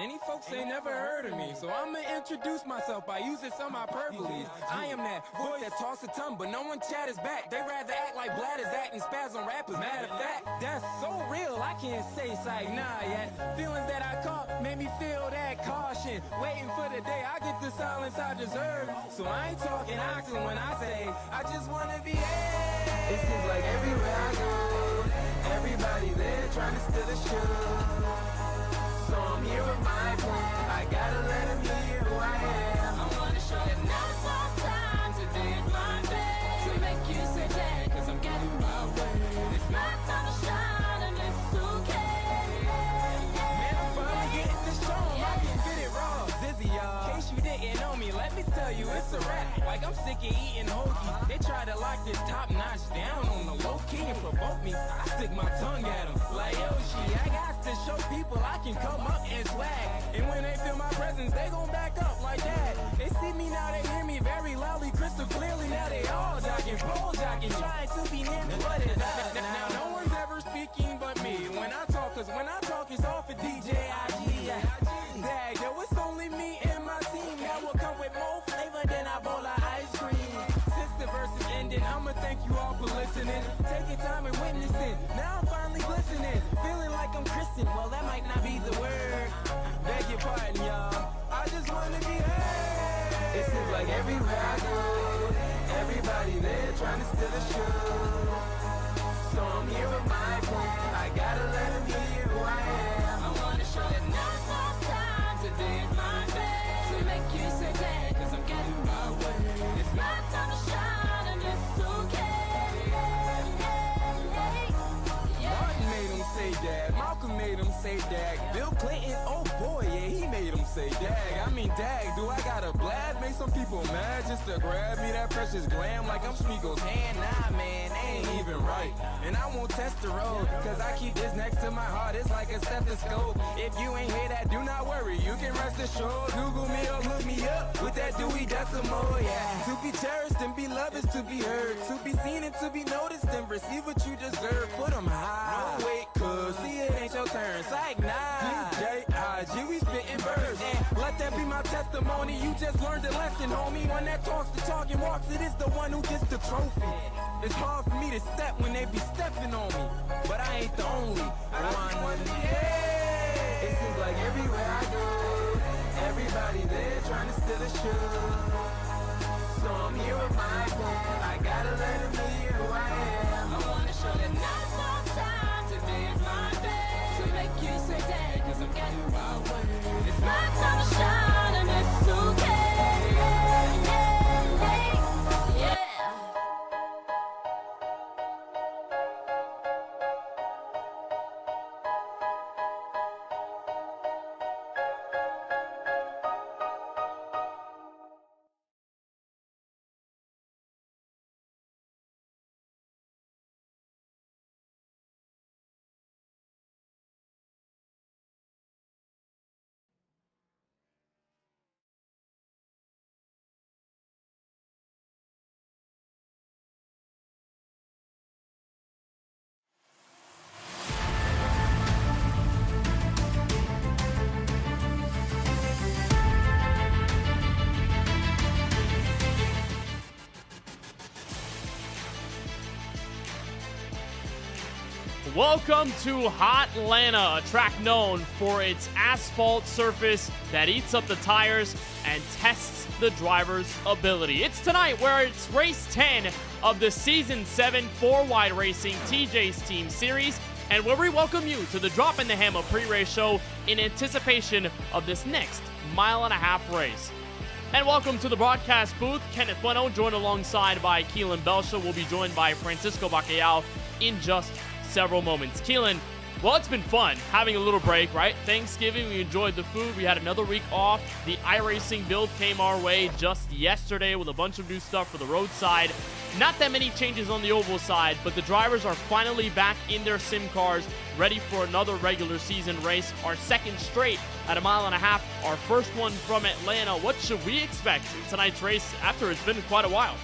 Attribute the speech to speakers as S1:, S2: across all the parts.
S1: Many folks ain't never heard of me, so I'ma introduce myself by using some hyperboles. I am that voice that talks a tongue, but no one chatters back. They rather act like bladders acting spaz on rappers. Matter of fact, that's so real, I can't say psych nah yet. Feelings that I caught made me feel that caution. Waiting for the day I get the silence I deserve. So I ain't talking oxen when I say I just wanna be it seems like everywhere I go, everybody there trying to steal the show. So I'm here with my plan. I gotta let him hear who I am. I wanna show that now it's all time. Today is my day to make you say dang, cause I'm getting my way. It's my time to shine and it's okay. Man, I'm finally getting this show. I can spit it raw. Zizzy, y'all. In case you didn't know me, let me tell you, it's a rap. Like I'm sick of eating hoagies. They try to lock this top notch down on the low key and provoke me. I stick my tongue at them. Like Yoshi, I got to show people I can come up and swag. And when they feel my presence, they gon' back up like that. They see me now, they hear me very loudly, crystal clearly. Now they all jocking, pole jocking, trying to be near me. What is that? Now no one's ever speaking but me. When I talk, cause when I talk, it's off of DJ IG. Dag, yo, it's only me and my team. That will come with more flavor than a bowl of ice cream. Since the verse is ending, I'ma thank you all for listening. Taking time and witnessing. Now I'm finally glistening. Feeling like I'm Christian. Well, that might not be the word. Beg your pardon, y'all. I just wanna be heard. It seems like everywhere I go, everybody there trying to steal the show. So I'm here with my plan. I gotta let him hear who I am. I wanna show that now it's all time. Today is my day to make you say dang, cause I'm getting my way. It's my time to shine and it's okay. Martin made him say that. Malcolm made him say that. Bill Clinton, oh boy, yeah, he made him say dag. I mean, dag, do I gotta blab? Make some people mad just to grab me that precious glam like I'm Smeagol's hand? Nah, man, they ain't even right. And I won't test the road, cause I keep this next to my heart. It's like a stethoscope. If you ain't hear that, do not worry. You can rest assured. Google me or look me up with that Dewey Decimal, yeah. To be cherished and be loved is to be heard. To be seen and to be noticed and receive what you deserve. Put them high. No, wait, cuz see it ain't your turn. Psych, nah. DJ IG, we spittin' verse. And let that be my testimony. You just learned a lesson, homie. One that talks the talk and walks it is the one who gets the trophy. It's hard for me to step when they be stepping on me, but I ain't the only one. Yeah. It seems like everywhere I go, everybody there trying to steal the show. So I'm here with my plan. I gotta let him hear who I am. I wanna show that now it's all time. Today is my day to make you say dang, cause I'm getting my way. It's my time to shine and it's okay. Yeah.
S2: Welcome to Hot Atlanta, a track known for its asphalt surface that eats up the tires and tests the driver's ability. It's tonight where it's race 10 of the Season 7 4-Wide Racing TJ's Team Series, and where we welcome you to the Drop in the Hammer pre-race show in anticipation of this next mile-and-a-half race. And welcome to the broadcast booth. Kenneth Bueno, joined alongside by Keelan Belsha. We'll be joined by Francisco Bacallao in just several moments. Keelan, well, it's been fun having a little break, right? Thanksgiving, we enjoyed the food. We had another week off. The iRacing build came our way just yesterday with a bunch of new stuff for the roadside. Not that many changes on the oval side, but the drivers are finally back in their sim cars, ready for another regular season race. Our second straight at a mile-and-a-half, our first one from Atlanta. What should we expect in tonight's race after it's been quite a while?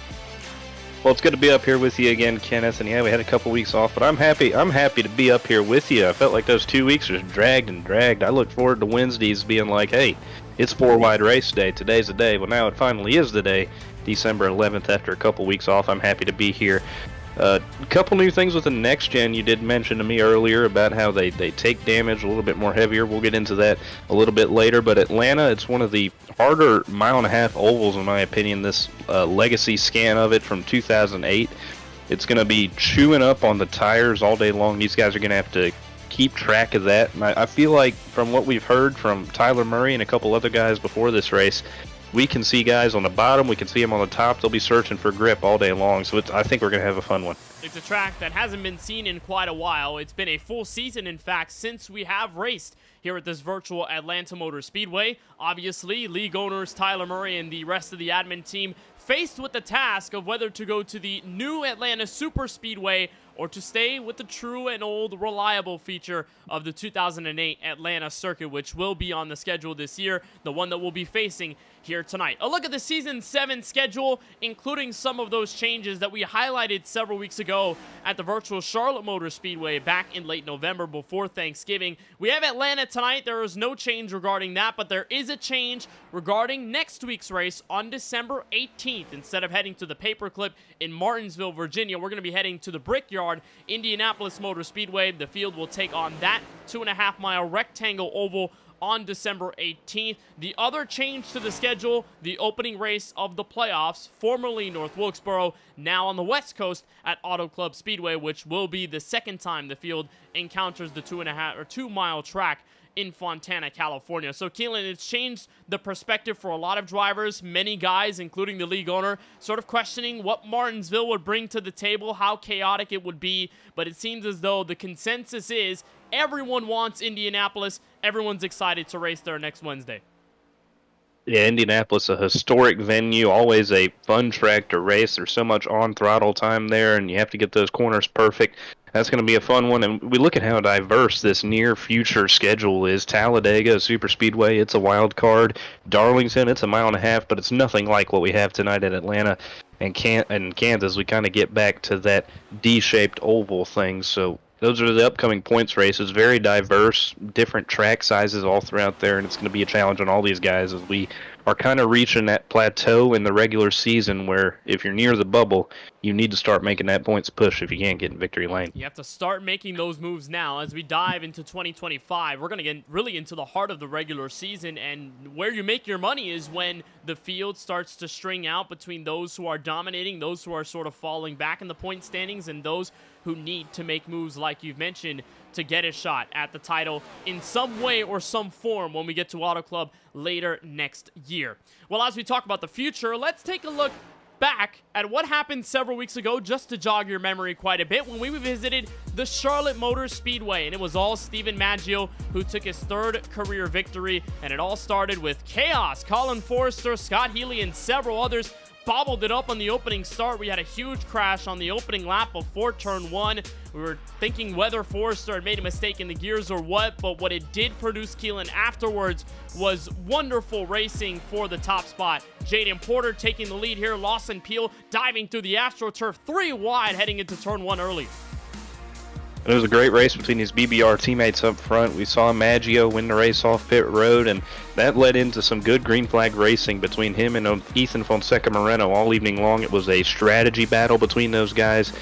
S3: Well, it's good to be up here with you again, Kenneth. And yeah, we had a couple weeks off, but I'm happy to be up here with you. I felt like those 2 weeks just dragged and dragged. I look forward to Wednesdays being like, hey, it's 4-wide race day. Today's the day. Well, now it finally is the day, December 11th. After a couple weeks off, I'm happy to be here. A couple new things with the next gen. You did mention to me earlier about how they take damage a little bit more heavier. We'll get into that a little bit later. But Atlanta, it's one of the harder mile-and-a-half ovals, in my opinion. This legacy scan of it from 2008. It's going to be chewing up on the tires all day long. These guys are going to have to keep track of that. And I feel like from what we've heard from Tyler Murray and a couple other guys before this race, we can see guys on the bottom, we can see them on the top. They'll be searching for grip all day long, so I think we're going to have a fun one.
S2: It's a track that hasn't been seen in quite a while. It's been a full season, in fact, since we have raced here at this virtual Atlanta Motor Speedway. Obviously, league owners Tyler Murray and the rest of the admin team faced with the task of whether to go to the new Atlanta Super Speedway or to stay with the true and old reliable feature of the 2008 Atlanta circuit, which will be on the schedule this year, the one that we'll be facing here tonight. A look at the Season 7 schedule, including some of those changes that we highlighted several weeks ago at the virtual Charlotte Motor Speedway back in late November before Thanksgiving. We have Atlanta tonight. There is no change regarding that, but there is a change regarding next week's race on December 18th. Instead of heading to the Paperclip in Martinsville, Virginia, we're going to be heading to the Brickyard, Indianapolis Motor Speedway. The field will take on that 2.5-mile rectangle oval on December 18th. The other change to the schedule, the opening race of the playoffs, formerly North Wilkesboro, now on the West Coast at Auto Club Speedway, which will be the second time the field encounters the 2-mile track in Fontana, California. So, Keelan, it's changed the perspective for a lot of drivers, many guys, including the league owner, sort of questioning what Martinsville would bring to the table, how chaotic it would be, but it seems as though the consensus is everyone wants Indianapolis, everyone's excited to race there next Wednesday.
S3: Yeah, Indianapolis, a historic venue, always a fun track to race. There's so much on-throttle time there, and you have to get those corners perfect. That's going to be a fun one, and we look at how diverse this near-future schedule is. Talladega, Super Speedway, it's a wild card. Darlington, it's a mile and a half, but it's nothing like what we have tonight at Atlanta and Kansas. We kind of get back to that D-shaped oval thing, so those are the upcoming points races. Very diverse, different track sizes all throughout there, and it's going to be a challenge on all these guys as we are kind of reaching that plateau in the regular season where if you're near the bubble, you need to start making that points push if you can't get in victory lane.
S2: You have to start making those moves now as we dive into 2025. We're going to get really into the heart of the regular season, and where you make your money is when the field starts to string out between those who are dominating, those who are sort of falling back in the point standings, and those who need to make moves like you've mentioned to get a shot at the title in some way or some form when we get to Auto Club later next year. Well, as we talk about the future, let's take a look back at what happened several weeks ago, just to jog your memory quite a bit, when we visited the Charlotte Motor Speedway, and it was all Stephen Maggio who took his third career victory, and it all started with chaos. Colin Forrester, Scott Healy, and several others bobbled it up on the opening start. We had a huge crash on the opening lap before turn one. We were thinking whether Forrester had made a mistake in the gears or what, but what it did produce, Keelan, afterwards was wonderful racing for the top spot. Jaden Porter taking the lead here. Lawson Peel diving through the AstroTurf 3 wide heading into turn one early.
S3: It was a great race between his BBR teammates up front. We saw Maggio win the race off pit road, and that led into some good green flag racing between him and Ethan Fonseca Moreno all evening long. It was a strategy battle between those guys.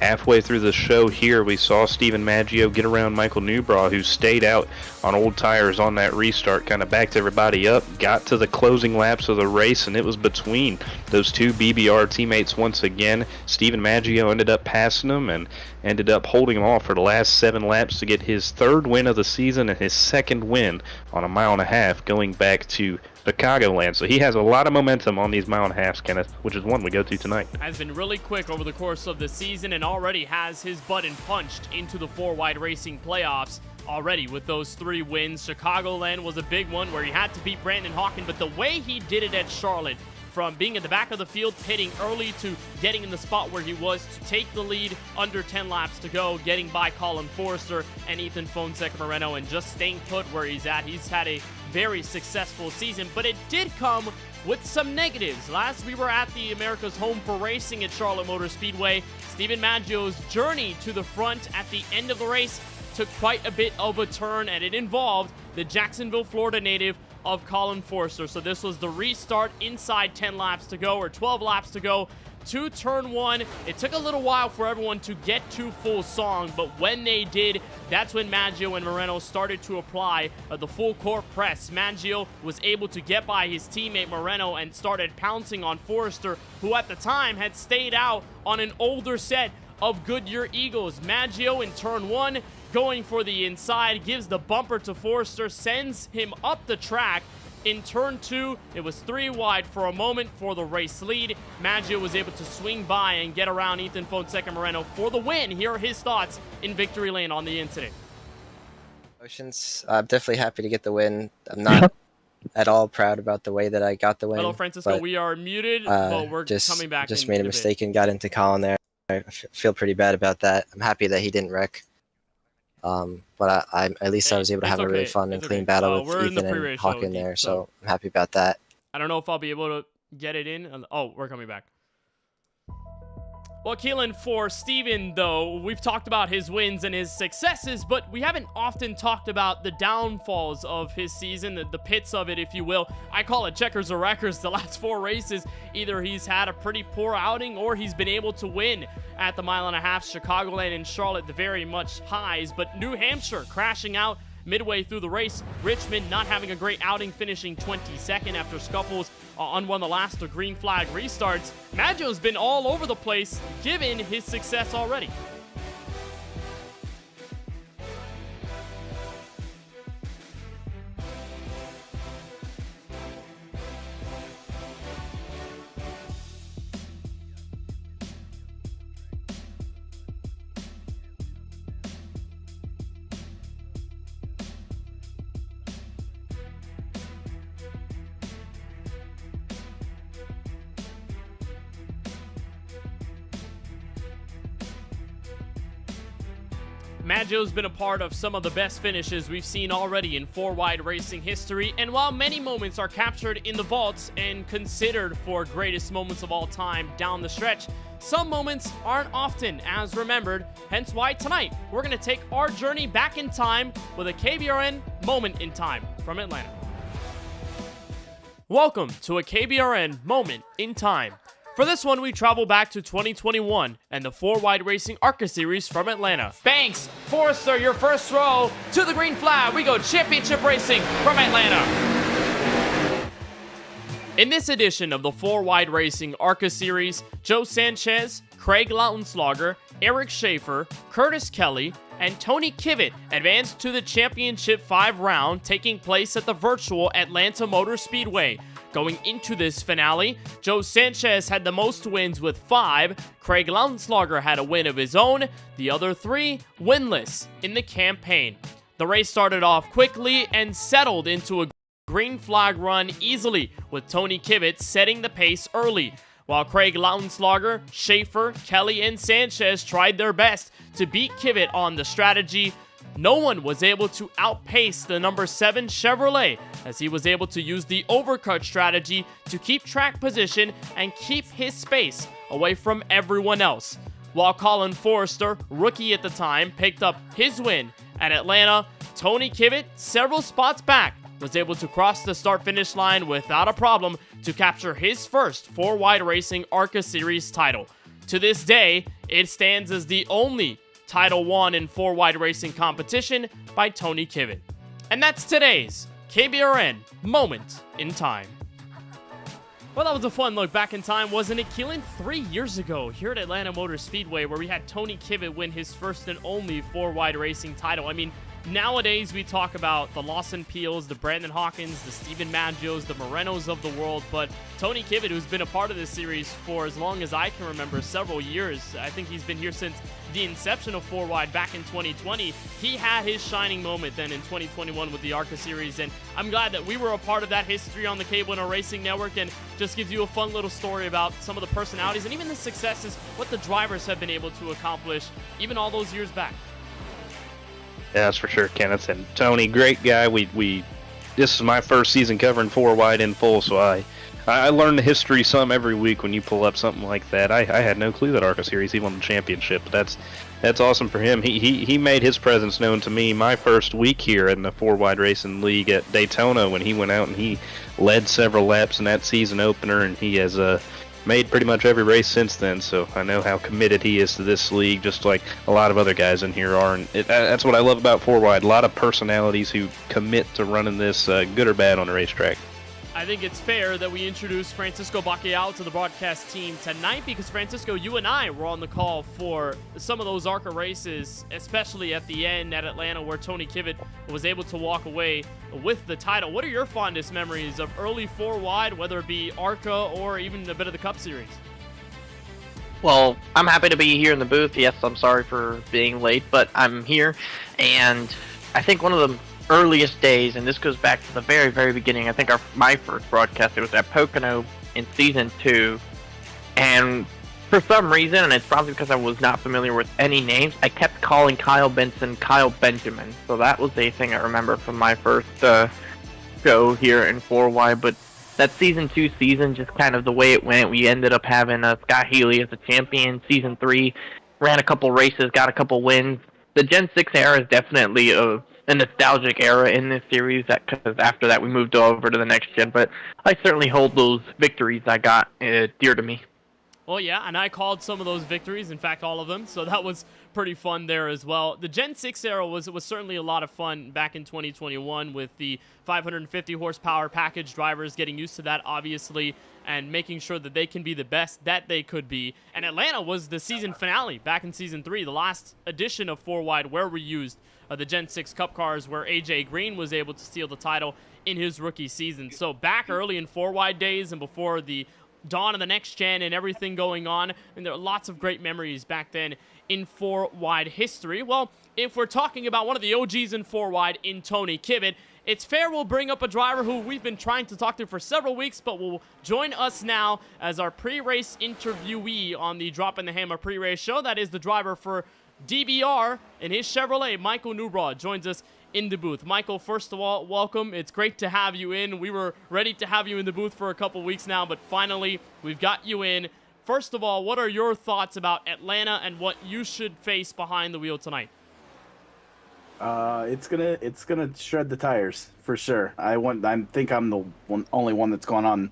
S3: Halfway through the show here, we saw Stephen Maggio get around Michael Newbraw, who stayed out on old tires on that restart, kind of backed everybody up, got to the closing laps of the race, and it was between those two BBR teammates once again. Stephen Maggio ended up passing them and ended up holding him off for the last 7 laps to get his third win of the season and his second win on a mile and a half going back to Chicagoland. So he has a lot of momentum on these mile and a halves, Kenneth, which is one we go to tonight.
S2: Has been really quick over the course of the season and already has his button punched into the 4-wide racing playoffs already with those 3 wins. Chicagoland was a big one where he had to beat Brandon Hawken, but the way he did it at Charlotte, from being at the back of the field, pitting early, to getting in the spot where he was to take the lead under 10 laps to go, getting by Colin Forrester and Ethan Fonseca Moreno, and just staying put where he's at. He's had a very successful season, but it did come with some negatives. Last we were at the America's Home for Racing at Charlotte Motor Speedway, Stephen Maggio's journey to the front at the end of the race took quite a bit of a turn, and it involved the Jacksonville, Florida native of Colin Forster. So this was the restart inside 10 laps to go, or 12 laps to go, to turn 1. It took a little while for everyone to get to full song, but when they did, that's when Maggio and Moreno started to apply the full court press. Maggio was able to get by his teammate Moreno and started pouncing on Forster, who at the time had stayed out on an older set of Goodyear Eagles. Maggio in turn 1, going for the inside, gives the bumper to Forster, sends him up the track. In turn 2, it was 3 wide for a moment for the race lead. Maggio was able to swing by and get around Ethan Fonseca Moreno for the win. Here are his thoughts in victory lane on the incident.
S4: Emotions. I'm definitely happy to get the win. I'm not at all proud about the way that I got the win.
S2: Hello, Francisco. We are muted, but we're coming back.
S4: Just made a mistake and got into Colin there. I feel pretty bad about that. I'm happy that he didn't wreck. But at least I was able to have a really fun and clean battle with Ethan and Hawk in there, so I'm happy about that.
S2: I don't know if I'll be able to get it in. Oh, we're coming back. Well, Keelan, for Steven, though, we've talked about his wins and his successes, but we haven't often talked about the downfalls of his season, the pits of it, if you will. I call it checkers or wreckers. The last 4 races, either he's had a pretty poor outing or he's been able to win at the mile and a half. Chicagoland and Charlotte, the very much highs, but New Hampshire crashing out midway through the race. Richmond not having a great outing, finishing 22nd after scuffles on one of the last green flag restarts. Maggio's been all over the place given his success already. Maggio's been a part of some of the best finishes we've seen already in 4-wide racing history, and while many moments are captured in the vaults and considered for greatest moments of all time down the stretch, some moments aren't often as remembered, hence why tonight we're going to take our journey back in time with a KBRN Moment in Time from Atlanta. Welcome to a KBRN Moment in Time. For this one, we travel back to 2021 and the 4-wide racing ARCA series from Atlanta. Banks, Forster, your first row to the green flag. We go championship racing from Atlanta. In this edition of the 4-wide racing ARCA series, Joe Sanchez, Craig Lautenschlager, Eric Schaefer, Curtis Kelly, and Tony Kivitt advanced to the championship 5 round taking place at the virtual Atlanta Motor Speedway. Going into this finale, Joe Sanchez had the most wins with 5, Craig Lautenschlager had a win of his own, the other 3 winless in the campaign. The race started off quickly and settled into a green flag run easily, with Tony Kivitt setting the pace early. While Craig Lautenschlager, Schaefer, Kelly, and Sanchez tried their best to beat Kivitt on the strategy, no one was able to outpace the number 7 Chevrolet, as he was able to use the overcut strategy to keep track position and keep his space away from everyone else. While Colin Forster, rookie at the time, picked up his win at Atlanta, Tony Kivitt, several spots back, was able to cross the start-finish line without a problem to capture his first 4-wide racing ARCA Series title. To this day, it stands as the only title won in 4-wide racing competition by Tony Kivitt. And that's today's KBRN Moment in Time. Well, that was a fun look back in time, wasn't it, Keelan? 3 years ago here at Atlanta Motor Speedway, where we had Tony Kivitt win his first and only 4-wide racing title. I mean, nowadays we talk about the Lawson Peels, the Brandon Hawkins, the Stephen Maggios, the Morenos of the world, but Tony Kivitt, who's been a part of this series for as long as I can remember, several years, I think he's been here since the inception of 4-wide back in 2020. He had his shining moment then in 2021 with the ARCA series, and I'm glad that we were a part of that history on the KBueno Racing Network, and just gives you a fun little story about some of the personalities and even the successes, what the drivers have been able to accomplish even all those years back.
S3: Yeah, that's for sure, Kenneth. And Tony, great guy. We this is my first season covering 4 wide in full, so I learn the history some every week when you pull up something like that. I had no clue that Arca Series he won the championship. But that's awesome for him. He made his presence known to me my first week here in the 4 wide racing league at Daytona when he went out and he led several laps in that season opener, and he has made pretty much every race since then. So I know how committed he is to this league, just like a lot of other guys in here are. And that's what I love about 4 wide. A lot of personalities who commit to running this, good or bad, on the racetrack.
S2: I think it's fair that we introduce Francisco Bacalhau to the broadcast team tonight because, Francisco, you and I were on the call for some of those ARCA races, especially at the end at Atlanta where Tony Kivet was able to walk away with the title. What are your fondest memories of early 4 wide, whether it be ARCA or even a bit of the Cup Series?
S5: Well, I'm happy to be here in the booth. Yes, I'm sorry for being late, but I'm here, and I think one of the earliest days, and this goes back to the very, very beginning. I think my first broadcast, it was at Pocono in season 2, and for some reason, and it's probably because I was not familiar with any names, I kept calling Kyle Benson Kyle Benjamin. So that was a thing I remember from my first show here in 4Y. But that season 2 season, just kind of the way it went, we ended up having Scott Healy as a champion. Season 3, ran a couple races, got a couple wins. The Gen 6 era is definitely a nostalgic era in this series, because after that we moved over to the next gen, but I certainly hold those victories I got dear to me.
S2: Well, yeah, and I called some of those victories, in fact, all of them, so that was pretty fun there as well. The Gen 6 era was certainly a lot of fun back in 2021 with the 550 horsepower package drivers getting used to that, obviously, and making sure that they can be the best that they could be. And Atlanta was the season finale back in Season 3, the last edition of 4 wide where we used the Gen 6 Cup cars, where AJ Green was able to steal the title in his rookie season. So back early in 4 wide days and before the dawn of the next gen and everything going on, and there are lots of great memories back then in 4 wide history. Well, if we're talking about one of the OGs in 4 wide in Tony Kivet, it's fair we'll bring up a driver who we've been trying to talk to for several weeks, but will join us now as our pre-race interviewee on the Drop in the Hammer pre-race show. That is the driver for DBR and his Chevrolet, Michael Newbraw, joins us in the booth. Michael, first of all, welcome. It's great to have you in. We were ready to have you in the booth for a couple weeks now, but finally we've got you in. First of all, what are your thoughts about Atlanta and what you should face behind the wheel tonight?
S6: It's gonna shred the tires for sure. I think I'm the only one that's gone on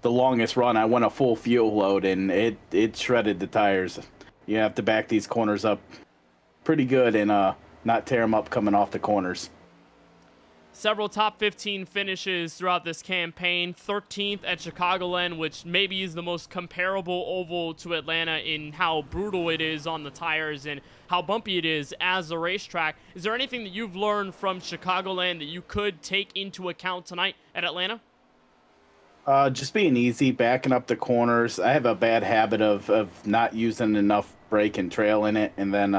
S6: the longest run. I went a full fuel load and it shredded the tires. You have to back these corners up pretty good and not tear them up coming off the corners.
S2: Several top 15 finishes throughout this campaign. 13th at Chicagoland, which maybe is the most comparable oval to Atlanta in how brutal it is on the tires and how bumpy it is as a racetrack. Is there anything that you've learned from Chicagoland that you could take into account tonight at Atlanta?
S6: Just being easy, backing up the corners. I have a bad habit of not using enough brake and trail in it, and then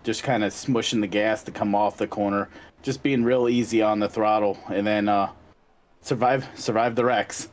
S6: just kind of smushing the gas to come off the corner. Just being real easy on the throttle, and then survive the wrecks.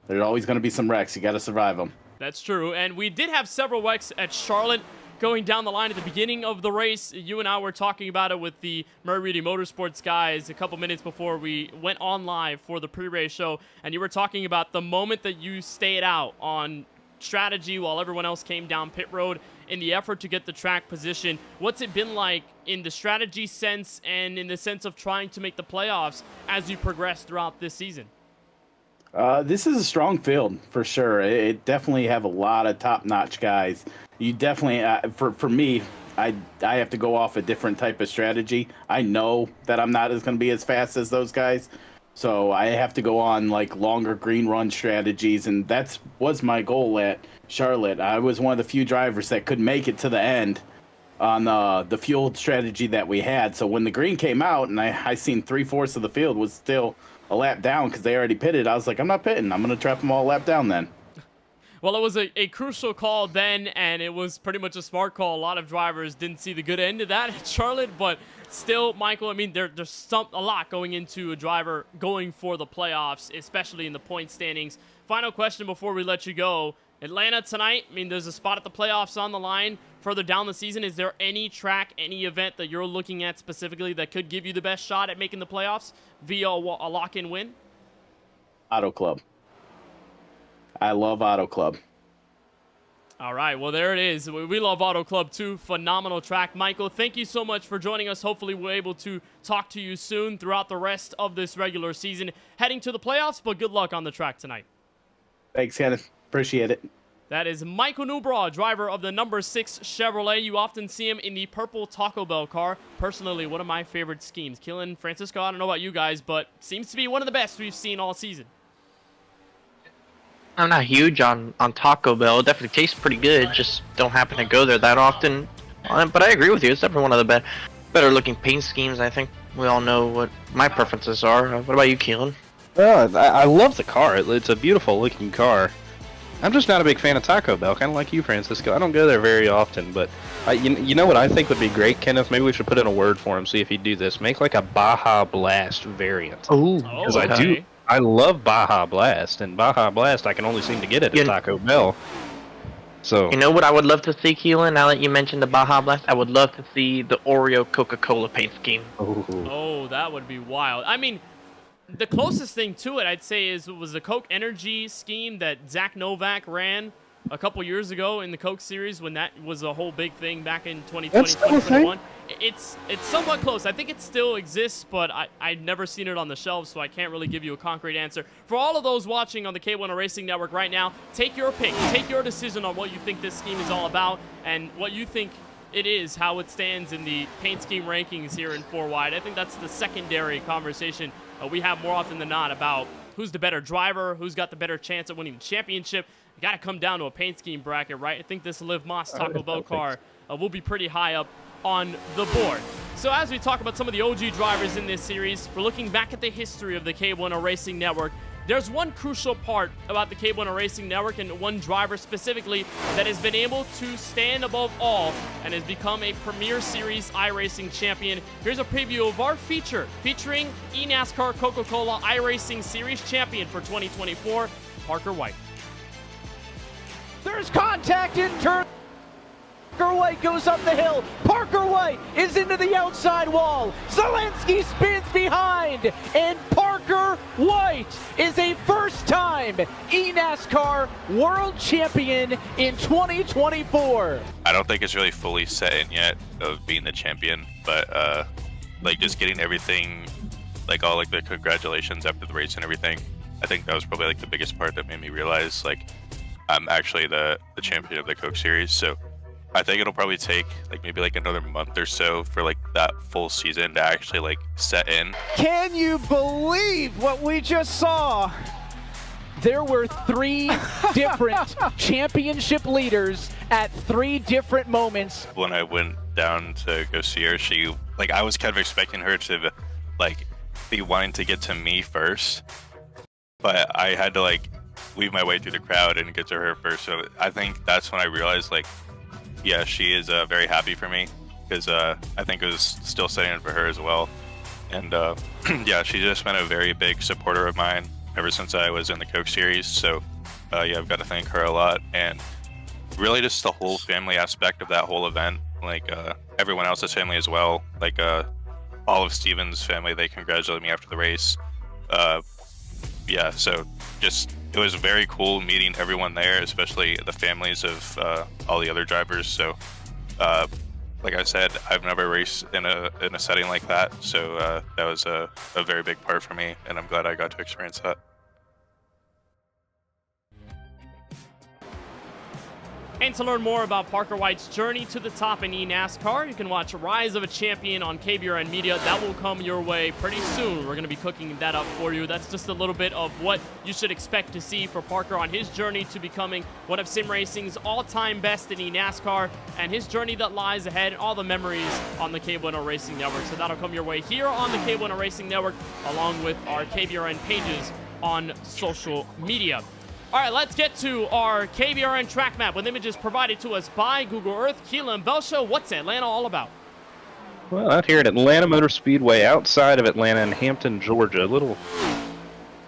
S6: There's always going to be some wrecks. You got to survive them.
S2: That's true, and we did have several wrecks at Charlotte going down the line at the beginning of the race. You and I were talking about it with the Murray Reedy Motorsports guys a couple minutes before we went on live for the pre-race show, and you were talking about the moment that you stayed out on strategy while everyone else came down pit road in the effort to get the track position. What's it been like in the strategy sense and in the sense of trying to make the playoffs as you progress throughout this season?
S6: This is a strong field for sure. It definitely have a lot of top-notch guys. You definitely, for me, I have to go off a different type of strategy. I know that I'm not going to be as fast as those guys, so I have to go on like longer green run strategies, and was my goal at Charlotte. I was one of the few drivers that could make it to the end on the fuel strategy that we had. So when the green came out and I seen 3/4 of the field was still a lap down because they already pitted, I was like, I'm not pitting. I'm going to trap them all a lap down then.
S2: Well, it was a crucial call then, and it was pretty much a smart call. A lot of drivers didn't see the good end of that at Charlotte, but still, Michael, I mean, there's a lot going into a driver going for the playoffs, especially in the point standings. Final question before we let you go. Atlanta tonight, I mean, there's a spot at the playoffs on the line further down the season, is there any track, any event that you're looking at specifically that could give you the best shot at making the playoffs via a lock-in win?
S6: Auto Club. I love Auto Club.
S2: All right, well, there it is. We love Auto Club, too. Phenomenal track. Michael, thank you so much for joining us. Hopefully, we're able to talk to you soon throughout the rest of this regular season, heading to the playoffs, but good luck on the track tonight.
S6: Thanks, Kenneth. Appreciate it.
S2: That is Michael Newbraw, driver of the number 6 Chevrolet. You often see him in the purple Taco Bell car. Personally, one of my favorite schemes. Keelan, Francisco, I don't know about you guys, but seems to be one of the best we've seen all season.
S5: I'm not huge on Taco Bell. It definitely tastes pretty good. Just don't happen to go there that often. But I agree with you. It's definitely one of the better looking paint schemes. I think we all know what my preferences are. What about you, Keelan?
S3: I love the car. It's a beautiful looking car. I'm just not a big fan of Taco Bell, kind of like you, Francisco. I don't go there very often, but you know what I think would be great, Kenneth? Maybe we should put in a word for him, see if he'd do this. Make like a Baja Blast variant.
S5: Oh,
S3: because I love Baja Blast, and Baja Blast I can only seem to get it at Taco Bell. So
S5: you know what I would love to see, Keelan? Now that you mentioned the Baja Blast, I would love to see the Oreo Coca-Cola paint scheme.
S2: Oh, that would be wild. I mean, the closest thing to it, I'd say, was the Coke Energy scheme that Zach Novak ran a couple years ago in the Coke series when that was a whole big thing back in 2020, 2021. It's somewhat close. I think it still exists, but I've never seen it on the shelves, so I can't really give you a concrete answer. For all of those watching on the KBueno Racing Network right now, take your pick. Take your decision on what you think this scheme is all about and what you think it is, how it stands in the paint scheme rankings here in 4-wide. I think that's the secondary conversation we have more often than not about who's the better driver, who's got the better chance at winning the championship. You got to come down to a paint scheme bracket, right? I think this Liv Moss Taco Bell car will be pretty high up on the board. So as we talk about some of the OG drivers in this series, we're looking back at the history of the KBueno Racing Network. There's one crucial part about the KBueno Racing Network and one driver specifically that has been able to stand above all and has become a Premier Series iRacing champion. Here's a preview of our feature featuring eNASCAR Coca-Cola iRacing Series champion for 2024, Parker White.
S7: There's contact in turn. Parker White goes up the hill. Parker White is into the outside wall. Zelensky spins behind. And Parker White is a first-time eNASCAR World Champion in 2024.
S8: I don't think it's really fully set in yet of being the champion, but like just getting everything, like all like the congratulations after the race and everything, I think that was probably like the biggest part that made me realize like I'm actually the champion of the Coke Series. So I think it'll probably take like maybe like another month or so for like that full season to actually like set in.
S7: Can you believe what we just saw? There were 3 different championship leaders at 3 different moments.
S8: When I went down to go see her, she like I was kind of expecting her to like be wanting to get to me first, but I had to like weave my way through the crowd and get to her first. So I think that's when I realized like, yeah, she is very happy for me because I think it was still setting in for her as well. And yeah, she's just been a very big supporter of mine ever since I was in the Coke Series. So yeah, I've got to thank her a lot. And really just the whole family aspect of that whole event, like everyone else's family as well. Like all of Steven's family, they congratulated me after the race. Yeah, so just it was very cool meeting everyone there, especially the families of all the other drivers. So like I said, I've never raced in a setting like that, so that was a very big part for me, and I'm glad I got to experience that.
S2: And to learn more about Parker White's journey to the top in eNASCAR, you can watch Rise of a Champion on KBueno Media. That will come your way pretty soon. We're going to be cooking that up for you. That's just a little bit of what you should expect to see for Parker on his journey to becoming one of sim racing's all-time best in eNASCAR and his journey that lies ahead and all the memories on the KBueno Racing Network. So that'll come your way here on the KBueno Racing Network along with our KBRN pages on social media. All right, let's get to our KBRN track map with images provided to us by Google Earth. Keelan Belshaw, what's Atlanta all about?
S3: Well, out here at Atlanta Motor Speedway, outside of Atlanta in Hampton, Georgia, a little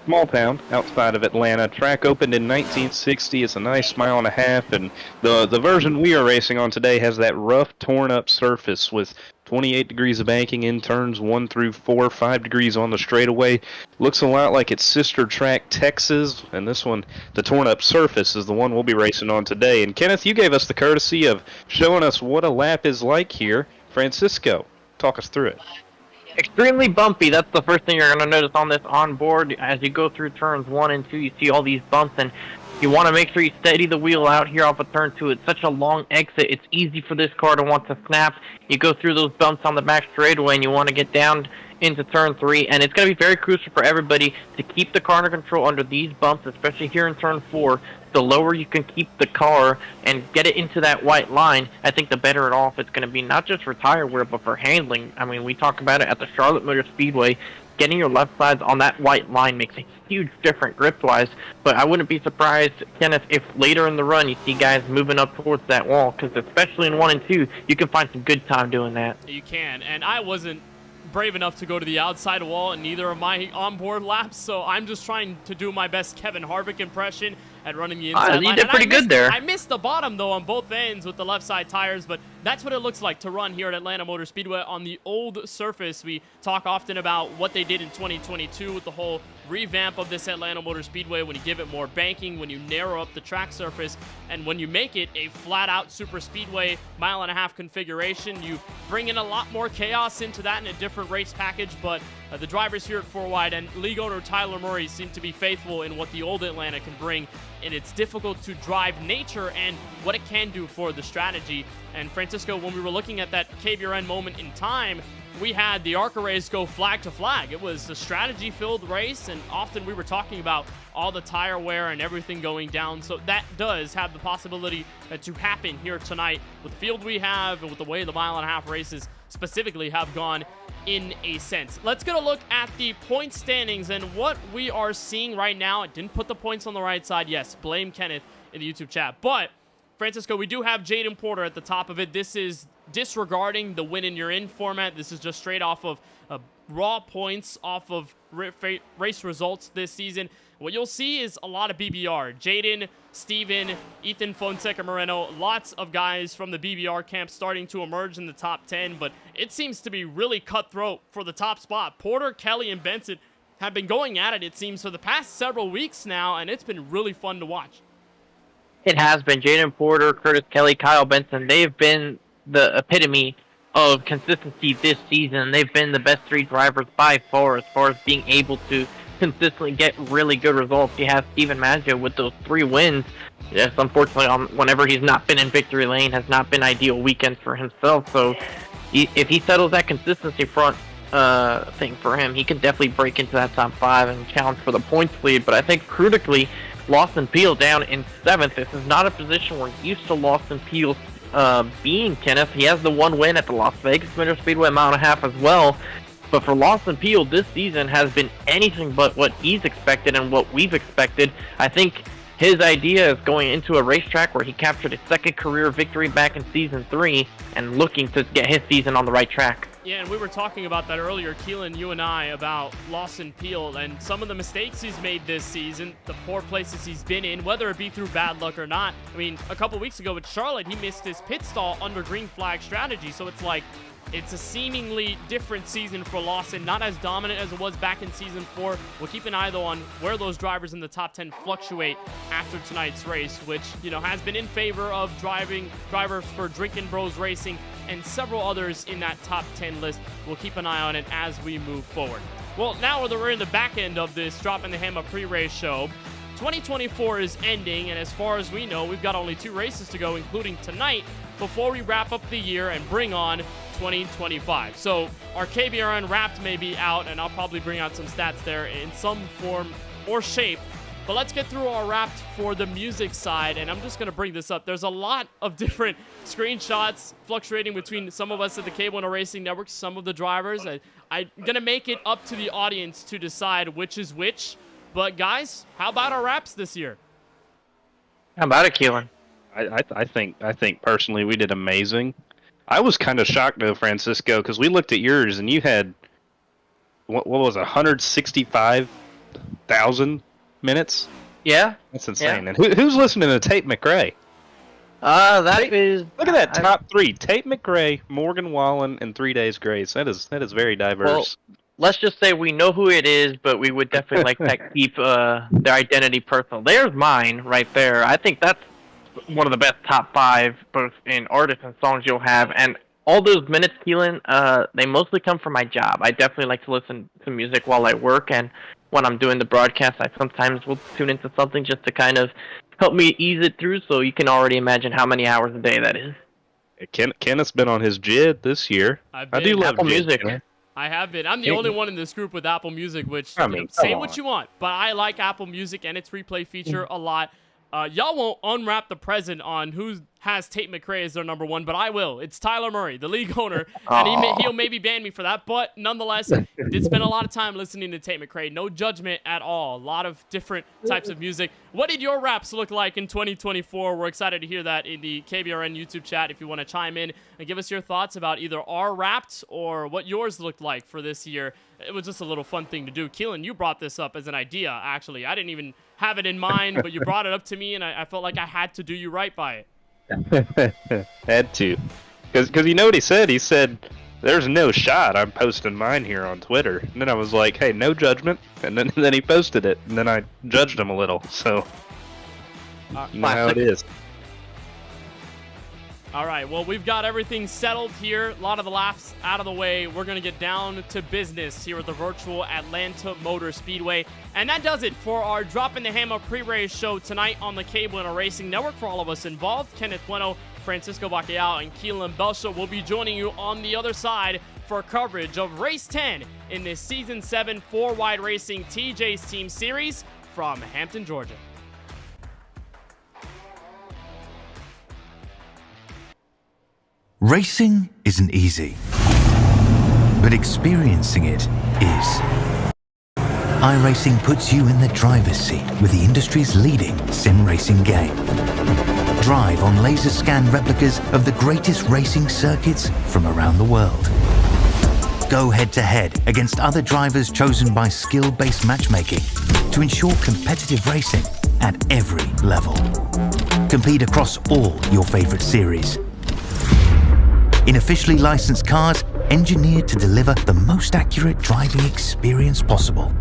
S3: small town outside of Atlanta. Track opened in 1960. It's a nice mile and a half, and the version we are racing on today has that rough, torn-up surface with 28 degrees of banking in turns 1 through 4, 5 degrees on the straightaway. Looks a lot like its sister track, Texas, and this one, the torn-up surface, is the one we'll be racing on today. And Kenneth, you gave us the courtesy of showing us what a lap is like here. Francisco, talk us through it.
S5: Extremely bumpy. That's the first thing you're going to notice on this onboard. As you go through turns 1 and 2, you see all these bumps, and you want to make sure you steady the wheel out here off of turn 2. It's such a long exit. It's easy for this car to want to snap. You go through those bumps on the back straightaway, and you want to get down into turn 3, and it's going to be very crucial for everybody to keep the car under control under these bumps, especially here in turn 4. The lower you can keep the car and get it into that white line, I think the better off it's going to be, not just for tire wear, but for handling. I mean, we talk about it at the Charlotte Motor Speedway. Getting your left sides on that white line makes a huge difference grip-wise, but I wouldn't be surprised, Kenneth, if later in the run you see guys moving up towards that wall, because especially in 1 and 2, you can find some good time doing that.
S2: You can, and I wasn't brave enough to go to the outside wall in neither of my onboard laps, so I'm just trying to do my best Kevin Harvick impression at running the inside line.
S5: You did pretty good there.
S2: I missed the bottom, though, on both ends with the left side tires, but that's what it looks like to run here at Atlanta Motor Speedway on the old surface. We talk often about what they did in 2022 with the whole revamp of this Atlanta Motor Speedway, when you give it more banking, when you narrow up the track surface, and when you make it a flat-out super speedway mile-and-a-half configuration. You bring in a lot more chaos into that in a different race package, but the drivers here at 4Wide and league owner Tyler Murray seem to be faithful in what the old Atlanta can bring, and it's difficult to drive nature and what it can do for the strategy. And Francisco, when we were looking at that KBueno moment in time, we had the ARCA race go flag to flag. It was a strategy-filled race, and often we were talking about all the tire wear and everything going down. So that does have the possibility to happen here tonight with the field we have and with the way the mile-and-a-half races specifically have gone in a sense. Let's get a look at the point standings and what we are seeing right now. I didn't put the points on the right side. Yes, blame Kenneth in the YouTube chat. But, Francisco, we do have Jaden Porter at the top of it. This is disregarding the win and you're in format. This is just straight off of raw points off of race results this season. What you'll see is a lot of BBR. Jaden, Steven, Ethan Fonseca Moreno, lots of guys from the BBR camp starting to emerge in the top 10, but it seems to be really cutthroat for the top spot. Porter, Kelly, and Benson have been going at it, it seems, for the past several weeks now, and it's been really fun to watch.
S5: It has been. Jaden Porter, Curtis Kelly, Kyle Benson, they've been the epitome of consistency this season. They've been the best 3 drivers by far as being able to consistently get really good results. You have Steven Maggio with those 3 wins. Yes, unfortunately, whenever he's not been in victory lane, has not been ideal weekends for himself. So if he settles that consistency front thing for him, he can definitely break into that top 5 and challenge for the points lead. But I think critically, Lawson Peel down in 7th. This is not a position we're used to Lawson Peel being, Kenneth. He has the 1 win at the Las Vegas Motor Speedway mile and a half as well. But for Lawson Peel, this season has been anything but what he's expected and what we've expected. I think his idea is going into a racetrack where he captured his 2nd career victory back in Season 3 and looking to get his season on the right track.
S2: Yeah, and we were talking about that earlier, Keelan, you and I, about Lawson Peel and some of the mistakes he's made this season, the poor places he's been in, whether it be through bad luck or not. I mean, a couple weeks ago with Charlotte, he missed his pit stall under green flag strategy, so it's like, it's a seemingly different season for Lawson, not as dominant as it was back in Season 4. We'll keep an eye, though, on where those drivers in the top 10 fluctuate after tonight's race, which, you know, has been in favor of drivers for Drinkin' Bros Racing and several others in that top 10 list. We'll keep an eye on it as we move forward. Well, now that we're in the back end of this Dropping the Hammer pre-race show, 2024 is ending, and as far as we know, we've got only 2 races to go, including tonight, before we wrap up the year and bring on 2025. So our KBRN Wrapped may be out, and I'll probably bring out some stats there in some form or shape. But let's get through our Wrapped for the music side, and I'm just going to bring this up. There's a lot of different screenshots fluctuating between some of us at the KBueno Racing Network, some of the drivers. I'm going to make it up to the audience to decide which is which. But guys, how about our Wraps this year?
S5: How about it, Keelan?
S3: I think personally we did amazing. I was kind of shocked though, Francisco, because we looked at yours and you had what was 165 1,000 minutes.
S5: Yeah.
S3: That's insane. Yeah. And who's listening to Tate McRae? Look at that top 3: Tate McRae, Morgan Wallen, and 3 Days Grace. That is very diverse.
S5: Well, let's just say we know who it is, but we would definitely like to keep their identity personal. There's mine right there. I think that's one of the best top 5, both in artists and songs you'll have. And all those minutes, Keelan, they mostly come from my job. I definitely like to listen to music while I work, and when I'm doing the broadcast, I sometimes will tune into something just to kind of help me ease it through, so you can already imagine how many hours a day that is.
S3: Kenneth's been on his JID this year.
S2: I
S3: do love
S5: Apple Music.
S2: I have been. I'm the only one in this group with Apple Music, which, say what you want, but I like Apple Music and its replay feature a lot. Y'all won't unwrap the present on who has Tate McRae as their number 1, but I will. It's Tyler Murray, the league owner, and he'll maybe ban me for that, but nonetheless, did spend a lot of time listening to Tate McRae. No judgment at all. A lot of different types of music. What did your raps look like in 2024? We're excited to hear that in the KBRN YouTube chat if you want to chime in and give us your thoughts about either our raps or what yours looked like for this year. It was just a little fun thing to do. Keelan, you brought this up as an idea, actually. I didn't even have it in mind, but you brought it up to me, and I felt like I had to do you right by it.
S3: Had to. Because you know what he said? He said, there's no shot I'm posting mine here on Twitter. And then I was like, hey, no judgment. And then he posted it. And then I judged him a little. So, you know how it is.
S2: All right, well, we've got everything settled here. A lot of the laughs out of the way. We're going to get down to business here at the virtual Atlanta Motor Speedway. And that does it for our Dropping the Hammer pre-race show tonight on the KBueno Racing Network. For all of us involved, Kenneth Bueno, Francisco Bacallao, and Keelan Belsha will be joining you on the other side for coverage of Race 10 in this Season 7 4-Wide Racing TJ's Team Series from Hampton, Georgia.
S9: Racing isn't easy, but experiencing it is. iRacing puts you in the driver's seat with the industry's leading sim racing game. Drive on laser scan replicas of the greatest racing circuits from around the world. Go head-to-head against other drivers chosen by skill-based matchmaking to ensure competitive racing at every level. Compete across all your favorite series. In officially licensed cars, engineered to deliver the most accurate driving experience possible.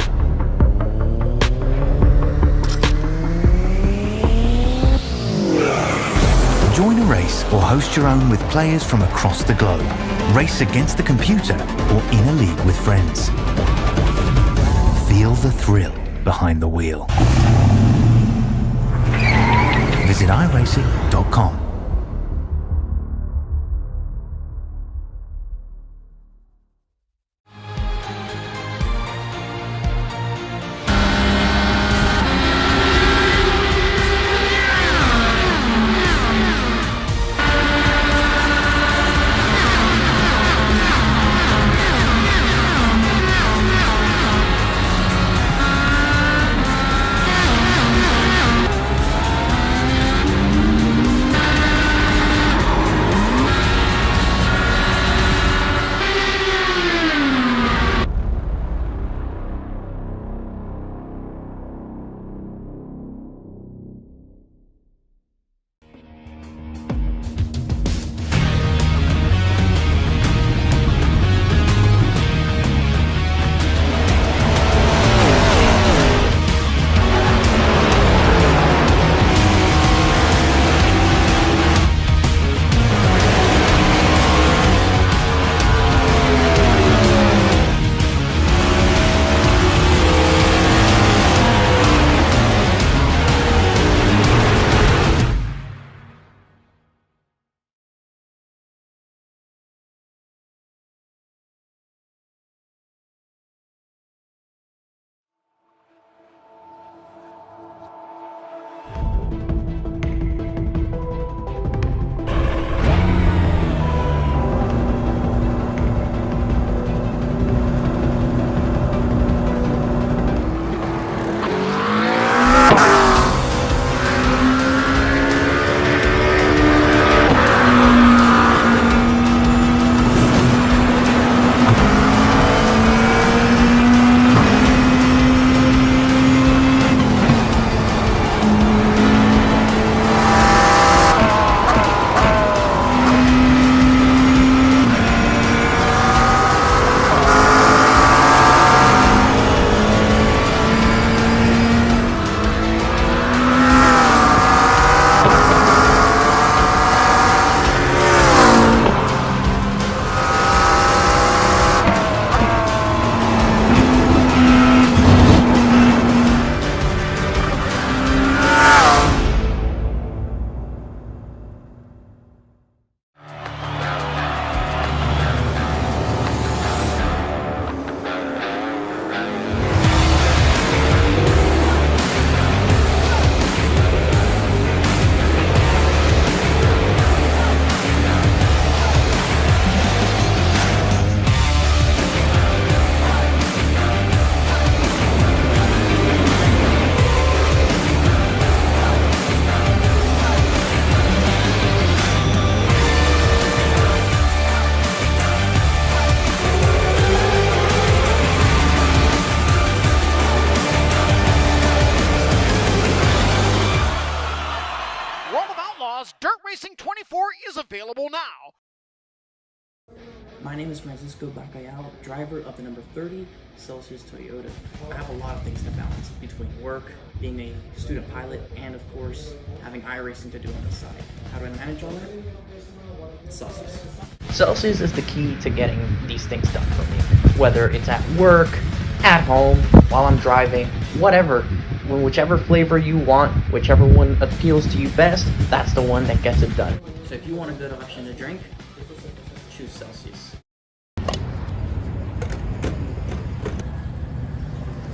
S9: Join a race or host your own with players from across the globe. Race against the computer or in a league with friends. Feel the thrill behind the wheel. Visit iRacing.com.
S7: Outlaws, Dirt Racing 24 is available now.
S10: My name is Francisco Bacallao, driver of the number 30 Celsius Toyota. I have a lot of things to balance between work, being a student pilot, and of course, having iRacing to do on the side. How do I manage all that? Celsius.
S5: Celsius is the key to getting these things done for me. Whether it's at work, at home, while I'm driving, whatever. Whichever flavor you want, whichever one appeals to you best, that's the one that gets it done.
S10: So if you want a good option to drink, choose Celsius.
S2: Hey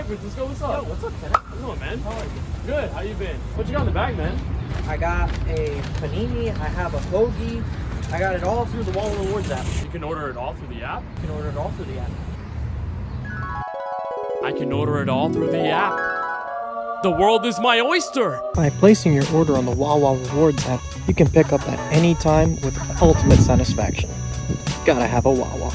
S2: Francisco, what's up? Yo, what's up, Kenneth? How's it going, man? How are you? Good, how you been? What you got in the bag, man?
S11: I got a panini, I have a hoagie, I got it all through the Wall Rewards app.
S2: You can order it all through the app?
S11: You can order it all through the app.
S2: I can order it all through the app. The world is my oyster!
S11: By placing your order on the Wawa Rewards app, you can pick up at any time with ultimate satisfaction. Gotta have a Wawa.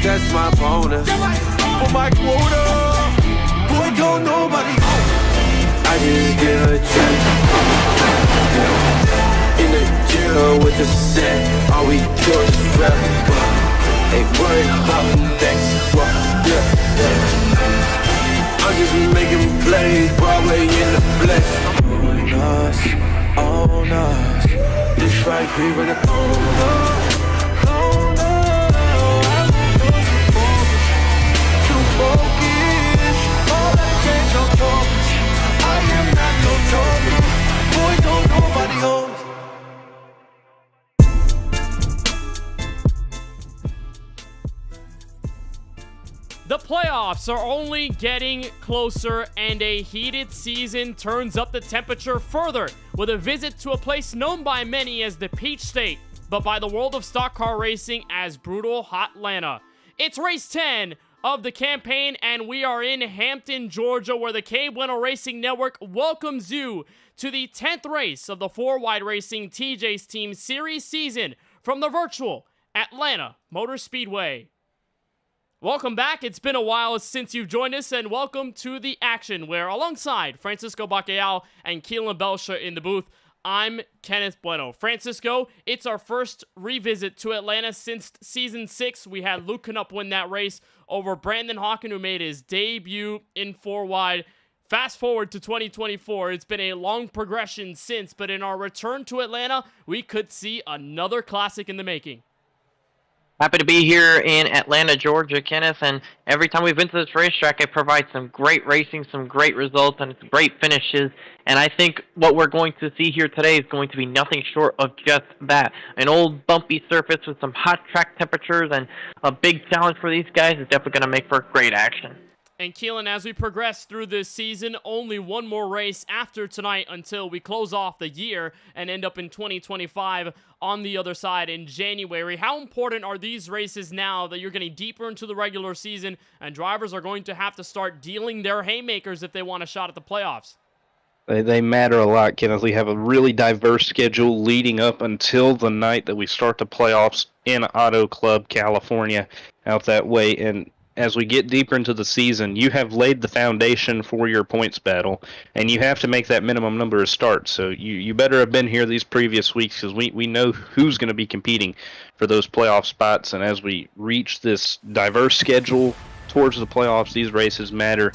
S12: That's my bonus for my quota. Boy, don't nobody. I just get a check in the jail with the set. All we do is rap. Ain't worried about next. I'm just making plays, Broadway in the flesh. On us. This right here with the on us.
S2: The playoffs are only getting closer, and a heated season turns up the temperature further with a visit to a place known by many as the Peach State, but by the world of stock car racing as brutal Hotlanta. It's race 10 of the campaign, and we are in Hampton, Georgia, where the KBueno Racing Network welcomes you to the 10th race of the 4Wide Racing TJ's Team Series season from the virtual Atlanta Motor Speedway. Welcome back. It's been a while since you've joined us, and welcome to the action, where alongside Francisco Bacallao and Keelan Belsha in the booth, I'm Kenneth Bueno. Francisco, it's our first revisit to Atlanta since Season 6. We had Luke Knupp win that race over Brandon Hawken, who made his debut in 4Wide. Fast forward to 2024, it's been a long progression since, but in our return to Atlanta, we could see another classic in the making.
S5: Happy to be here in Atlanta, Georgia, Kenneth, and every time we've been to this racetrack, it provides some great racing, some great results, and great finishes, and I think what we're going to see here today is going to be nothing short of just that. An old bumpy surface with some hot track temperatures and a big challenge for these guys is definitely going to make for great action.
S2: And Keelan, as we progress through this season, only one more race after tonight until we close off the year and end up in 2025 on the other side in January. How important are these races now that you're getting deeper into the regular season and drivers are going to have to start dealing their haymakers if they want a shot at the playoffs?
S3: They matter a lot, Kenneth. We have a really diverse schedule leading up until the night that we start the playoffs in Auto Club, California, out that way. And as we get deeper into the season, you have laid the foundation for your points battle, and you have to make that minimum number of starts. So you better have been here these previous weeks, because we know who's going to be competing for those playoff spots. And as we reach this diverse schedule towards the playoffs, these races matter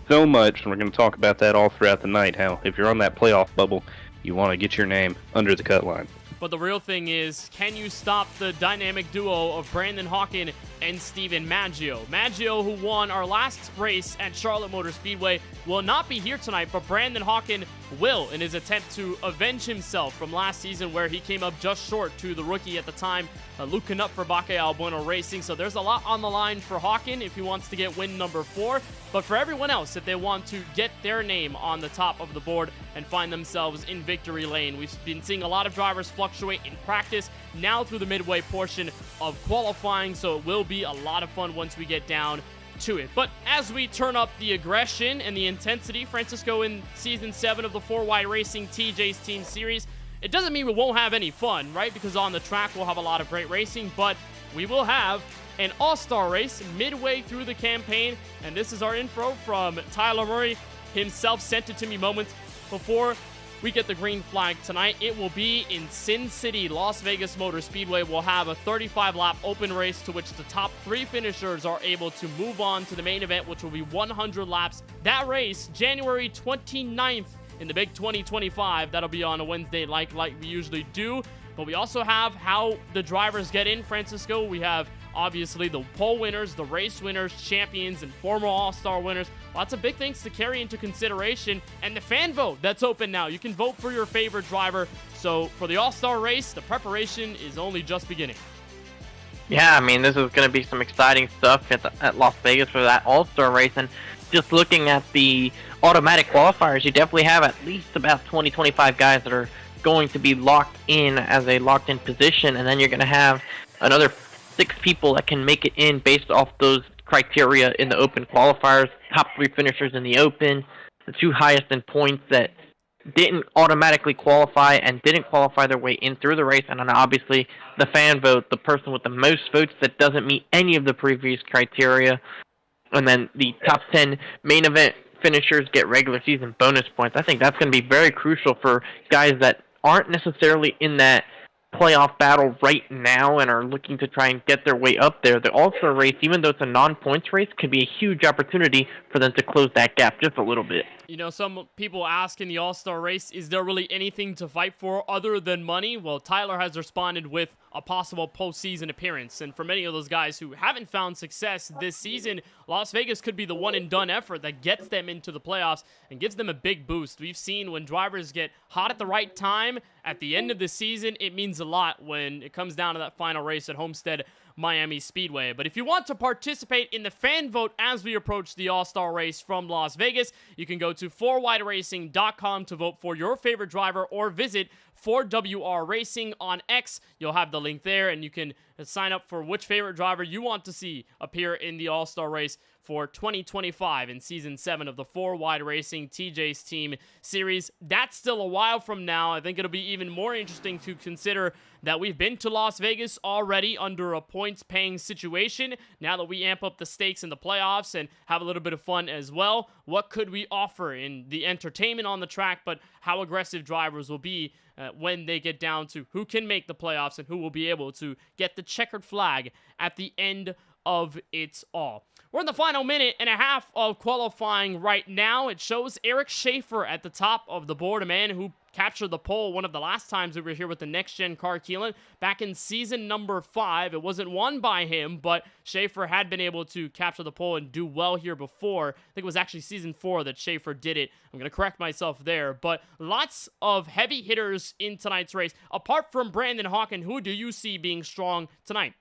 S3: so much, and we're going to talk about that all throughout the night, how if you're on that playoff bubble, you want to get your name under the cut line.
S2: But the real thing is, can you stop the dynamic duo of Brandon Hawken and Steven Maggio? Maggio, who won our last race at Charlotte Motor Speedway, will not be here tonight, but Brandon Hawken will in his attempt to avenge himself from last season, where he came up just short to the rookie at the time, Luke Knupp for KBueno Racing. So there's a lot on the line for Hawken if he wants to get win number 4. but for everyone else, if they want to get their name on the top of the board and find themselves in victory lane. We've been seeing a lot of drivers fluctuate in practice, now through the midway portion of qualifying, so it will be a lot of fun once we get down to it. But as we turn up the aggression and the intensity, Francisco, in Season 7 of the 4Wide Racing TJ's Team Series, it doesn't mean we won't have any fun, right? Because on the track, we'll have a lot of great racing, but we will have an all-star race midway through the campaign, and this is our info from Tyler Murray himself. Sent it to me moments before we get the green flag tonight. It will be in Sin City, Las Vegas Motor Speedway. We'll have a 35-lap open race to which the top 3 finishers are able to move on to the main event, which will be 100 laps. That race, January 29th in the Big 2025. That'll be on a Wednesday like we usually do. But we also have how the drivers get in, Francisco. We have obviously the pole winners, the race winners, champions, and former all-star winners. Lots of big things to carry into consideration. And the fan vote, that's open now. You can vote for your favorite driver. So for the all-star race, the preparation is only just beginning.
S5: Yeah, I mean, this is going to be some exciting stuff at Las Vegas for that all-star race. And just looking at the automatic qualifiers, you definitely have at least about 20-25 guys that are going to be locked in as a locked-in position. And then you're going to have another 6 people that can make it in based off those criteria in the open qualifiers. Top 3 finishers in the open, the 2 highest in points that didn't automatically qualify and didn't qualify their way in through the race, and then obviously the fan vote, the person with the most votes that doesn't meet any of the previous criteria, and then the top 10 main event finishers get regular season bonus points. I think that's going to be very crucial for guys that aren't necessarily in that playoff battle right now and are looking to try and get their way up there. The all-star race, even though it's a non-points race, could be a huge opportunity for them to close that gap just a little bit.
S2: You know, some people ask in the all-star race, is there really anything to fight for other than money? Well, Tyler has responded with a possible postseason appearance. And for many of those guys who haven't found success this season, Las Vegas could be the one-and-done effort that gets them into the playoffs and gives them a big boost. We've seen when drivers get hot at the right time at the end of the season, it means a lot when it comes down to that final race at Homestead Miami Speedway. But if you want to participate in the fan vote as we approach the All-Star race from Las Vegas, you can go to 4wideracing.com to vote for your favorite driver, or visit 4WR Racing on X. You'll have the link there, and you can sign up for which favorite driver you want to see appear in the All-Star race for 2025 in Season 7 of the 4Wide Racing TJ's Team Series. That's still a while from now. I think it'll be even more interesting to consider that we've been to Las Vegas already under a points-paying situation. Now that we amp up the stakes in the playoffs and have a little bit of fun as well, what could we offer in the entertainment on the track, but how aggressive drivers will be when they get down to who can make the playoffs and who will be able to get the checkered flag at the end of it all. We're in the final minute and a half of qualifying right now. It shows Eric Schaefer at the top of the board, a man who captured the pole one of the last times we were here with the next-gen car, Keelan, back in season number 5. It wasn't won by him, but Schaefer had been able to capture the pole and do well here before. I think it was actually season 4 that Schaefer did it. I'm going to correct myself there, but lots of heavy hitters in tonight's race. Apart from Brandon Hawken, who do you see being strong tonight?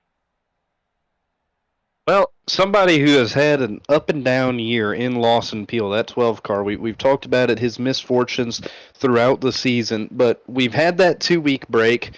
S3: Well, somebody who has had an up and down year in Lawson Peel, that 12 car, we've talked about it, his misfortunes throughout the season, but we've had that 2-week break.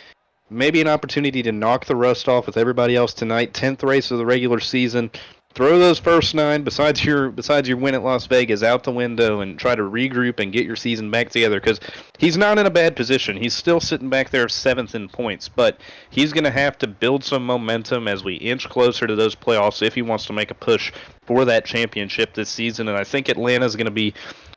S3: Maybe an opportunity to knock the rust off with everybody else tonight. 10th race of the regular season. Throw those first 9, besides your win at Las Vegas, out the window and try to regroup and get your season back together, because he's not in a bad position. He's still sitting back there 7th in points, but he's going to have to build some momentum as we inch closer to those playoffs if he wants to make a push for that championship this season. And I think Atlanta's going to be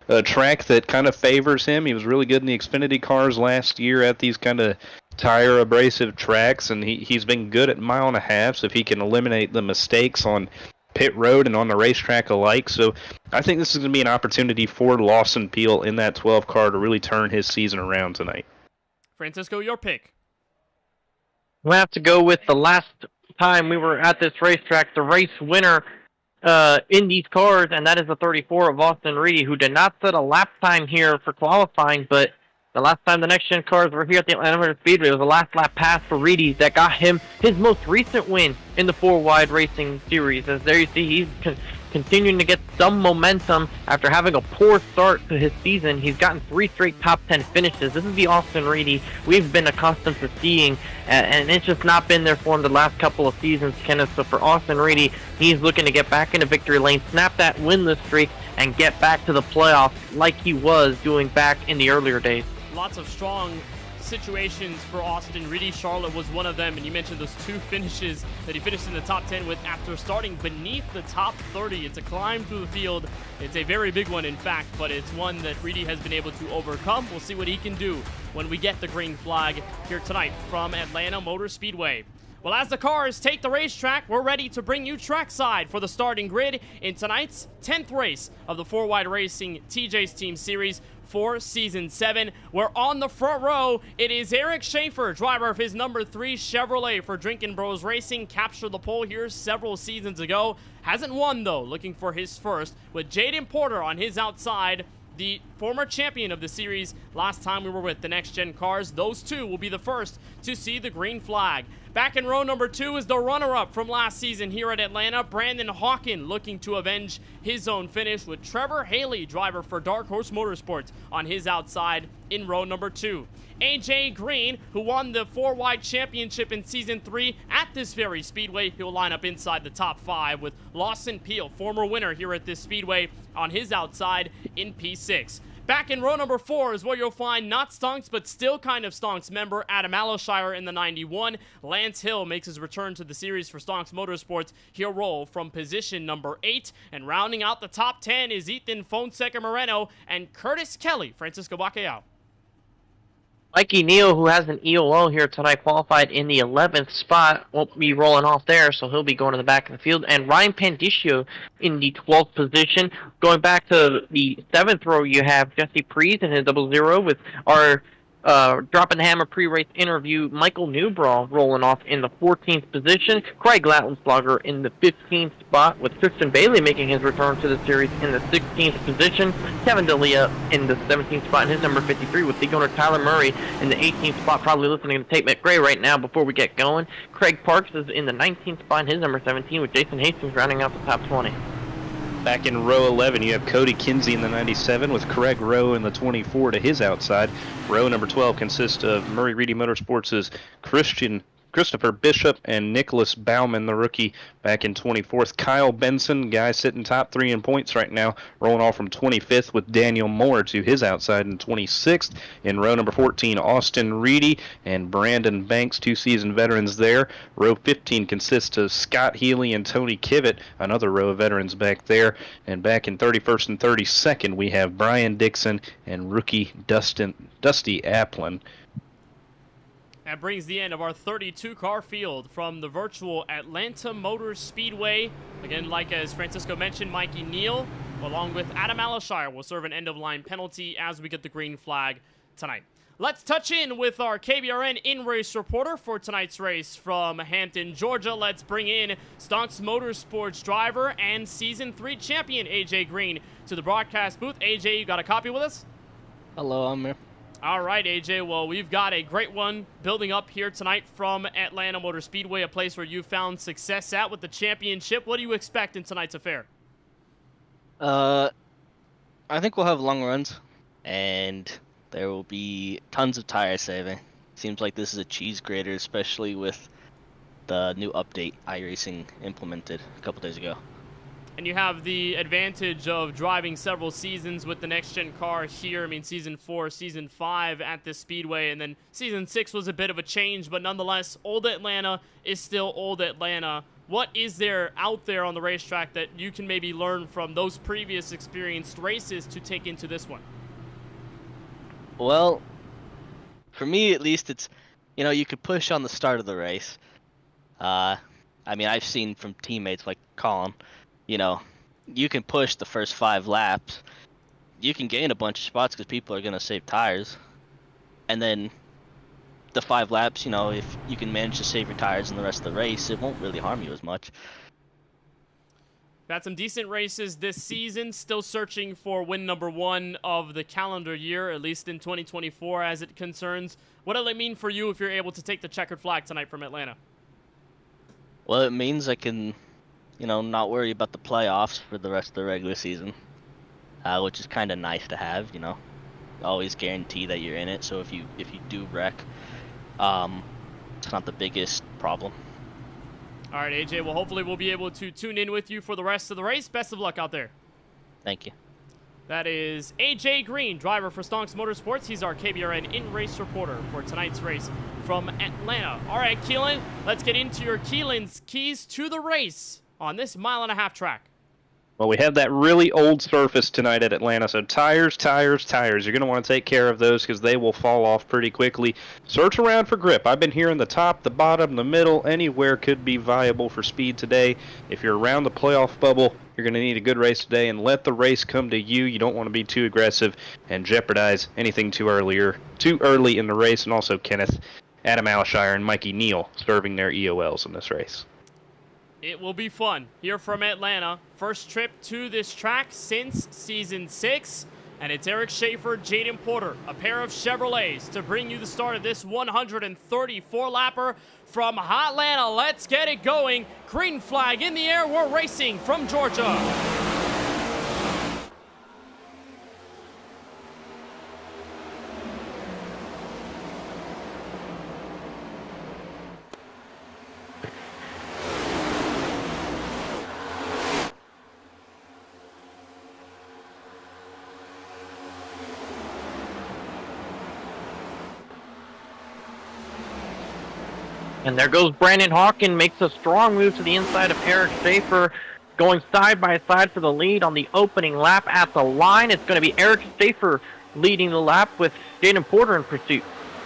S3: a track that kind of favors him. He was really good in the Xfinity cars last year at these kind of tire abrasive tracks, and he's been good at mile and a half, so if he can eliminate the mistakes on pit road and on the racetrack alike. So I think this is going to be an opportunity for Lawson Peel in that 12 car to really turn his season around tonight.
S2: Francisco, your pick.
S5: We have to go with the last time we were at this racetrack, the race winner in these cars, and that is the 34 of Austin Reedy, who did not set a lap time here for qualifying, but the last time the next-gen cars were here at the Atlanta Motor Speedway, it was the last lap pass for Reedy that got him his most recent win in the 4Wide Racing Series. As there you see, he's continuing to get some momentum after having a poor start to his season. He's gotten 3 straight top 10 finishes. This is the Austin Reedy we've been accustomed to seeing, and it's just not been there for him the last couple of seasons, Kenneth. So for Austin Reedy, he's looking to get back into victory lane, snap that winless streak, and get back to the playoffs like he was doing back in the earlier days.
S2: Lots of strong situations for Austin Reedy. Charlotte was one of them, and you mentioned those 2 finishes that he finished in the top 10 with after starting beneath the top 30. It's a climb through the field. It's a very big one, in fact, but it's one that Reedy has been able to overcome. We'll see what he can do when we get the green flag here tonight from Atlanta Motor Speedway. Well, as the cars take the racetrack, we're ready to bring you trackside for the starting grid in tonight's 10th race of the 4Wide Racing TJ's Team Series for Season 7. We're on the front row. It is Eric Schaefer, driver of his number 3 Chevrolet for Drinkin' Bros Racing. Captured the pole here several seasons ago. Hasn't won, though, looking for his first, with Jaden Porter on his outside, the former champion of the series last time we were with the Next Gen cars. Those two will be the first to see the green flag. Back in row number 2 is the runner-up from last season here at Atlanta, Brandon Hawken, looking to avenge his own finish, with Trevor Haley, driver for Dark Horse Motorsports, on his outside in row number 2. AJ Green, who won the 4Wide Championship in Season 3 at this very speedway, he'll line up inside the top 5 with Lawson Peel, former winner here at this speedway, on his outside in P6. Back in row number 4 is where you'll find not Stonks, but still kind of Stonks member Adam Alashire in the 91. Lance Hill makes his return to the series for Stonks Motorsports. He'll roll from position number 8. And rounding out the top 10 is Ethan Fonseca Moreno and Curtis Kelly, Francisco Bacallao.
S5: Mikey Neal, who has an EOL here tonight, qualified in the 11th spot, won't be rolling off there, so he'll be going to the back of the field. And Ryan Pandiccio in the 12th position. Going back to the 7th row, you have Jesse Prees in his 00 with our Dropping the Hammer pre-race interview. Michael Newbraw rolling off in the 14th position. Craig Lattenslogger in the 15th spot, with Tristan Bailey making his return to the series in the 16th position. Kevin D'Elia in the 17th spot in his number 53, with league owner Tyler Murray in the 18th spot, probably listening to Tate McRae right now before we get going. Craig Parks is in the 19th spot in his number 17, with Jason Hastings rounding out the top 20.
S3: Back in row 11, you have Cody Kinsey in the 97 with Craig Rowe in the 24 to his outside. Row number 12 consists of Murray Reedy Motorsports' Christopher Bishop and Nicholas Bauman, the rookie, back in 24th. Kyle Benson, guy sitting top 3 in points right now, rolling off from 25th with Daniel Moore to his outside in 26th. In row number 14, Austin Reedy and Brandon Banks, 2 seasoned veterans there. Row 15 consists of Scott Healy and Tony Kivett, another row of veterans back there. And back in 31st and 32nd, we have Brian Dixon and rookie Dusty Applin.
S2: That brings the end of our 32-car field from the virtual Atlanta Motor Speedway. Again, like as Francisco mentioned, Mikey Neal, along with Adam Alashire, will serve an end-of-line penalty as we get the green flag tonight. Let's touch in with our KBRN in-race reporter for tonight's race from Hampton, Georgia. Let's bring in Stonks Motorsports driver and Season 3 champion AJ Green to the broadcast booth. AJ, you got a copy with us?
S13: Hello, I'm here.
S2: All right, AJ. Well, we've got a great one building up here tonight from Atlanta Motor Speedway, a place where you found success at with the championship. What do you expect in tonight's affair?
S13: I think we'll have long runs, and there will be tons of tire saving. Seems like this is a cheese grater, especially with the new update iRacing implemented a couple days ago.
S2: And you have the advantage of driving several seasons with the next-gen car here. I mean, Season 4, Season 5 at this speedway, and then Season 6 was a bit of a change, but nonetheless, Old Atlanta is still Old Atlanta. What is there out there on the racetrack that you can maybe learn from those previous experienced races to take into this one?
S13: Well, for me at least, it's, you could push on the start of the race. I mean, I've seen from teammates like Colin, you can push the first 5 laps. You can gain a bunch of spots because people are going to save tires. And then the 5 laps, if you can manage to save your tires in the rest of the race, it won't really harm you as much.
S2: Got some decent races this season, still searching for win number 1 of the calendar year, at least in 2024 as it concerns. What does it mean for you if you're able to take the checkered flag tonight from Atlanta?
S13: Well, it means I can not worry about the playoffs for the rest of the regular season, which is kind of nice to have. Always guarantee that you're in it. So if you do wreck, it's not the biggest problem.
S2: All right, AJ. Well, hopefully we'll be able to tune in with you for the rest of the race. Best of luck out there.
S13: Thank you.
S2: That is AJ Green, driver for Stonks Motorsports. He's our KBRN in-race reporter for tonight's race from Atlanta. All right, Keelan, let's get into your Keelan's keys to the race on this 1.5 mile track.
S3: Well, we have that really old surface tonight at Atlanta, so tires. You're going to want to take care of those because they will fall off pretty quickly. Search around for grip. I've been hearing the top, the bottom, the middle, anywhere could be viable for speed today. If you're around the playoff bubble, you're going to need a good race today, and let the race come to you. You don't want to be too aggressive and jeopardize anything too early in the race. And also Kenneth, Adam Alshire, and Mikey Neal serving their EOLs in this race.
S2: It will be fun here from Atlanta. First trip to this track since Season 6. And it's Eric Schaefer, Jaden Porter, a pair of Chevrolets to bring you the start of this 134-lapper from Hotlanta. Let's get it going. Green flag in the air. We're racing from Georgia.
S5: And there goes Brandon Hawkin, makes a strong move to the inside of Eric Schaefer, going side by side for the lead on the opening lap at the line. It's going to be Eric Schaefer leading the lap with Jaden Porter in pursuit.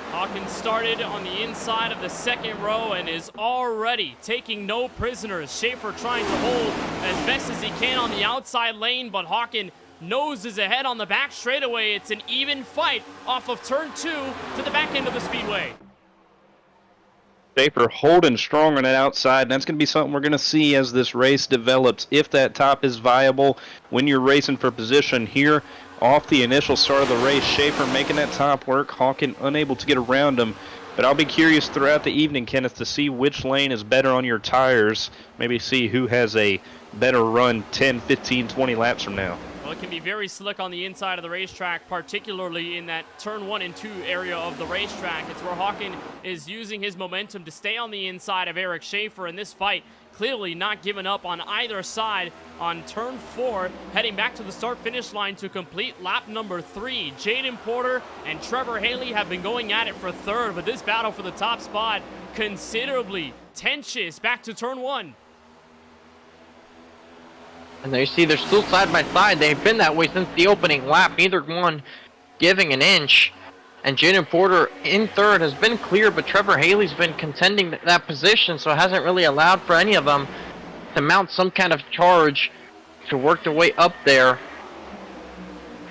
S2: Hawkins started on the inside of the second row and is already taking no prisoners. Schaefer trying to hold as best as he can on the outside lane, but Hawkins noses ahead on the back straightaway. It's an even fight off of turn 2 to the back end of the speedway.
S3: Schaefer holding strong on that outside, and that's going to be something we're going to see as this race develops. If that top is viable when you're racing for position here off the initial start of the race, Schaefer making that top work, Hawkin unable to get around him. But I'll be curious throughout the evening, Kenneth, to see which lane is better on your tires. Maybe see who has a better run 10, 15, 20 laps from now.
S2: Well, it can be very slick on the inside of the racetrack, particularly in that turn 1 and 2 area of the racetrack. It's where Hawkin is using his momentum to stay on the inside of Eric Schaefer in this fight. Clearly not giving up on either side on turn 4, heading back to the start-finish line to complete lap number 3. Jaden Porter and Trevor Haley have been going at it for third, but this battle for the top spot considerably tensious back to turn 1.
S5: And there you see they're still side by side. They've been that way since the opening lap, neither one giving an inch. And Jaden Porter in third has been clear, but Trevor Haley's been contending that position, so it hasn't really allowed for any of them to mount some kind of charge to work their way up there.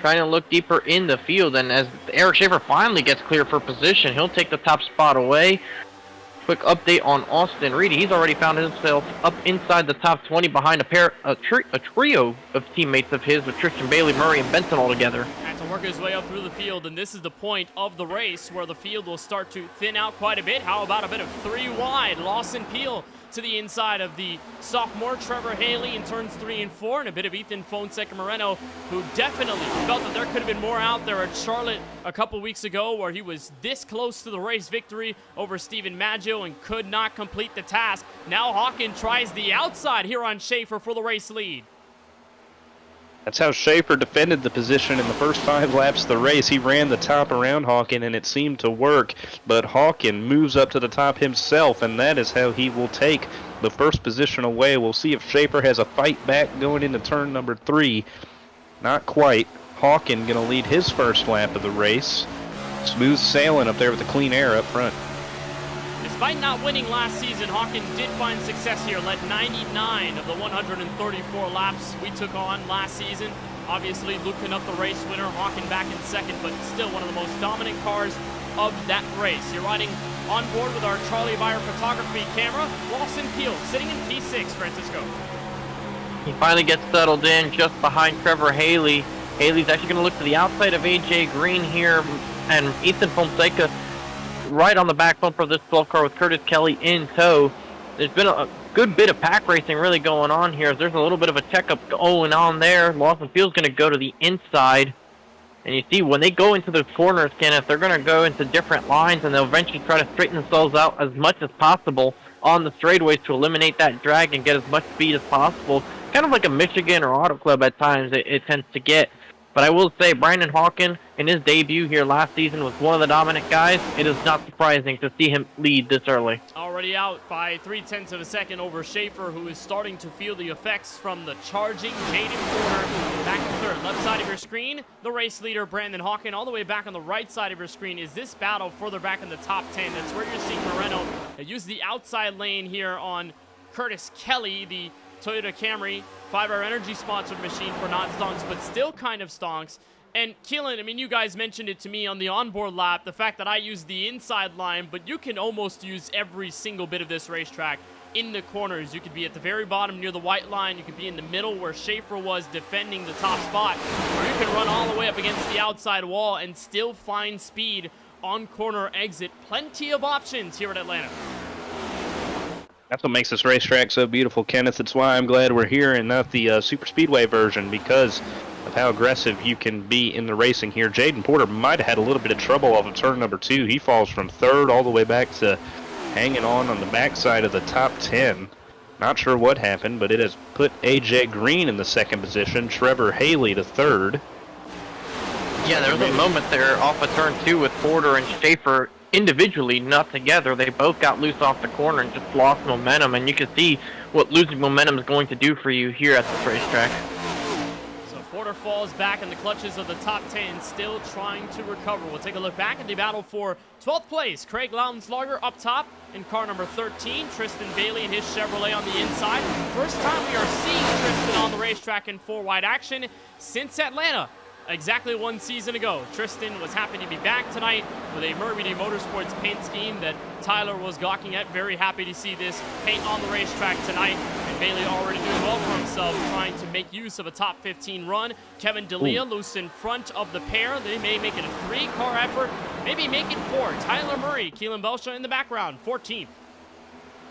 S5: Trying to look deeper in the field, and as Eric Schaefer finally gets clear for position, he'll take the top spot away. Quick update on Austin Reedy. He's already found himself up inside the top 20 behind a trio of teammates of his with Tristan Bailey, Murray, and Benson all together.
S2: Had to work his way up through the field, and this is the point of the race where the field will start to thin out quite a bit. How about a bit of 3 wide? Lawson Peel to the inside of the sophomore Trevor Haley in turns 3 and 4, and a bit of Ethan Fonseca Moreno, who definitely felt that there could have been more out there at Charlotte a couple weeks ago, where he was this close to the race victory over Steven Maggio and could not complete the task. Now Hawkin tries the outside here on Schaefer for the race lead.
S3: That's how Schaefer defended the position in the first 5 laps of the race. He ran the top around Hawkin, and it seemed to work. But Hawkin moves up to the top himself, and that is how he will take the first position away. We'll see if Schaefer has a fight back going into turn number 3. Not quite. Hawkin going to lead his first lap of the race. Smooth sailing up there with the clean air up front.
S2: Despite not winning last season, Hawkin did find success here, led 99 of the 134 laps we took on last season. Obviously, looking up the race winner, Hawkin back in second, but still one of the most dominant cars of that race. You're riding on board with our Charlie Byer photography camera. Lawson Peel sitting in P6, Francisco.
S5: He finally gets settled in just behind Trevor Haley. Haley's actually going to look to the outside of AJ Green here, and Ethan Fonseca right on the back bumper of this 12 car with Curtis Kelly in tow. There's been a good bit of pack racing really going on here. There's a little bit of a checkup going on there. Lawson Field's going to go to the inside. And you see, when they go into the corners, Kenneth, they're going to go into different lines, and they'll eventually try to straighten themselves out as much as possible on the straightaways to eliminate that drag and get as much speed as possible. Kind of like a Michigan or Auto Club at times it tends to get. But I will say, Brandon Hawken, in his debut here last season, was one of the dominant guys. It is not surprising to see him lead this early.
S2: Already out by 0.3 of a second over Schaefer, who is starting to feel the effects from the charging Jaden Porter. Back in third, left side of your screen, the race leader, Brandon Hawken. All the way back on the right side of your screen is this battle further back in the top 10. That's where you're seeing Moreno use the outside lane here on Curtis Kelly, the Toyota Camry 5-hour energy sponsored machine for not stonks, but still kind of stonks. And Keelan, I mean, you guys mentioned it to me on the onboard lap, the fact that I use the inside line, but you can almost use every single bit of this racetrack in the corners. You could be at the very bottom near the white line. You could be in the middle where Schaefer was defending the top spot. Or you can run all the way up against the outside wall and still find speed on corner exit. Plenty of options here at Atlanta.
S3: That's what makes this racetrack so beautiful, Kenneth. It's why I'm glad we're here and not the super speedway version, because of how aggressive you can be in the racing here. Jaden Porter might have had a little bit of trouble off of turn number 2. He falls from third all the way back to hanging on the backside of the top 10. Not sure what happened, but it has put AJ Green in the second position, Trevor Haley to third.
S5: Yeah, there was a moment there off of turn 2 with Porter and Schaefer individually, not together. They both got loose off the corner and just lost momentum, and you can see what losing momentum is going to do for you here at this racetrack.
S2: So Porter falls back in the clutches of the top 10, still trying to recover. We'll take a look back at the battle for 12th place. Craig Lautenslager up top in car number 13. Tristan Bailey and his Chevrolet on the inside. First time we are seeing Tristan on the racetrack in 4-wide action since Atlanta. Exactly 1 season ago. Tristan was happy to be back tonight with a Murray Motorsports paint scheme that Tyler was gawking at. Very happy to see this paint on the racetrack tonight. And Bailey already doing well for himself, trying to make use of a top 15 run. Kevin D'Elia loose in front of the pair. They may make it a 3-car effort, maybe make it 4. Tyler Murray, Keelan Belsha in the background, 14th.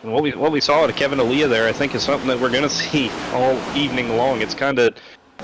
S3: And what we saw at Kevin D'Elia there, I think, is something that we're going to see all evening long. It's kind of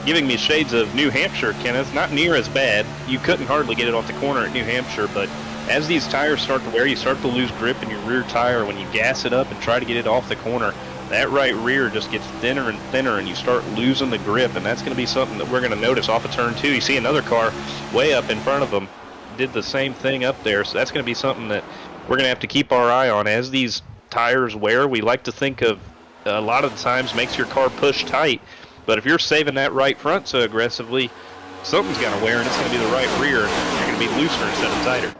S3: giving me shades of New Hampshire, Kenneth. Not near as bad. You couldn't hardly get it off the corner at New Hampshire, but as these tires start to wear, you start to lose grip in your rear tire. When you gas it up and try to get it off the corner, that right rear just gets thinner and thinner, and you start losing the grip, and that's going to be something that we're going to notice off of turn 2. You see another car way up in front of them did the same thing up there, so that's going to be something that we're going to have to keep our eye on. As these tires wear, we like to think of a lot of the times makes your car push tight. But if you're saving that right front so aggressively, something's going to wear, and it's going to be the right rear. You're going to be looser instead of tighter.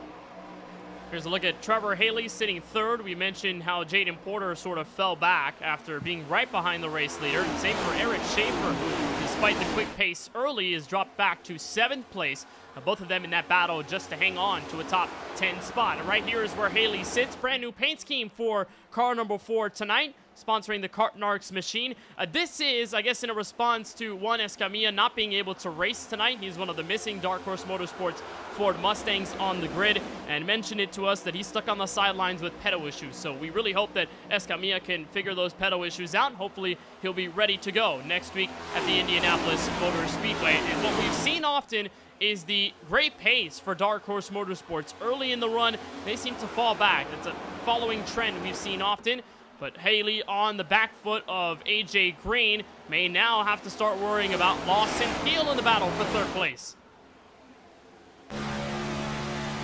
S2: Here's a look at Trevor Haley sitting third. We mentioned how Jaden Porter sort of fell back after being right behind the race leader. Same for Eric Schaefer, who, despite the quick pace early, is dropped back to 7th place. Both of them in that battle just to hang on to a top 10 spot. And right here is where Haley sits. Brand new paint scheme for car number 4 tonight, sponsoring the Kartnarks machine. This is, I guess, in a response to Juan Escamilla not being able to race tonight. He's one of the missing Dark Horse Motorsports Ford Mustangs on the grid, and mentioned it to us that he's stuck on the sidelines with pedal issues. So we really hope that Escamilla can figure those pedal issues out. Hopefully he'll be ready to go next week at the Indianapolis Motor Speedway. And what we've seen often is the great pace for Dark Horse Motorsports. Early in the run, they seem to fall back. It's a following trend we've seen often. But Haley on the back foot of AJ Green may now have to start worrying about Lawson Peel in the battle for 3rd place.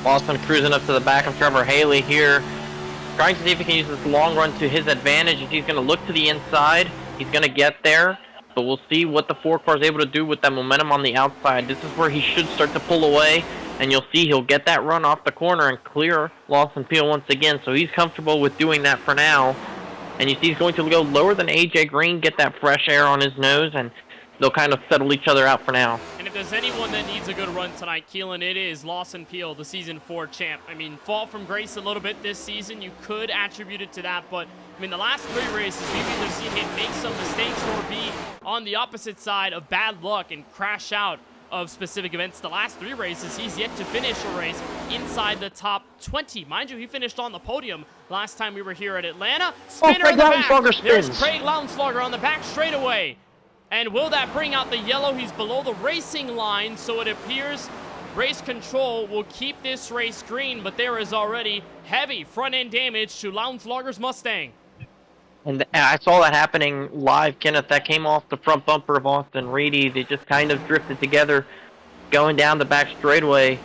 S5: Lawson cruising up to the back of Trevor Haley here, trying to see if he can use this long run to his advantage. He's going to look to the inside. He's going to get there. But we'll see what the 4-car is able to do with that momentum on the outside. This is where he should start to pull away, and you'll see he'll get that run off the corner and clear Lawson Peel once again. So he's comfortable with doing that for now. And you see he's going to go lower than AJ Green, get that fresh air on his nose, and they'll kind of settle each other out for now.
S2: And if there's anyone that needs a good run tonight, Keelan, it is Lawson Peel, the Season 4 champ. I mean, fall from grace a little bit this season. You could attribute it to that, but I mean, the last 3 races, we've either seen him make some mistakes or be on the opposite side of bad luck and crash out of specific events. The last 3 races, he's yet to finish a race inside the top 20. Mind you, he finished on the podium last time we were here at Atlanta. Spinner
S5: Craig
S2: in the back.
S5: Lounslogger
S2: There's
S5: spins.
S2: Craig Lounslogger on the back straightaway. And will that bring out the yellow? He's below the racing line, so it appears race control will keep this race green, but there is already heavy front-end damage to Lounslogger's Mustang.
S5: And I saw that happening live, Kenneth. That came off the front bumper of Austin Reedy. They just kind of drifted together going down the back straightaway.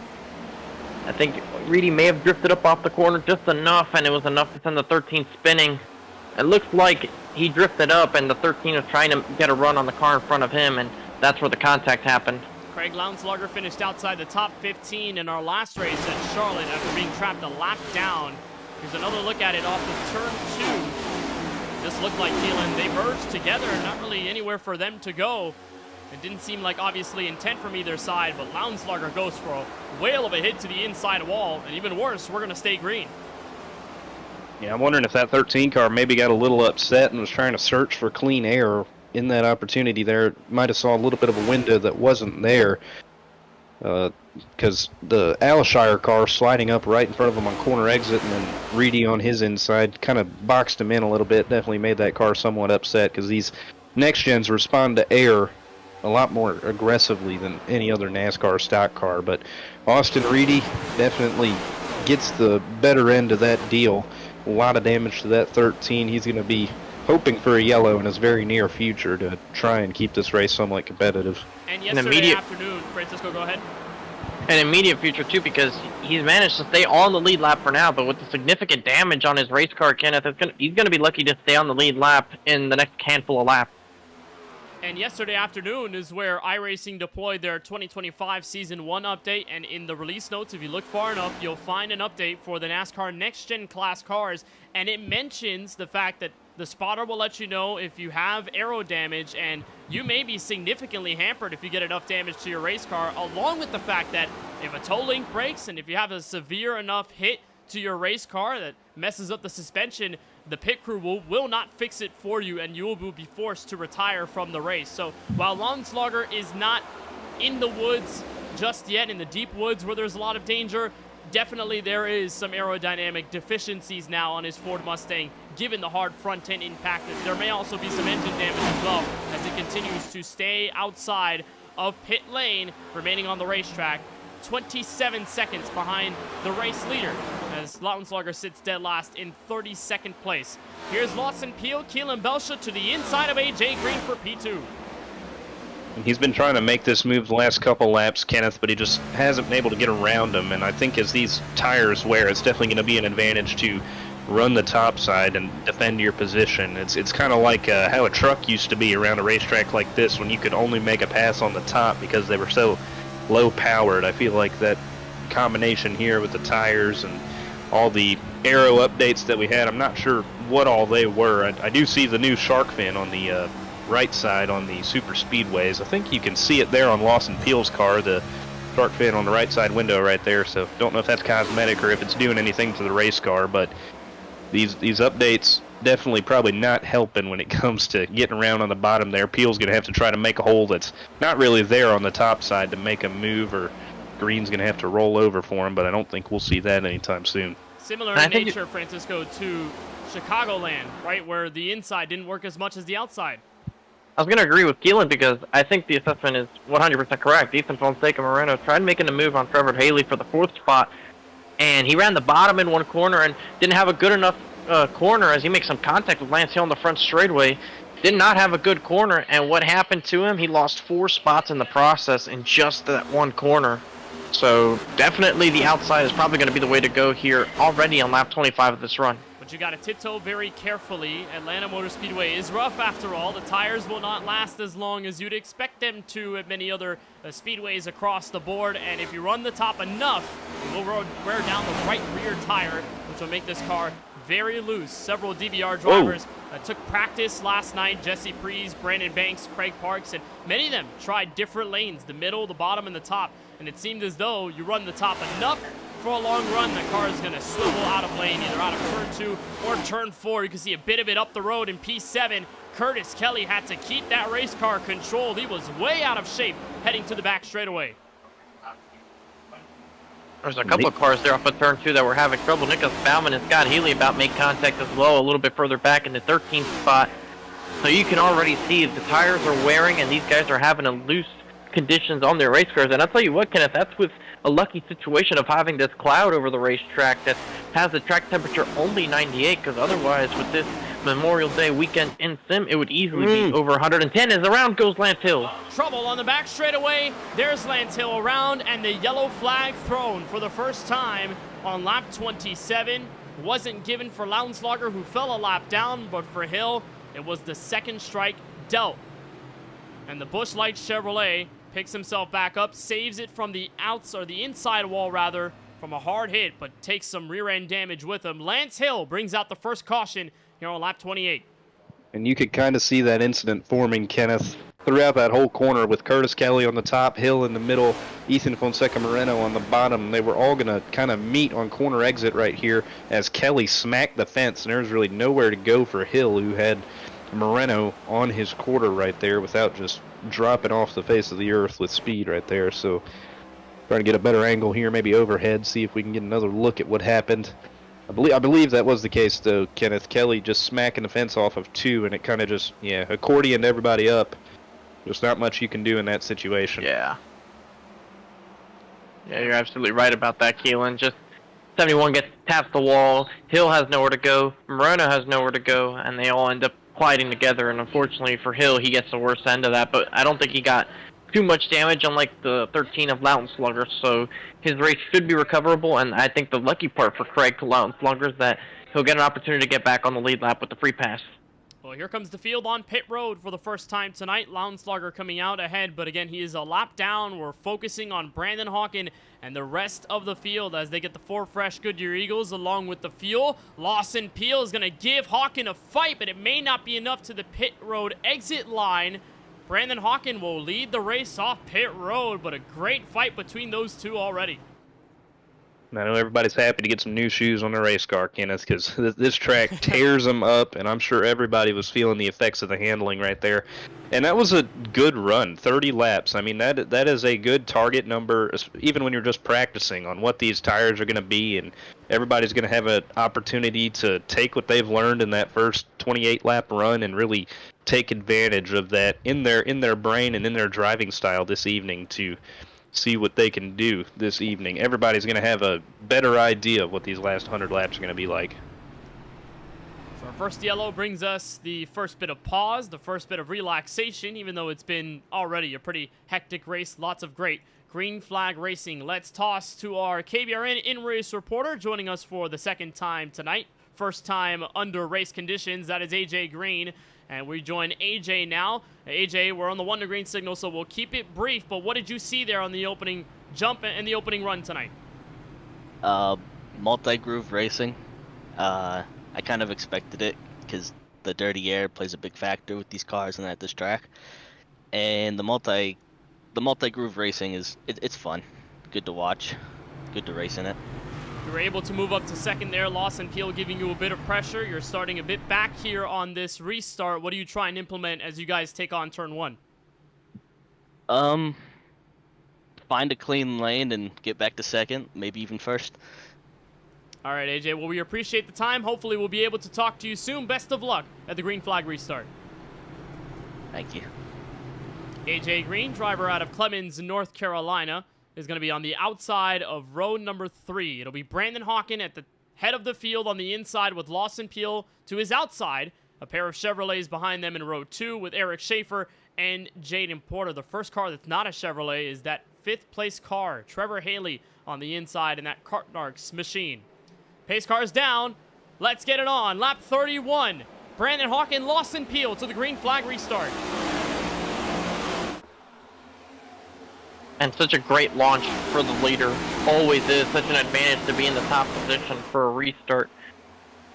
S5: I think Reedy may have drifted up off the corner just enough, and it was enough to send the 13 spinning. It looks like he drifted up, and the 13 was trying to get a run on the car in front of him, and that's where the contact happened.
S2: Craig Lounslogger finished outside the top 15 in our last race at Charlotte after being trapped a lap down. Here's another look at it off of turn 2. This looked like Keelan. They merged together, not really anywhere for them to go. It didn't seem like obviously intent from either side, but Lounslogger goes for a whale of a hit to the inside wall, and even worse, we're going to stay green.
S3: Yeah, I'm wondering if that 13 car maybe got a little upset and was trying to search for clean air in that opportunity there. Might have saw a little bit of a window that wasn't there, because the Alshire car sliding up right in front of him on corner exit, and then Reedy on his inside kind of boxed him in a little bit. Definitely made that car somewhat upset, because these next gens respond to air a lot more aggressively than any other NASCAR stock car. But Austin Reedy definitely gets the better end of that deal. A lot of damage to that 13. He's going to be hoping for a yellow in his very near future to try and keep this race somewhat competitive.
S2: And yesterday afternoon, Francisco, go ahead.
S5: An immediate future too, because he's managed to stay on the lead lap for now, but with the significant damage on his race car, Kenneth, he's going to be lucky to stay on the lead lap in the next handful of laps.
S2: And yesterday afternoon is where iRacing deployed their 2025 Season 1 update, and in the release notes, if you look far enough, you'll find an update for the NASCAR Next Gen class cars, and it mentions the fact that the spotter will let you know if you have aero damage, and you may be significantly hampered if you get enough damage to your race car, along with the fact that if a toe link breaks and if you have a severe enough hit to your race car that messes up the suspension, the pit crew will not fix it for you, and you will be forced to retire from the race. So while Lounslogger is not in the woods just yet, in the deep woods where there's a lot of danger, definitely there is some aerodynamic deficiencies now on his Ford Mustang, given the hard front end impact. There may also be some engine damage as well as it continues to stay outside of pit lane, remaining on the racetrack. 27 seconds behind the race leader as Lounslogger sits dead last in 32nd place. Here's Lawson Peel, Keelan Belsha to the inside of AJ Green for P2.
S3: He's been trying to make this move the last couple laps, Kenneth, but he just hasn't been able to get around him. And I think as these tires wear, it's definitely going to be an advantage to run the top side and defend your position. It's kind of like how a truck used to be around a racetrack like this when you could only make a pass on the top because they were so low powered. I feel like that combination here with the tires and all the aero updates that we had, I'm not sure what all they were. I do see the new shark fin on the right side on the super speedways. I think you can see it there on Lawson Peel's car, the shark fin on the right side window right there. So don't know if that's cosmetic or if it's doing anything to the race car, but these updates definitely probably not helping when it comes to getting around on the bottom there. Peel's going to have to try to make a hole that's not really there on the top side to make a move, or Green's going to have to roll over for him, but I don't think we'll see that anytime soon.
S2: Similar in nature, Francisco, to Chicagoland, right, where the inside didn't work as much as the outside.
S5: I was going to agree with Keelan because I think the assessment is 100% correct. Ethan Fonseca Moreno tried making a move on Trevor Haley for the 4th spot, and he ran the bottom in one corner and didn't have a good enough corner as he makes some contact with Lance Hill on the front straightaway. Did not have a good corner, and what happened to him? He lost 4 spots in the process in just that one corner. So definitely the outside is probably going to be the way to go here already on lap 25 of this run.
S2: But you got to tiptoe very carefully. Atlanta Motor Speedway is rough after all. The tires will not last as long as you'd expect them to at many other speedways across the board. And if you run the top enough, you will wear down the right rear tire, which will make this car very loose. Several DBR drivers took practice last night. Jesse Prees, Brandon Banks, Craig Parks, and many of them tried different lanes, the middle, the bottom, and the top. And it seemed as though you run the top enough for a long run, the car is going to swivel out of lane, either out of turn 2 or turn 4. You can see a bit of it up the road in P7. Curtis Kelly had to keep that race car controlled. He was way out of shape heading to the back straightaway.
S5: There's a couple of cars there off of turn 2 that were having trouble. Nicholas Bauman and Scott Healy about made contact as well, a little bit further back in the 13th spot. So you can already see the tires are wearing and these guys are having a loose conditions on their race cars. And I'll tell you what, Kenneth, that's with a lucky situation of having this cloud over the racetrack that has the track temperature only 98, because otherwise with this Memorial Day weekend in sim, it would easily be over 110 as around goes Lance Hill.
S2: Trouble on the back straightaway. There's Lance Hill around, and the yellow flag thrown for the first time on lap 27. Wasn't given for Lounslager, who fell a lap down, but for Hill, it was the second strike dealt. And the Busch Light Chevrolet picks himself back up, saves it from the the inside wall rather, from a hard hit, but takes some rear end damage with him. Lance Hill brings out the first caution here on lap 28.
S3: And you could kind of see that incident forming, Kenneth, throughout that whole corner with Curtis Kelly on the top, Hill in the middle, Ethan Fonseca Moreno on the bottom. They were all going to kind of meet on corner exit right here as Kelly smacked the fence, and there was really nowhere to go for Hill, who had Moreno on his quarter right there without just dropping off the face of the earth with speed right there. So trying to get a better angle here, maybe overhead, see if we can get another look at what happened. I believe that was the case, though, Kenneth. Kelly just smacking the fence off of 2, and it kind of just, accordioned everybody up. There's not much you can do in that situation.
S5: Yeah, you're absolutely right about that, Keelan. Just 71 taps the wall. Hill has nowhere to go. Moreno has nowhere to go, and they all end up colliding together. And unfortunately for Hill, he gets the worst end of that. But I don't think he got too much damage, unlike the 13 of Lounslager. So his race should be recoverable. And I think the lucky part for Craig Lounslager is that he'll get an opportunity to get back on the lead lap with the free pass.
S2: Well, here comes the field on pit road for the first time tonight. Lounslager coming out ahead, but again, he is a lap down. We're focusing on Brandon Hawken and the rest of the field as they get the 4 fresh Goodyear Eagles along with the fuel. Lawson Peel is going to give Hawken a fight, but it may not be enough to the pit road exit line. Brandon Hawken will lead the race off pit road, but a great fight between those two already.
S3: I know everybody's happy to get some new shoes on their race car, Kenneth, because this track tears them up, and I'm sure everybody was feeling the effects of the handling right there. And that was a good run, 30 laps. I mean, that is a good target number, even when you're just practicing on what these tires are going to be, and everybody's going to have an opportunity to take what they've learned in that first 28-lap run and really take advantage of that in their brain and in their driving style this evening to see what they can do this evening. Everybody's going to have a better idea of what these last 100 laps are going to be like.
S2: So our first yellow brings us the first bit of pause, the first bit of relaxation, even though it's been already a pretty hectic race. Lots of great green flag racing. Let's toss to our KBRN in-race reporter joining us for the second time tonight. First time under race conditions. That is AJ Green. And we join AJ now. AJ, we're on the 1 to green signal, so we'll keep it brief. But what did you see there on the opening jump and the opening run tonight?
S13: Multi-groove racing. I kind of expected it because the dirty air plays a big factor with these cars and at this track. And the multi-groove racing it's fun. Good to watch. Good to race in it.
S2: You were able to move up to second there. Lawson Peel giving you a bit of pressure. You're starting a bit back here on this restart. What do you try and implement as you guys take on turn 1?
S13: Find a clean lane and get back to second, maybe even first.
S2: All right, AJ. Well, we appreciate the time. Hopefully, we'll be able to talk to you soon. Best of luck at the green flag restart.
S13: Thank you.
S2: AJ Green, driver out of Clemens, North Carolina, is going to be on the outside of row number 3. It'll be Brandon Hawken at the head of the field on the inside with Lawson Peel to his outside. A pair of Chevrolets behind them in row 2 with Eric Schaefer and Jaden Porter. The first car that's not a Chevrolet is that 5th place car, Trevor Haley, on the inside in that Kartnarks machine. Pace cars down. Let's get it on. Lap 31. Brandon Hawken, Lawson Peel to the green flag restart.
S5: And such a great launch for the leader. Always is such an advantage to be in the top position for a restart.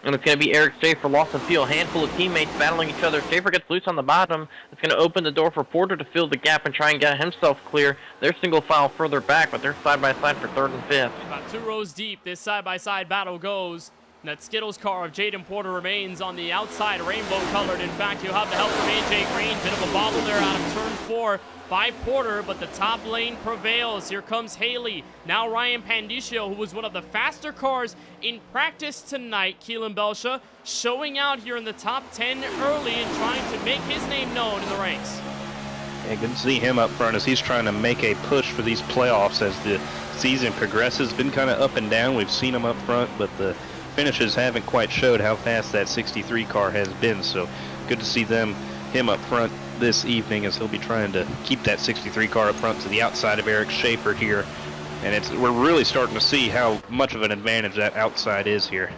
S5: And it's going to be Eric Schaefer, Lawson Peel, handful of teammates battling each other. Schaefer gets loose on the bottom. It's going to open the door for Porter to fill the gap and try and get himself clear. They're single file further back, but they're side by side for 3rd and 5th.
S2: About 2 rows deep, this side-by-side battle goes. That Skittles car of Jaden Porter remains on the outside, rainbow colored. In fact, you'll have the help from AJ Green. Bit of a bobble there out of turn 4 by Porter, but the top lane prevails. Here comes Haley. Now Ryan Pandicio, who was one of the faster cars in practice tonight, Keelan Belsha, showing out here in the top 10 early and trying to make his name known in the ranks.
S3: Yeah, good to see him up front as he's trying to make a push for these playoffs as the season progresses. Been kind of up and down. We've seen him up front, but the finishes haven't quite showed how fast that 63 car has been. So good to see him up front this evening as he'll be trying to keep that 63 car up front to the outside of Eric Schaefer here. And we're really starting to see how much of an advantage that outside is here.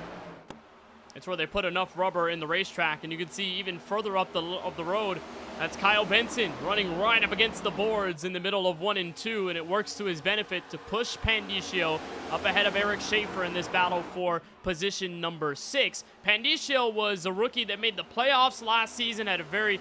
S2: It's where they put enough rubber in the racetrack, and you can see even further up the road, that's Kyle Benson running right up against the boards in the middle of 1 and 2, and it works to his benefit to push Pandicio up ahead of Eric Schaefer in this battle for position number 6. Pandicio was a rookie that made the playoffs last season, had a very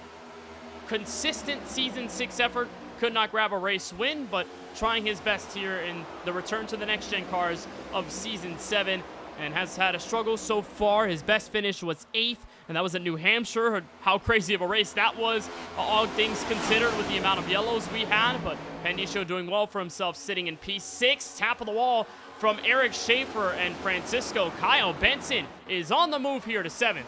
S2: consistent season 6 effort, could not grab a race win, but trying his best here in the return to the next gen cars of season 7, and has had a struggle so far. His best finish was 8th, and that was at New Hampshire. How crazy of a race that was, all things considered, with the amount of yellows we had. But Pandicio doing well for himself, sitting in P6. Tap of the wall from Eric Schaefer and Francisco. Kyle Benson is on the move here to 7th.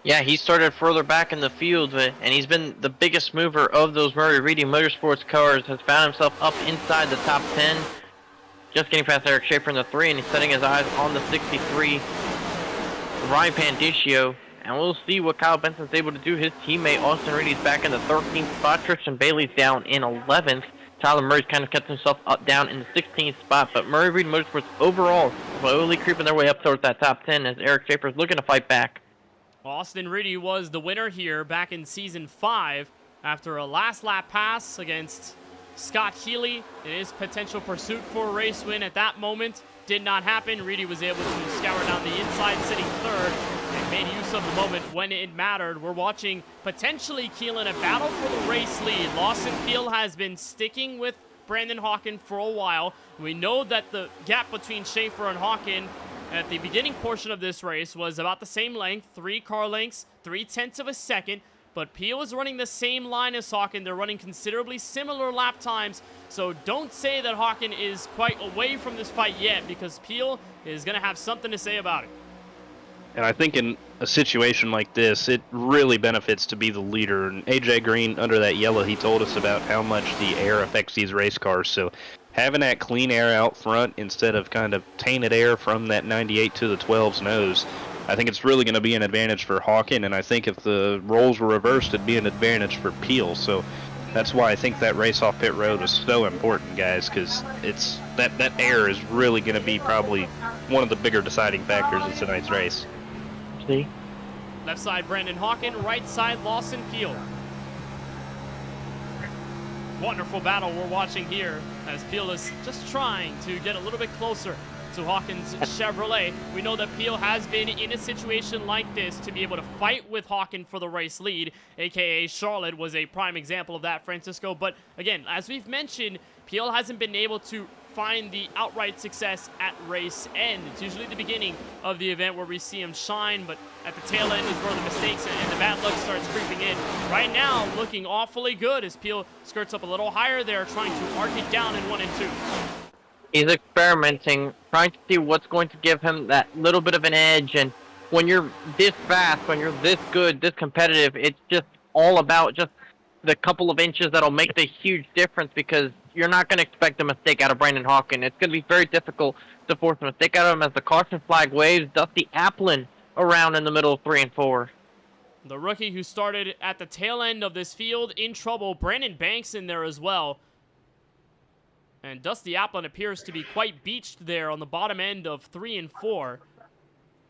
S5: Yeah, he started further back in the field, and he's been the biggest mover of those Murray Reedy Motorsports cars. Has found himself up inside the top 10. Just getting past Eric Schaefer in the 3, and he's setting his eyes on the 63, Ryan Pandicio. And we'll see what Kyle Benson's able to do. His teammate, Austin Reedy's back in the 13th spot. Tristan Bailey's down in 11th. Tyler Murray's kind of kept himself up down in the 16th spot. But Murray Reedy Motorsports overall slowly creeping their way up towards that top 10 as Eric Schaefer's looking to fight back.
S2: Austin Reedy was the winner here back in Season 5 after a last lap pass against Scott Healy in his potential pursuit for a race win. At that moment, did not happen. Reedy was able to scour down the inside, sitting 3rd, and made use of the moment when it mattered. We're watching potentially Keelan a battle for the race lead. Lawson Peel has been sticking with Brandon Hawken for a while. We know that the gap between Schaefer and Hawken at the beginning portion of this race was about the same length, 3 car lengths, 0.3 of a second. But Peel is running the same line as Hawken. They're running considerably similar lap times. So don't say that Hawken is quite away from this fight yet, because Peel is going to have something to say about it.
S3: And I think in a situation like this, it really benefits to be the leader. And AJ Green, under that yellow, he told us about how much the air affects these race cars. So having that clean air out front instead of kind of tainted air from that 98 to the 12's nose, I think it's really going to be an advantage for Hawken, and I think if the roles were reversed, it'd be an advantage for Peel. So that's why I think that race off pit road was so important, guys, because it's that air is really going to be probably one of the bigger deciding factors in tonight's race.
S5: See?
S2: Left side, Brandon Hawken. Right side, Lawson Peel. Wonderful battle we're watching here as Peel is just trying to get a little bit closer to Hawken's Chevrolet. We know that Peel has been in a situation like this to be able to fight with Hawken for the race lead, aka Charlotte was a prime example of that, Francisco. But again, as we've mentioned, Peel hasn't been able to find the outright success at race end. It's usually the beginning of the event where we see him shine, but at the tail end is where the mistakes and the bad luck starts creeping in. Right now, looking awfully good as Peel skirts up a little higher there, trying to arc it down in 1 and 2.
S5: He's experimenting, trying to see what's going to give him that little bit of an edge. And when you're this fast, when you're this good, this competitive, it's just all about just the couple of inches that'll make the huge difference, because you're not going to expect a mistake out of Brandon Hawken. It's going to be very difficult to force a mistake out of him as the caution flag waves. Dusty Applin around in the middle of 3 and 4.
S2: The rookie who started at the tail end of this field in trouble. Brandon Banks in there as well. And Dusty Applin appears to be quite beached there on the bottom end of 3 and 4.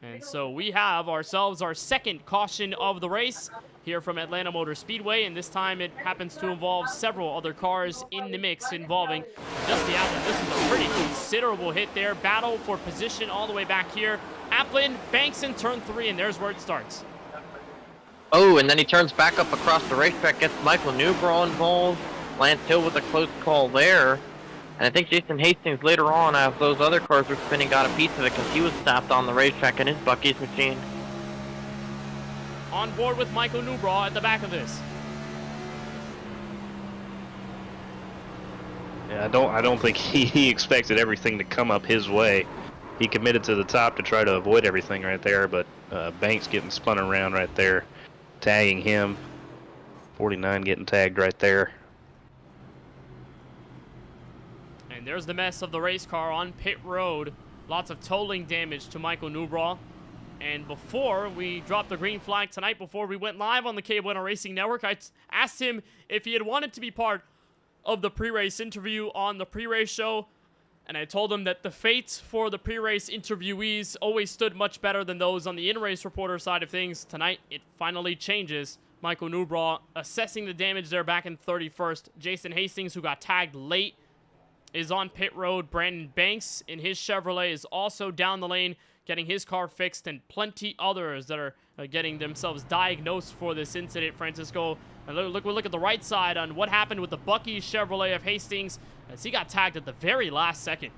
S2: And so we have ourselves our second caution of the race here from Atlanta Motor Speedway, and this time it happens to involve several other cars in the mix involving Dusty Applin. This is a pretty considerable hit there. Battle for position all the way back here. Applin, Banks in turn 3, and there's where it starts.
S5: Oh, and then he turns back up across the racetrack, gets Michael Newbrough involved. Lance Hill with a close call there. And I think Jason Hastings later on, as those other cars were spinning, got a piece of it because he was stopped on the racetrack in his Bucky's machine.
S2: On board with Michael Newbraw at the back of this.
S3: Yeah, I don't think he expected everything to come up his way. He committed to the top to try to avoid everything right there, but Banks getting spun around right there, tagging him. 49 getting tagged right there.
S2: And there's the mess of the race car on pit road. Lots of tolling damage to Michael Newbraw. And before we dropped the green flag tonight, before we went live on the KBueno Racing Network, I asked him if he had wanted to be part of the pre-race interview on the pre-race show. And I told him that the fate for the pre-race interviewees always stood much better than those on the in-race reporter side of things. Tonight, it finally changes. Michael Newbraw assessing the damage there back in 31st. Jason Hastings, who got tagged late, is on pit road. Brandon Banks in his Chevrolet is also down the lane, getting his car fixed, and plenty others that are getting themselves diagnosed for this incident. Francisco, we'll look at the right side on what happened with the Bucky Chevrolet of Hastings as he got tagged at the very last second.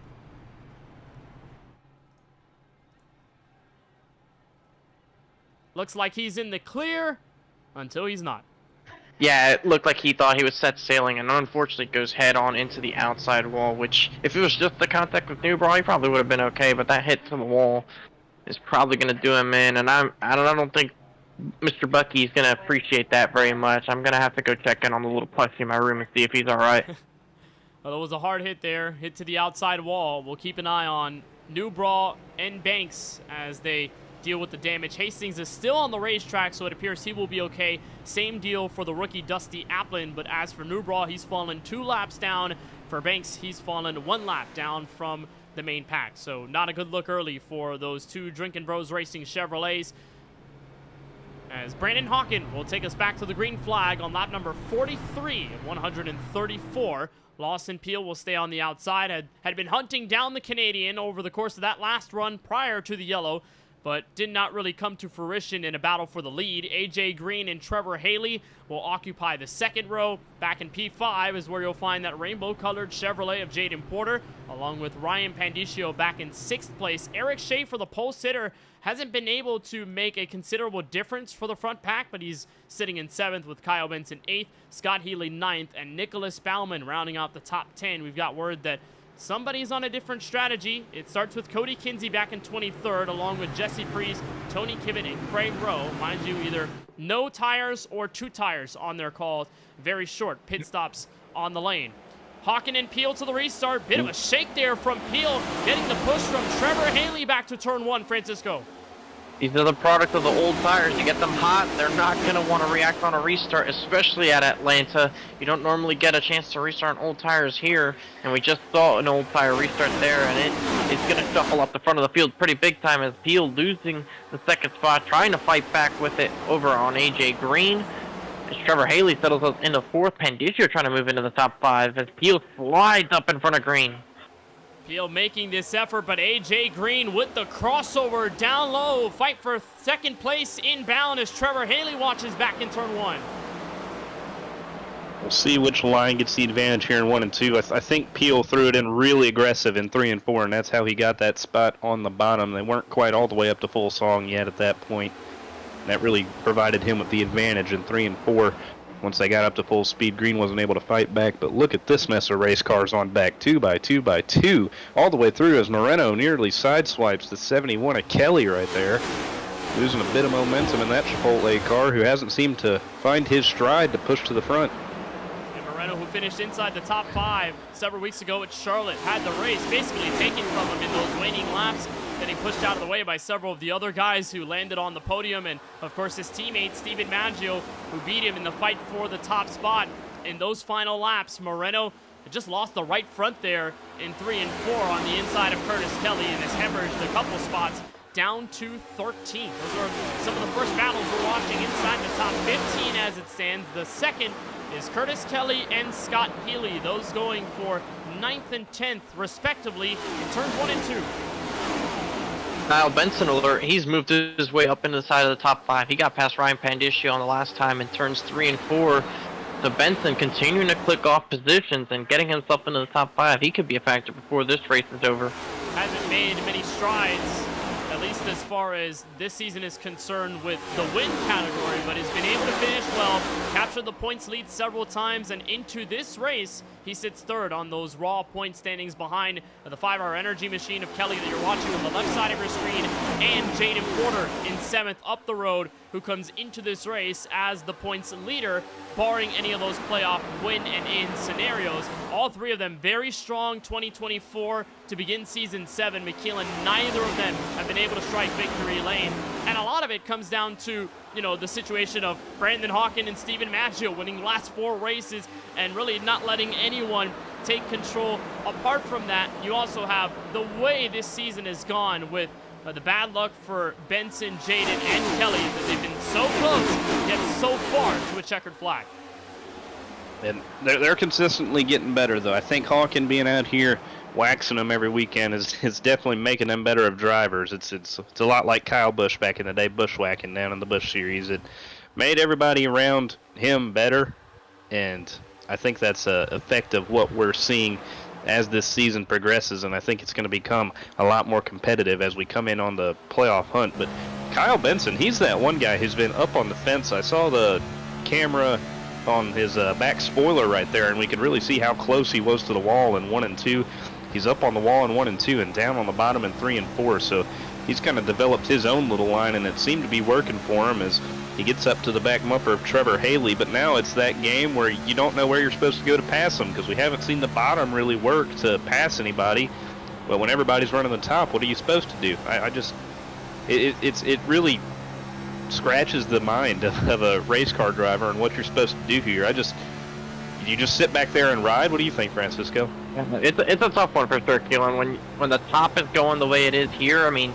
S2: Looks like he's in the clear until he's not.
S5: Yeah, it looked like he thought he was set sailing, and unfortunately goes head on into the outside wall, which, if it was just the contact with Newbraw, he probably would have been okay, but that hit to the wall is probably going to do him in, and I don't think Mr. Bucky is going to appreciate that very much. I'm going to have to go check in on the little plushie in my room and see if he's all right.
S2: Well, it was a hard hit there, hit to the outside wall. We'll keep an eye on Newbraw and Banks as they deal with the damage. Hastings is still on the racetrack, so it appears he will be okay. Same deal for the rookie Dusty Applin, but as for Newbraw, he's fallen 2 laps down. For Banks, he's fallen 1 lap down from the main pack. So not a good look early for those 2 Drinkin' Bros Racing Chevrolets. As Brandon Hawken will take us back to the green flag on lap number 43 of 134. Lawson Peel will stay on the outside. Had been hunting down the Canadian over the course of that last run prior to the yellow, but did not really come to fruition in a battle for the lead. AJ Green and Trevor Haley will occupy the second row. Back in P5 is where you'll find that rainbow-colored Chevrolet of Jaden Porter, along with Ryan Pandicio back in 6th place. Eric Shea for the pole sitter hasn't been able to make a considerable difference for the front pack, but he's sitting in 7th with Kyle Benson 8th, Scott Healy 9th, and Nicholas Bauman rounding out the top 10. We've got word that somebody's on a different strategy. It starts with Cody Kinsey back in 23rd, along with Jesse Priest, Tony Kivett, and Craig Rowe. Mind you, either no tires or 2 tires on their calls. Very short pit stops on the lane. Hawken and Peel to the restart. Bit of a shake there from Peel, getting the push from Trevor Haley back to turn 1, Francisco.
S5: These are the product of the old tires. You get them hot, they're not going to want to react on a restart, especially at Atlanta. You don't normally get a chance to restart on old tires here, and we just saw an old tire restart there, and it is going to shuffle up the front of the field pretty big time as Peel losing the second spot, trying to fight back with it over on AJ Green. As Trevor Haley settles us into 4th, Pandicio trying to move into the top 5 as Peel slides up in front of Green.
S2: Peel making this effort, but AJ Green with the crossover down low. Fight for second place inbound as Trevor Haley watches back in turn 1.
S3: We'll see which line gets the advantage here in 1 and 2. I think Peel threw it in really aggressive in 3 and 4, and that's how he got that spot on the bottom. They weren't quite all the way up to full song yet at that point. That really provided him with the advantage in 3 and 4. Once they got up to full speed, Green wasn't able to fight back, but look at this mess of race cars on back, 2 by 2 by 2, all the way through as Moreno nearly sideswipes the 71 of Kelly right there. Losing a bit of momentum in that Chipotle car, who hasn't seemed to find his stride to push to the front.
S2: And Moreno, who finished inside the top 5 several weeks ago at Charlotte, had the race basically taken from him in those waning laps, getting pushed out of the way by several of the other guys who landed on the podium, and of course his teammate Steven Maggio, who beat him in the fight for the top spot in those final laps. Moreno just lost the right front there in 3 and 4 on the inside of Curtis Kelly, and has hemorrhaged a couple spots down to 13. Those are some of the first battles we're watching inside the top 15 as it stands. The second is Curtis Kelly and Scott Healy, those going for 9th and 10th respectively in turns 1 and 2.
S5: Kyle Benson alert, he's moved his way up into the side of the top 5. He got past Ryan Pandicio on the last time in turns 3 and 4. So Benson continuing to click off positions and getting himself into the top 5. He could be a factor before this race is over.
S2: Hasn't made many strides, at least as far as this season is concerned with the win category, but he's been able to finish well, capture the points lead several times, and into this race, he sits third on those raw point standings behind the 5-hour energy machine of Kelly that you're watching on the left side of your screen, and Jaden Porter in 7th up the road, who comes into this race as the points leader, barring any of those playoff win and in scenarios. All three of them very strong 2024 to begin season 7. McKeelan, neither of them have been able to strike victory lane. And a lot of it comes down to, you know, the situation of Brandon Hawken and Steven Maggio winning the last 4 races and really not letting anyone take control. Apart from that, you also have the way this season has gone with the bad luck for Benson, Jaden, and Kelly, that they've been so close, yet so far to a checkered flag.
S3: And they're consistently getting better, though. I think Hawken being out here waxing them every weekend is definitely making them better of drivers. It's a lot like Kyle Busch back in the day, bushwhacking down in the Busch Series. It made everybody around him better, and I think that's an effect of what we're seeing as this season progresses, and I think it's going to become a lot more competitive as we come in on the playoff hunt. But Kyle Benson, he's that one guy who's been up on the fence. I saw the camera on his back spoiler right there, and we could really see how close he was to the wall in 1 and 2. He's up on the wall in 1 and 2 and down on the bottom in 3 and 4, so he's kind of developed his own little line, and it seemed to be working for him as he gets up to the back bumper of Trevor Haley. But now it's that game where you don't know where you're supposed to go to pass him, because we haven't seen the bottom really work to pass anybody. But when everybody's running the top, what are you supposed to do? It really scratches the mind of a race car driver and what you're supposed to do here. You just sit back there and ride? What do you think, Francisco?
S5: It's a tough one for sure, Keelan. When the top is going the way it is here, I mean,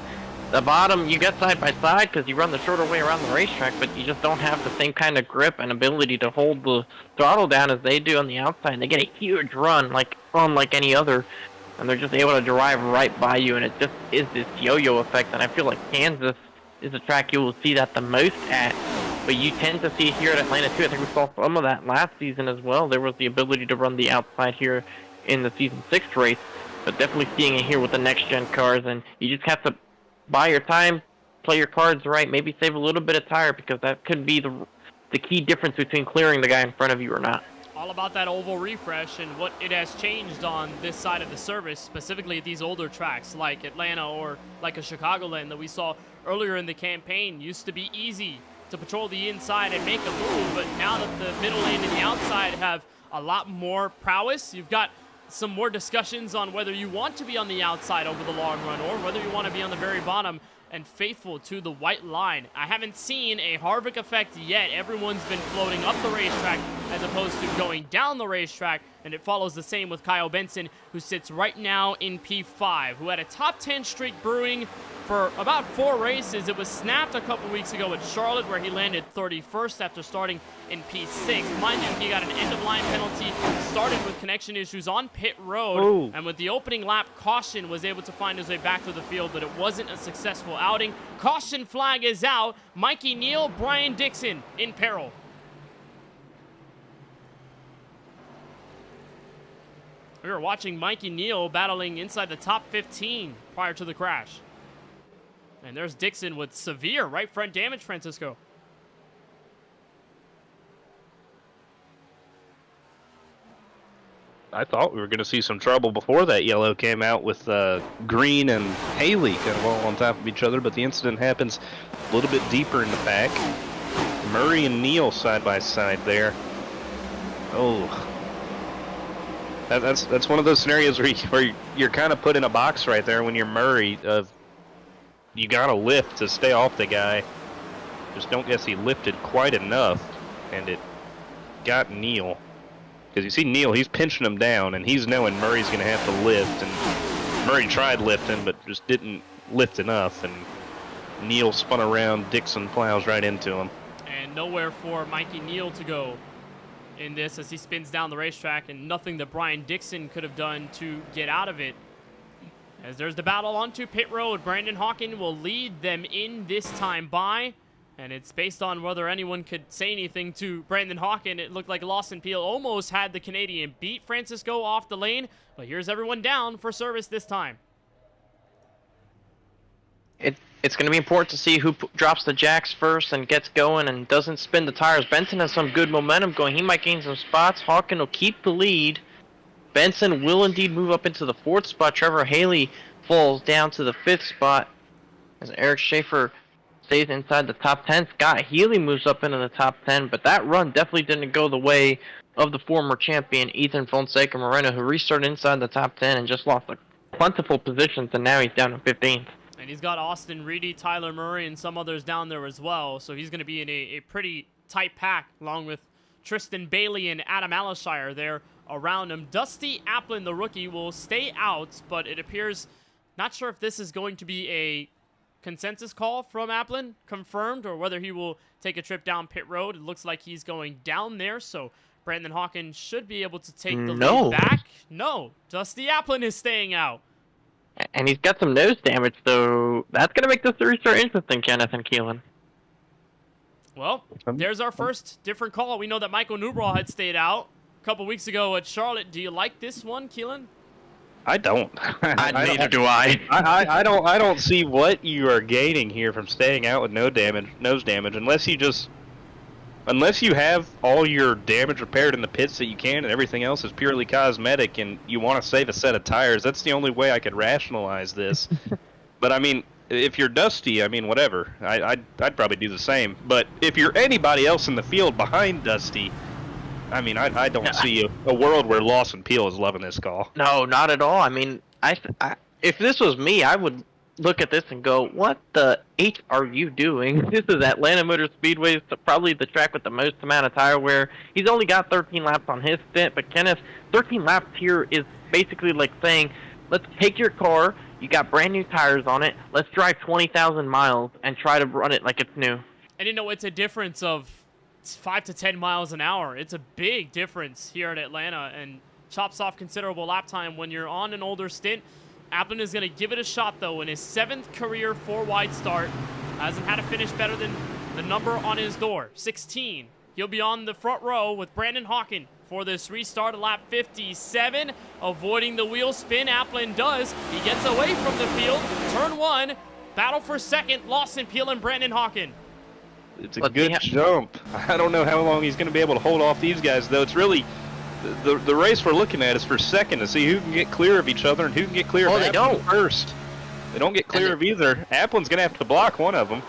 S5: the bottom, you get side by side because you run the shorter way around the racetrack, but you just don't have the same kind of grip and ability to hold the throttle down as they do on the outside. They get a huge run, unlike any other, and they're just able to drive right by you, and it just is this yo-yo effect. And I feel like Kansas is a track you will see that the most at, but you tend to see it here at Atlanta too. I think we saw some of that last season as well. There was the ability to run the outside here in the season 6 race, but definitely seeing it here with the next-gen cars, and you just have to buy your time, play your cards right, maybe save a little bit of tire, because that could be the key difference between clearing the guy in front of you or not.
S2: All about that oval refresh and what it has changed on this side of the service, specifically at these older tracks like Atlanta or like a Chicagoland that we saw earlier in the campaign. Used to be easy to patrol the inside and make a move, but now that the middle lane and the outside have a lot more prowess, you've got some more discussions on whether you want to be on the outside over the long run or whether you want to be on the very bottom and faithful to the white line. I haven't seen a Harvick effect yet. Everyone's been floating up the racetrack as opposed to going down the racetrack, and it follows the same with Kyle Benson, who sits right now in P5, who had a top 10 streak brewing for about 4 races. It was snapped a couple weeks ago at Charlotte, where he landed 31st after starting in P6. Mind you, he got an end-of-line penalty, started with connection issues on pit road, and with the opening lap caution was able to find his way back to the field, but it wasn't a successful outing. Caution flag is out. Mikey Neal, Brian Dixon in peril. We were watching Mikey Neal battling inside the top 15 prior to the crash. And there's Dixon with severe right front damage, Francisco.
S3: I thought we were going to see some trouble before that yellow came out with Green and Haley kind of all on top of each other, but the incident happens a little bit deeper in the pack. Murray and Neal side by side there. Oh, that's one of those scenarios where you're kind of put in a box right there when you're Murray. You got to lift to stay off the guy. Just don't guess he lifted quite enough, and it got Neal. Because you see Neal, he's pinching him down, and he's knowing Murray's going to have to lift. And Murray tried lifting, but just didn't lift enough. And Neal spun around. Dixon plows right into him.
S2: And nowhere for Mikey Neal to go in this as he spins down the racetrack, and nothing that Brian Dixon could have done to get out of it. As there's the battle onto pit road, Brandon Hawken will lead them in this time by And it's based on whether anyone could say anything to Brandon Hawken. It looked like Lawson Peel almost had the Canadian beat Francisco off the lane. But here's everyone down for service this time.
S5: It's going to be important to see who drops the jacks first and gets going and doesn't spin the tires. Benson has some good momentum going. He might gain some spots. Hawken will keep the lead. Benson will indeed move up into the 4th spot. Trevor Haley falls down to the 5th spot as Eric Schaefer stays inside the top 10. Scott Healy moves up into the top 10, but that run definitely didn't go the way of the former champion Ethan Fonseca Moreno, who restarted inside the top 10 and just lost a plentiful positions, and now he's down to 15th.
S2: And he's got Austin Reedy, Tyler Murray, and some others down there as well. So he's going to be in a pretty tight pack, along with Tristan Bailey and Adam Alishire there around him. Dusty Applin, the rookie, will stay out, but it appears, not sure if this is going to be a consensus call from Applin, confirmed, or whether he will take a trip down pit road. It looks like he's going down there, so Brandon Hawken should be able to take the lead back. No, Dusty Applin is staying out.
S5: And he's got some nose damage, so that's going to make this restart interesting, Kenneth and Keelan.
S2: Well, there's our first different call. We know that Michael Newbraw had stayed out a couple weeks ago at Charlotte. Do you like this one, Keelan?
S3: I don't.
S5: Neither do I.
S3: I don't see what you are gaining here from staying out with nose damage, unless you have all your damage repaired in the pits that you can, and everything else is purely cosmetic, and you want to save a set of tires. That's the only way I could rationalize this. But I mean, if you're Dusty, I mean, whatever. I'd probably do the same. But if you're anybody else in the field behind Dusty, I mean, I don't see a world where Lawson Peel is loving this call.
S5: No, not at all. I mean, if this was me, I would look at this and go, what the H are you doing? This is Atlanta Motor Speedway, probably the track with the most amount of tire wear. He's only got 13 laps on his stint, but Kenneth, 13 laps here is basically like saying, let's take your car, you got brand new tires on it, let's drive 20,000 miles and try to run it like it's new.
S2: And you know, it's a difference of 5 to 10 miles an hour. It's a big difference here in Atlanta, and chops off considerable lap time when you're on an older stint. Applin is going to give it a shot, though, in his 7th career 4-wide start. Hasn't had a finish better than the number on his door, 16. He'll be on the front row with Brandon Hawken for this restart at lap 57. Avoiding the wheel spin, Applin does. He gets away from the field. Turn 1, battle for second, Lawson Peel and Brandon Hawken.
S3: It's a good jump. I don't know how long he's going to be able to hold off these guys, though. It's really... The race we're looking at is for second to see who can get clear of each other and who can get clear of Applin first. They don't get clear of either. Applin's going to have to block one of them.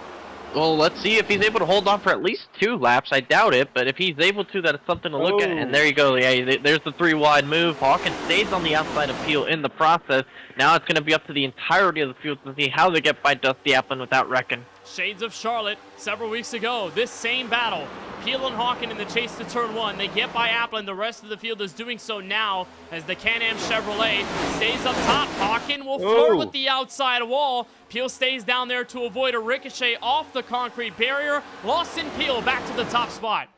S5: Well, let's see if he's able to hold on for at least 2 laps. I doubt it, but if he's able to, that's something to look at. And there you go. Yeah, there's the 3-wide move. Hawkins stays on the outside of Peel in the process. Now it's going to be up to the entirety of the field to see how they get by Dusty Applin without wrecking.
S2: Shades of Charlotte several weeks ago. This same battle. Peel and Hawken in the chase to turn 1. They get by Applin. The rest of the field is doing so now as the Can-Am Chevrolet stays up top. Hawken will flirt with the outside wall. Peel stays down there to avoid a ricochet off the concrete barrier. Lawson Peel back to the top spot.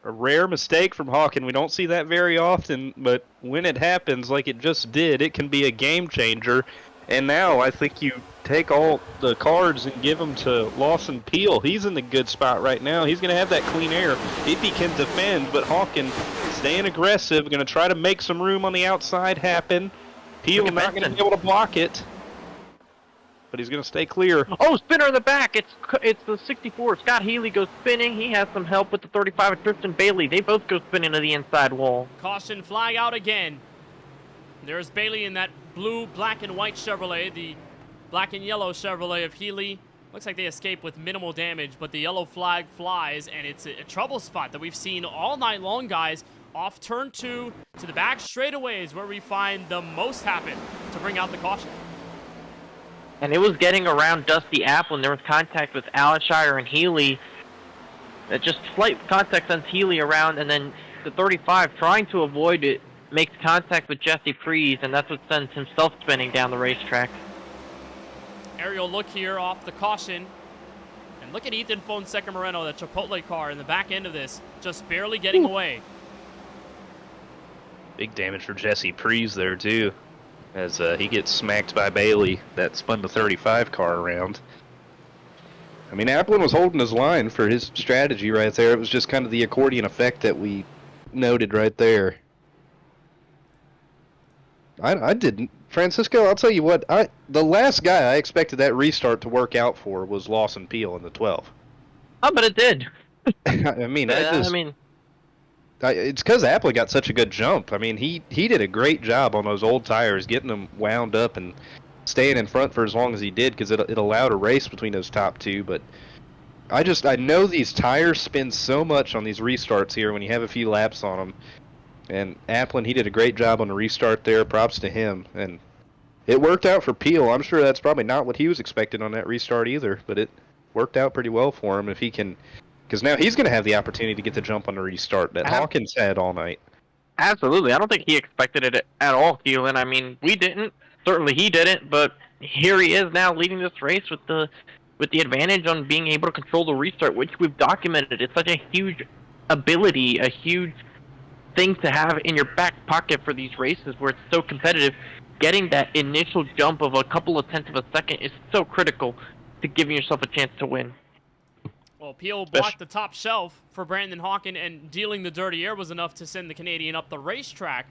S3: A rare mistake from Hawken. We don't see that very often, but when it happens like it just did, it can be a game changer. And now I think you take all the cards and give them to Lawson Peel. He's in the good spot right now. He's going to have that clean air if he can defend, but Hawken staying aggressive, going to try to make some room on the outside happen. Peel not going to be able to block it, but he's going to stay clear.
S5: Oh, spinner in the back. It's the 64. Scott Healy goes spinning. He has some help with the 35 of Tristan Bailey. They both go spinning to the inside wall.
S2: Caution flag out again. There's Bailey in that blue, black, and white Chevrolet, the black and yellow Chevrolet of Healy. Looks like they escape with minimal damage, but the yellow flag flies, and it's a trouble spot that we've seen all night long, guys. Off turn 2 to the back straightaways where we find the most happen to bring out the caution.
S5: And it was getting around Dusty Applin. There was contact with Alishire and Healy. Just slight contact sends Healy around, and then the 35 trying to avoid it makes contact with Jesse Freeze, and that's what sends himself spinning down the racetrack.
S2: Aerial look here off the caution. And look at Ethan Fonseca Moreno, the Chipotle car in the back end of this, just barely getting away.
S3: Big damage for Jesse Freeze there, too, as he gets smacked by Bailey that spun the 35 car around. I mean, Applin was holding his line for his strategy right there. It was just kind of the accordion effect that we noted right there. I didn't. Francisco, I'll tell you what, the last guy I expected that restart to work out for was Lawson Peel in the 12.
S5: Oh, but it did.
S3: I mean, it's because Applin got such a good jump. I mean, he did a great job on those old tires, getting them wound up and staying in front for as long as he did, because it allowed a race between those top two. But I know these tires spin so much on these restarts here when you have a few laps on them. And Applin, he did a great job on the restart there. Props to him. And it worked out for Peel. I'm sure that's probably not what he was expecting on that restart either, but it worked out pretty well for him if he can, because now he's going to have the opportunity to get the jump on the restart that Hawkins had all night.
S5: Absolutely. I don't think he expected it at all, Keelan. I mean, we didn't. Certainly he didn't, but here he is now leading this race with the advantage on being able to control the restart, which we've documented. It's such a huge ability, a huge thing to have in your back pocket for these races where it's so competitive. Getting that initial jump of a couple of tenths of a second is so critical to giving yourself a chance to win.
S2: Well, Peel blocked the top shelf for Brandon Hawken, and dealing the dirty air was enough to send the Canadian up the racetrack.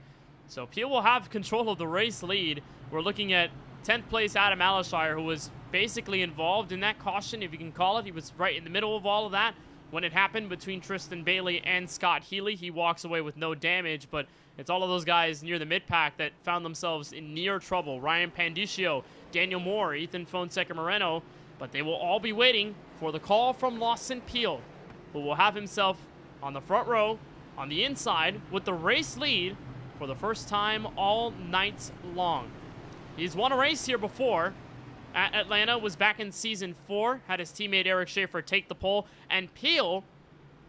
S2: So Peel will have control of the race lead. We're looking at 10th place Adam Alishire, who was basically involved in that caution, if you can call it. He was right in the middle of all of that. When it happened between Tristan Bailey and Scott Healy, he walks away with no damage, but it's all of those guys near the mid-pack that found themselves in near trouble. Ryan Pandicio, Daniel Moore, Ethan Fonseca Moreno, but they will all be waiting for the call from Lawson Peel, who will have himself on the front row, on the inside, with the race lead for the first time all night long. He's won a race here before. At Atlanta, was back in season 4, had his teammate Eric Schaefer take the pole, and Peel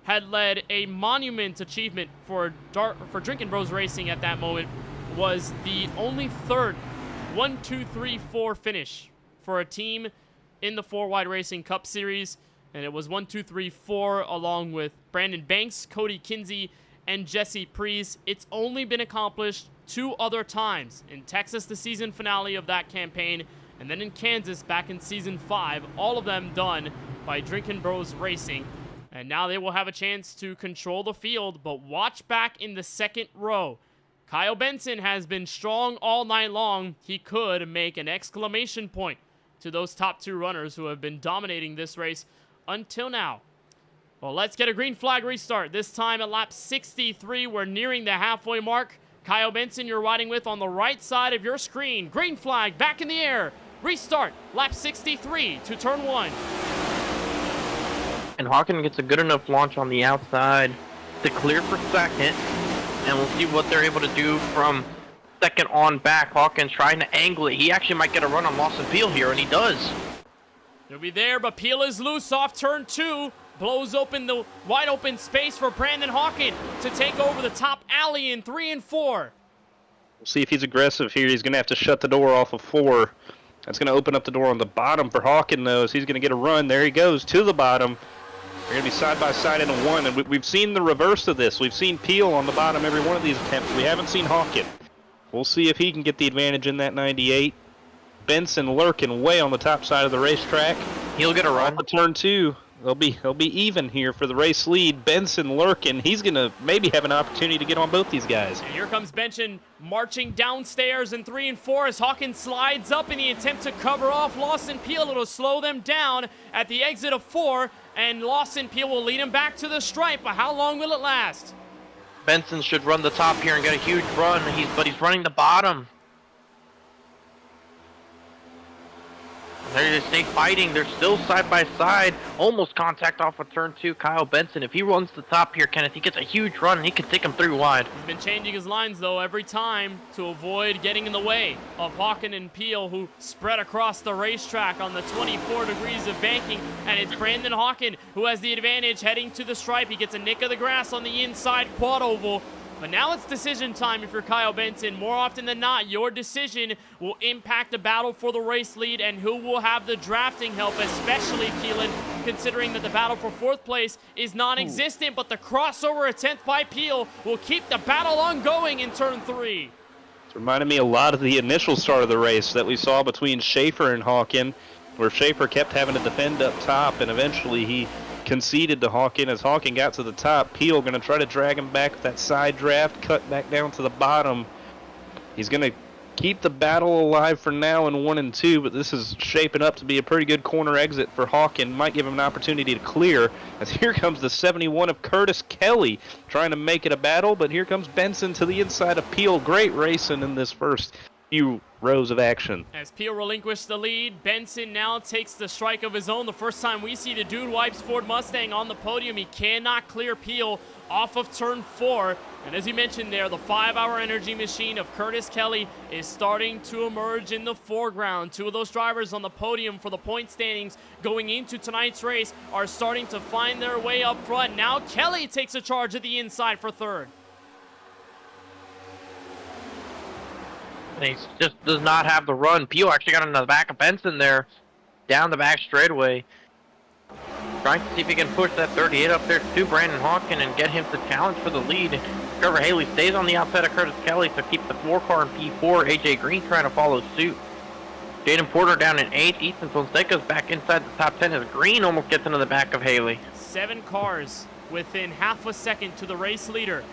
S2: had led a monument achievement for Drinkin' Bros Racing at that moment, was the only third 1, 2, 3, 4 finish for a team in the 4-Wide Racing Cup Series, and it was 1, 2, 3, 4 along with Brandon Banks, Cody Kinsey, and Jesse Preece. It's only been accomplished 2 other times, in Texas, the season finale of that campaign, and then in Kansas back in season 5, all of them done by Drinkin' Bros Racing. And now they will have a chance to control the field, but watch back in the second row. Kyle Benson has been strong all night long. He could make an exclamation point to those top 2 runners who have been dominating this race until now. Well, let's get a green flag restart. This time at lap 63, we're nearing the halfway mark. Kyle Benson, you're riding with on the right side of your screen. Green flag back in the air. Restart, lap 63 to turn 1.
S5: And Hawken gets a good enough launch on the outside to clear for second. And we'll see what they're able to do from second on back. Hawkins trying to angle it. He actually might get a run on Lawson Peel here, and he does.
S2: He'll be there, but Peel is loose off turn 2. Blows open the wide open space for Brandon Hawken to take over the top alley in 3 and 4.
S3: We'll see if he's aggressive here. He's going to have to shut the door off of 4. That's going to open up the door on the bottom for Hawken, though, as he's going to get a run. There he goes to the bottom. They're going to be side by side in a 1, and we've seen the reverse of this. We've seen Peel on the bottom every one of these attempts. We haven't seen Hawken. We'll see if he can get the advantage in that 98. Benson lurking way on the top side of the racetrack.
S5: He'll get a run.
S3: On the turn 2. They'll be even here for the race lead. Benson lurking. He's going to maybe have an opportunity to get on both these guys.
S2: And here comes Benson marching downstairs in 3 and 4 as Hawkins slides up in the attempt to cover off Lawson Peel. It'll slow them down at the exit of 4, and Lawson Peel will lead him back to the stripe. But how long will it last?
S5: Benson should run the top here and get a huge run, but he's running the bottom. They stay fighting. They're still side by side. Almost contact off of turn 2. Kyle Benson. If he runs the top here, Kenneth, he gets a huge run and he can take him through wide.
S2: He's been changing his lines, though, every time to avoid getting in the way of Hawken and Peel, who spread across the racetrack on the 24 degrees of banking. And it's Brandon Hawken who has the advantage heading to the stripe. He gets a nick of the grass on the inside quad oval. But now it's decision time if you're Kyle Benson. More often than not, your decision will impact the battle for the race lead and who will have the drafting help, especially Keelan, considering that the battle for 4th place is non-existent, but the crossover attempt by Peel will keep the battle ongoing in turn 3.
S3: It's reminded me a lot of the initial start of the race that we saw between Schaefer and Hawken. where Schaefer kept having to defend up top, and eventually he conceded to Hawken. As Hawken got to the top, Peel going to try to drag him back with that side draft, cut back down to the bottom. He's going to keep the battle alive for now in 1 and 2, but this is shaping up to be a pretty good corner exit for Hawken. Might give him an opportunity to clear, as here comes the 71 of Curtis Kelly trying to make it a battle, but here comes Benson to the inside of Peel. Great racing in this first few rows of action.
S2: As Peel relinquished the lead, Benson now takes the strike of his own. The first time we see the Dude Wipes Ford Mustang on the podium. He cannot clear Peel off of turn 4. And as you mentioned there, the 5-hour energy machine of Curtis Kelly is starting to emerge in the foreground. 2 of those drivers on the podium for the point standings going into tonight's race are starting to find their way up front. Now Kelly takes a charge at the inside for 3rd.
S5: He just does not have the run. Peel actually got in the back of Benson there, down the back straightaway. Trying to see if he can push that 38 up there to Brandon Hawken and get him to challenge for the lead. Trevor Haley stays on the outside of Curtis Kelly, so keep the 4 car in P4. AJ Green trying to follow suit. Jaden Porter down in 8th. Ethan Fonseca's back inside the top 10 as Green almost gets into the back of Haley.
S2: 7 cars within half a second to the race leader.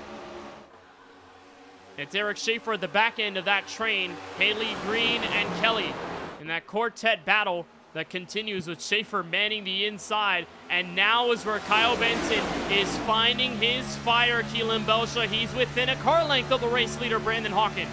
S2: It's Eric Schaefer at the back end of that train. Haley, Green, and Kelly in that quartet battle that continues with Schaefer manning the inside. And now is where Kyle Benson is finding his fire, Keelan Belsha. He's within a car length of the race leader, Brandon Hawken.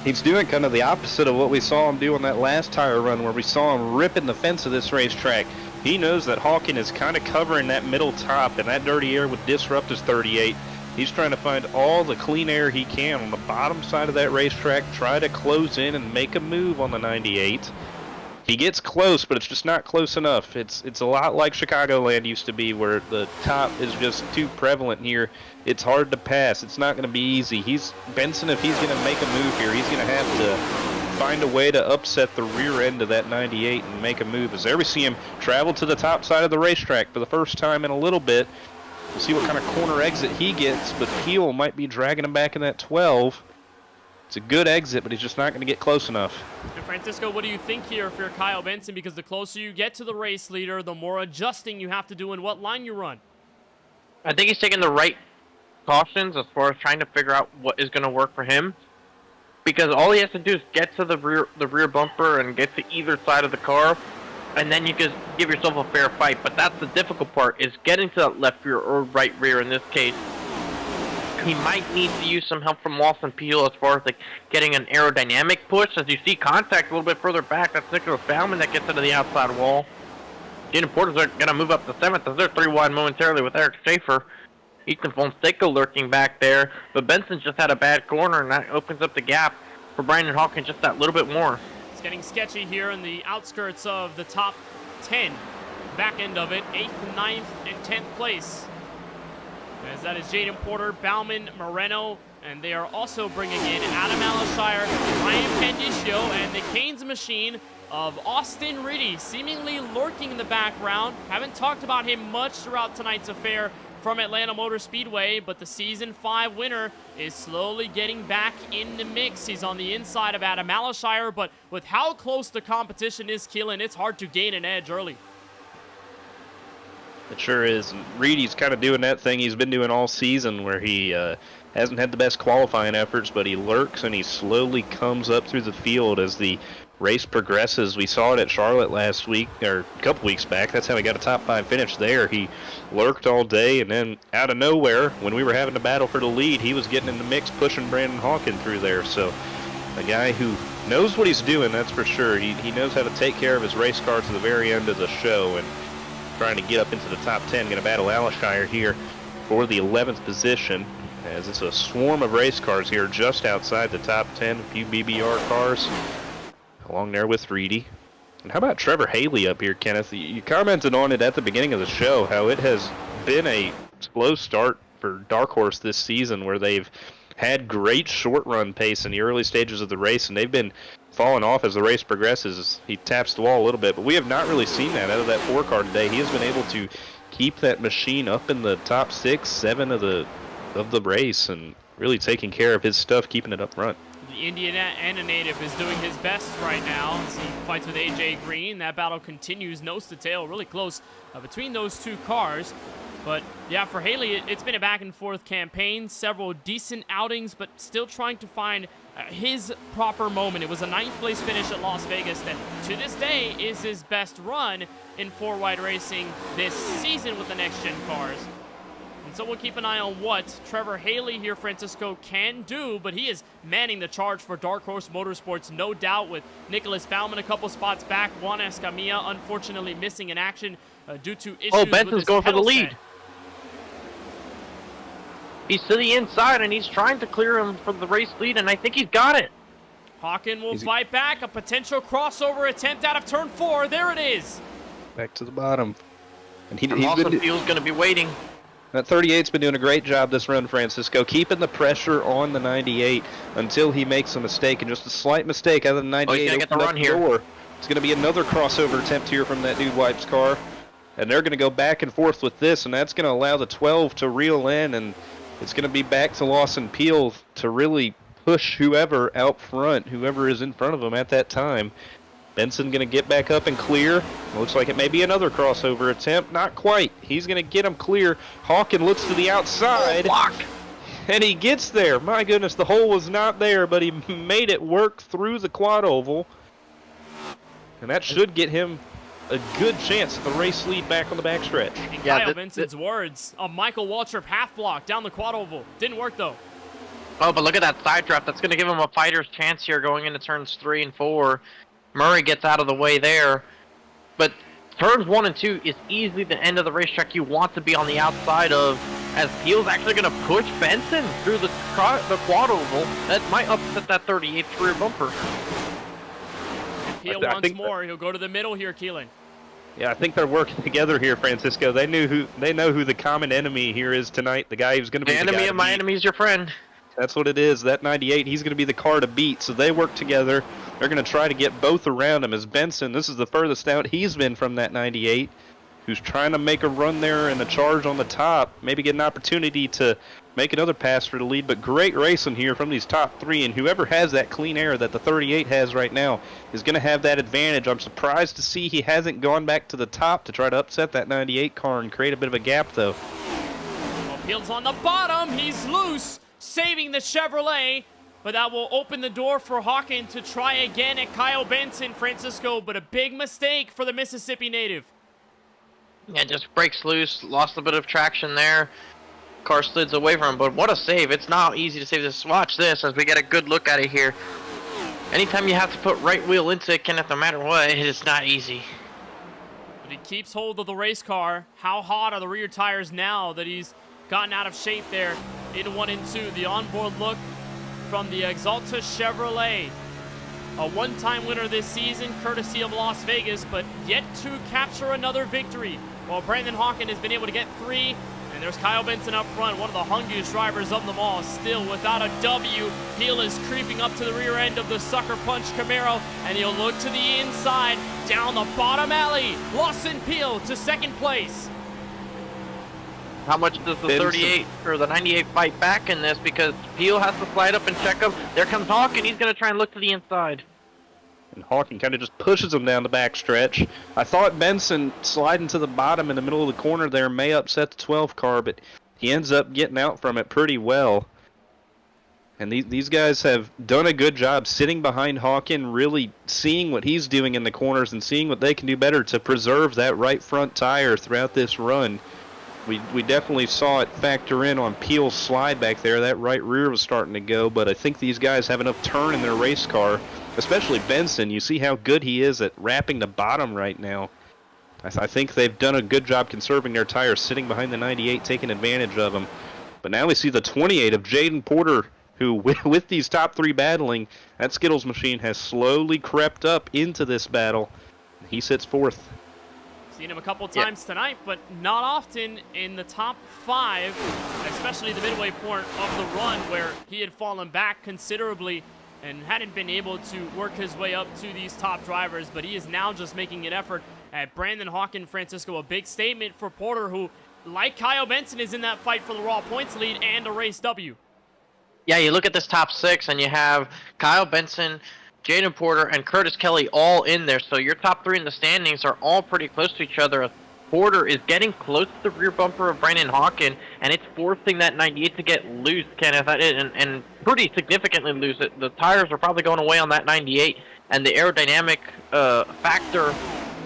S3: He's doing kind of the opposite of what we saw him do on that last tire run, where we saw him ripping the fence of this racetrack. He knows that Hawken is kind of covering that middle top, and that dirty air would disrupt his 38. He's trying to find all the clean air he can on the bottom side of that racetrack, try to close in and make a move on the 98. He gets close, but it's just not close enough. It's a lot like Chicagoland used to be, where the top is just too prevalent here. It's hard to pass. It's not going to be easy. Benson, if he's going to make a move here, he's going to have to find a way to upset the rear end of that 98 and make a move. As there we see him travel to the top side of the racetrack for the first time in a little bit. We'll see what kind of corner exit he gets, but Peel might be dragging him back in that 12. It's a good exit, but he's just not going to get close enough.
S2: And Francisco, what do you think here if you're Kyle Benson? Because the closer you get to the race leader, the more adjusting you have to do in what line you run.
S5: I think he's taking the right cautions as far as trying to figure out what is going to work for him. Because all he has to do is get to the rear bumper and get to either side of the car, and then you can give yourself a fair fight. But that's the difficult part, is getting to that left rear or right rear in this case. He might need to use some help from Lawson Peel as far as like getting an aerodynamic push. As you see contact a little bit further back, that's Nicholas Bauman that gets into the outside wall. Jaden Porter's going to move up to 7th as they're 3 wide momentarily with Eric Schaefer. Ethan Fonseca lurking back there, but Benson just had a bad corner, and that opens up the gap for Brandon Hawken just that little bit more.
S2: It's getting sketchy here in the outskirts of the top 10. Back end of it, 8th, 9th, and 10th place. As that is Jaden Porter, Bauman, Moreno, and they are also bringing in Adam Alashire, Ryan Candicio, and the Canes machine of Austin Riddy, seemingly lurking in the background. Haven't talked about him much throughout tonight's affair from Atlanta Motor Speedway, but the Season 5 winner is slowly getting back in the mix. He's on the inside of Adam Alashire, but with how close the competition is, Keelan, it's hard to gain an edge early.
S3: It sure is. Reedy's kind of doing that thing he's been doing all season, where he hasn't had the best qualifying efforts, but he lurks and he slowly comes up through the field as the race progresses. We saw it at Charlotte last week, or a couple weeks back. That's how he got a top 5 finish there. He lurked all day, and then out of nowhere, when we were having to battle for the lead, he was getting in the mix, pushing Brandon Hawken through there. So a guy who knows what he's doing, that's for sure. He knows how to take care of his race car to the very end of the show, and trying to get up into the top 10. Going to battle Alashire here for the 11th position, as it's a swarm of race cars here just outside the top 10. A few BBR cars along there with Reedy. And how about Trevor Haley up here, Kenneth? You commented on it at the beginning of the show, how it has been a slow start for Dark Horse this season, where they've had great short run pace in the early stages of the race, and they've been falling off as the race progresses. He taps the wall a little bit, but we have not really seen that out of that 4 car today. He has been able to keep that machine up in the top 6, 7 of the race, and really taking care of his stuff, keeping it up front.
S2: The Indiana native is doing his best right now as he fights with AJ Green. That battle continues nose to tail, really close between those two cars. But yeah, for Haley, it's been a back and forth campaign, several decent outings, but still trying to find his proper moment. It was a 9th place finish at Las Vegas that to this day is his best run in 4-wide racing this season with the next gen cars. And so we'll keep an eye on what Trevor Haley here, Francisco, can do, but he is manning the charge for Dark Horse Motorsports, no doubt, with Nicholas Baumann a couple spots back. Juan Escamilla unfortunately missing in action due to issues with
S5: Benson's
S2: his
S5: going for the
S2: pedal
S5: lead.
S2: set.
S5: He's to the inside, and he's trying to clear him for the race lead, and I think he's got it.
S2: Hawken will fight back. A potential crossover attempt out of turn 4. There it is.
S3: Back to the bottom. And
S5: And Lawson Field's going to be waiting.
S3: That 38's been doing a great job this run, Francisco, keeping the pressure on the 98 until he makes a mistake, and just a slight mistake out of the 98.
S5: He's going to get the run here.
S3: It's going to be another crossover attempt here from that dude Wipes car, and they're going to go back and forth with this, and that's going to allow the 12 to reel in, and it's going to be back to Lawson Peel to really push whoever out front, whoever is in front of him at that time. Benson going to get back up and clear. Looks like it may be another crossover attempt. Not quite. He's going to get him clear. Hawken looks to the outside.
S5: Block.
S3: And he gets there. My goodness, the hole was not there, but he made it work through the quad oval. And that should get him a good chance at the race lead back on the backstretch.
S2: In Kyle Benson's words, a Michael Waltrip half block down the quad oval. Didn't work though.
S5: Oh, but look at that side draft. That's going to give him a fighter's chance here going into turns 3 and 4. Murray gets out of the way there. But turns 1 and 2 is easily the end of the racetrack you want to be on the outside of, as Peel's actually going to push Benson through the quad oval. That might upset that 38th career bumper.
S2: If Peel wants more, he'll go to the middle here, Keelan.
S3: Yeah, I think they're working together here, Francisco. They know who the common enemy here is tonight. The guy who's going to be
S5: the enemy of my enemy is your friend.
S3: That's what it is. That 98, he's going to be the car to beat. So they work together. They're going to try to get both around him. As Benson, this is the furthest out he's been from that 98, who's trying to make a run there and a charge on the top. Maybe get an opportunity to make another pass for the lead. But great racing here from these top 3. And whoever has that clean air that the 38 has right now is going to have that advantage. I'm surprised to see he hasn't gone back to the top to try to upset that 98 car and create a bit of a gap, though.
S2: Well, Peel's on the bottom. He's loose, saving the Chevrolet. But that will open the door for Hawken to try again at Kyle Benson, Francisco. But a big mistake for the Mississippi native.
S5: Yeah, just breaks loose, lost a bit of traction there. Car slids away from him, but what a save. It's not easy to save this. Watch this as we get a good look at it here. Anytime you have to put right wheel into it, Kenneth, no matter what, it's not easy.
S2: But he keeps hold of the race car. How hot are the rear tires now that he's gotten out of shape there in 1 and 2? The onboard look from the Exalta Chevrolet. A one-time winner this season, courtesy of Las Vegas, but yet to capture another victory. While Brandon Hawken has been able to get 3, and there's Kyle Benson up front, one of the hungriest drivers of them all, still without a W. Peel is creeping up to the rear end of the Sucker Punch Camaro, and he'll look to the inside, down the bottom alley. Lawson Peel to second place.
S5: How much does the 38 or the 98 fight back in this? Because Peel has to slide up and check him. There comes Hawken. He's going to try and look to the inside.
S3: And Hawken kind of just pushes him down the backstretch. I thought Benson sliding to the bottom in the middle of the corner there may upset the 12 car, but he ends up getting out from it pretty well. And these guys have done a good job sitting behind Hawken, really seeing what he's doing in the corners and seeing what they can do better to preserve that right front tire throughout this run. We definitely saw it factor in on Peel's slide back there. That right rear was starting to go, but I think these guys have enough turn in their race car, especially Benson. You see how good he is at wrapping the bottom right now. I think they've done a good job conserving their tires, sitting behind the 98, taking advantage of them. But now we see the 28 of Jaden Porter, who, with these top 3 battling, that Skittles machine has slowly crept up into this battle. He sits 4th.
S2: Seen him a couple times tonight, but not often in the top 5, especially the midway point of the run where he had fallen back considerably and hadn't been able to work his way up to these top drivers. But he is now just making an effort at Brandon Hawken. Francisco, a big statement for Porter, who, like Kyle Benson, is in that fight for the raw points lead and a race W.
S5: Yeah, you look at this top 6, and you have Kyle Benson, Jaden Porter, and Curtis Kelly all in there. So your top 3 in the standings are all pretty close to each other. Porter is getting close to the rear bumper of Brandon Hawken, and it's forcing that 98 to get loose, Kenneth, and pretty significantly loose. The tires are probably going away on that 98, and the aerodynamic factor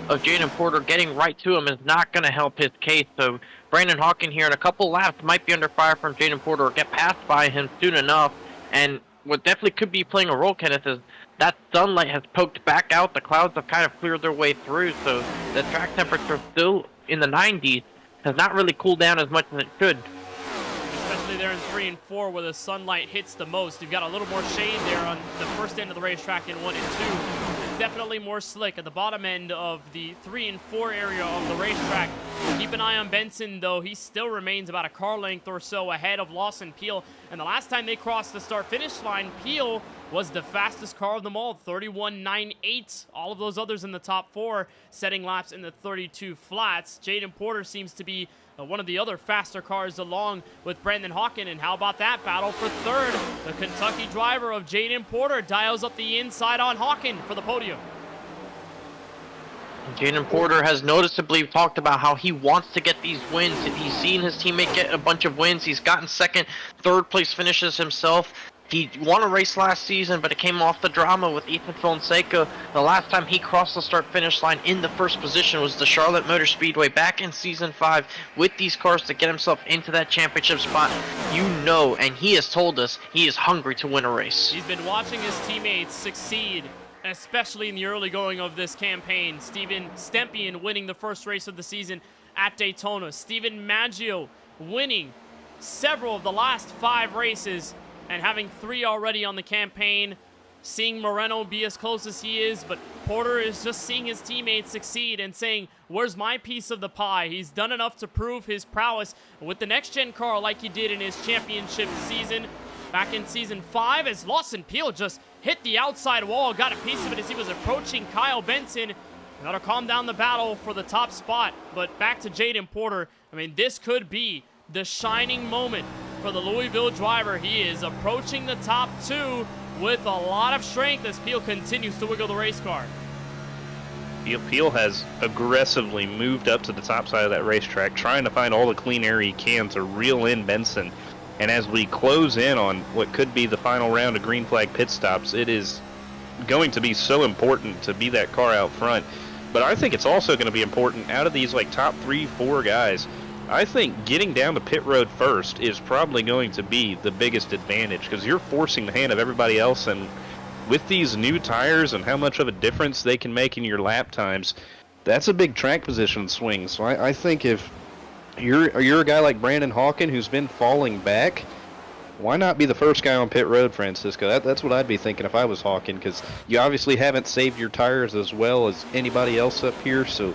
S5: of Jaden Porter getting right to him is not going to help his case. So Brandon Hawken here in a couple laps might be under fire from Jaden Porter or get passed by him soon enough. And what definitely could be playing a role, Kenneth, is that sunlight has poked back out. The clouds have kind of cleared their way through, so the track temperature still in the 90s has not really cooled down as much as it should.
S2: Especially there in 3 and 4 where the sunlight hits the most. You've got a little more shade there on the first end of the racetrack in 1 and 2. It's definitely more slick at the bottom end of the 3 and 4 area of the racetrack. Keep an eye on Benson, though. He still remains about a car length or so ahead of Lawson Peel. And the last time they crossed the start-finish line, Peel was the fastest car of them all, 31.98. All of those others in the top 4 setting laps in the 32 flats. Jaden Porter seems to be one of the other faster cars along with Brandon Hawken. And how about that battle for third? The Kentucky driver of Jaden Porter dials up the inside on Hawken for the podium.
S5: Jaden Porter has noticeably talked about how he wants to get these wins. He's seen his teammate get a bunch of wins. He's gotten second, third place finishes himself. He won a race last season, but it came off the drama with Ethan Fonseca. The last time he crossed the start-finish line in the first position was the Charlotte Motor Speedway back in Season 5 with these cars to get himself into that championship spot. You know, and he has told us he is hungry to win a race.
S2: He's been watching his teammates succeed, especially in the early going of this campaign. Steven Stempian winning the first race of the season at Daytona. Steven Maggio winning several of the last 5 races and having 3 already on the campaign. Seeing Moreno be as close as he is, but Porter is just seeing his teammates succeed and saying, where's my piece of the pie? He's done enough to prove his prowess with the next-gen car like he did in his championship season back in Season 5, as Lawson Peel just hit the outside wall, got a piece of it as he was approaching Kyle Benson. And that'll calm down the battle for the top spot. But back to Jaden Porter, I mean, this could be the shining moment for the Louisville driver. He is approaching the top 2 with a lot of strength as Peel continues to wiggle the race car.
S3: Peel has aggressively moved up to the top side of that racetrack, trying to find all the clean air he can to reel in Benson. And as we close in on what could be the final round of green flag pit stops, it is going to be so important to be that car out front. But I think it's also going to be important out of these like top 3-4 guys. I think getting down the pit road first is probably going to be the biggest advantage, because you're forcing the hand of everybody else, and with these new tires and how much of a difference they can make in your lap times, that's a big track position swing. So I think if you're a guy like Brandon Hawken who's been falling back, why not be the first guy on pit road, Francisco? That's what I'd be thinking if I was Hawken, because you obviously haven't saved your tires as well as anybody else up here, so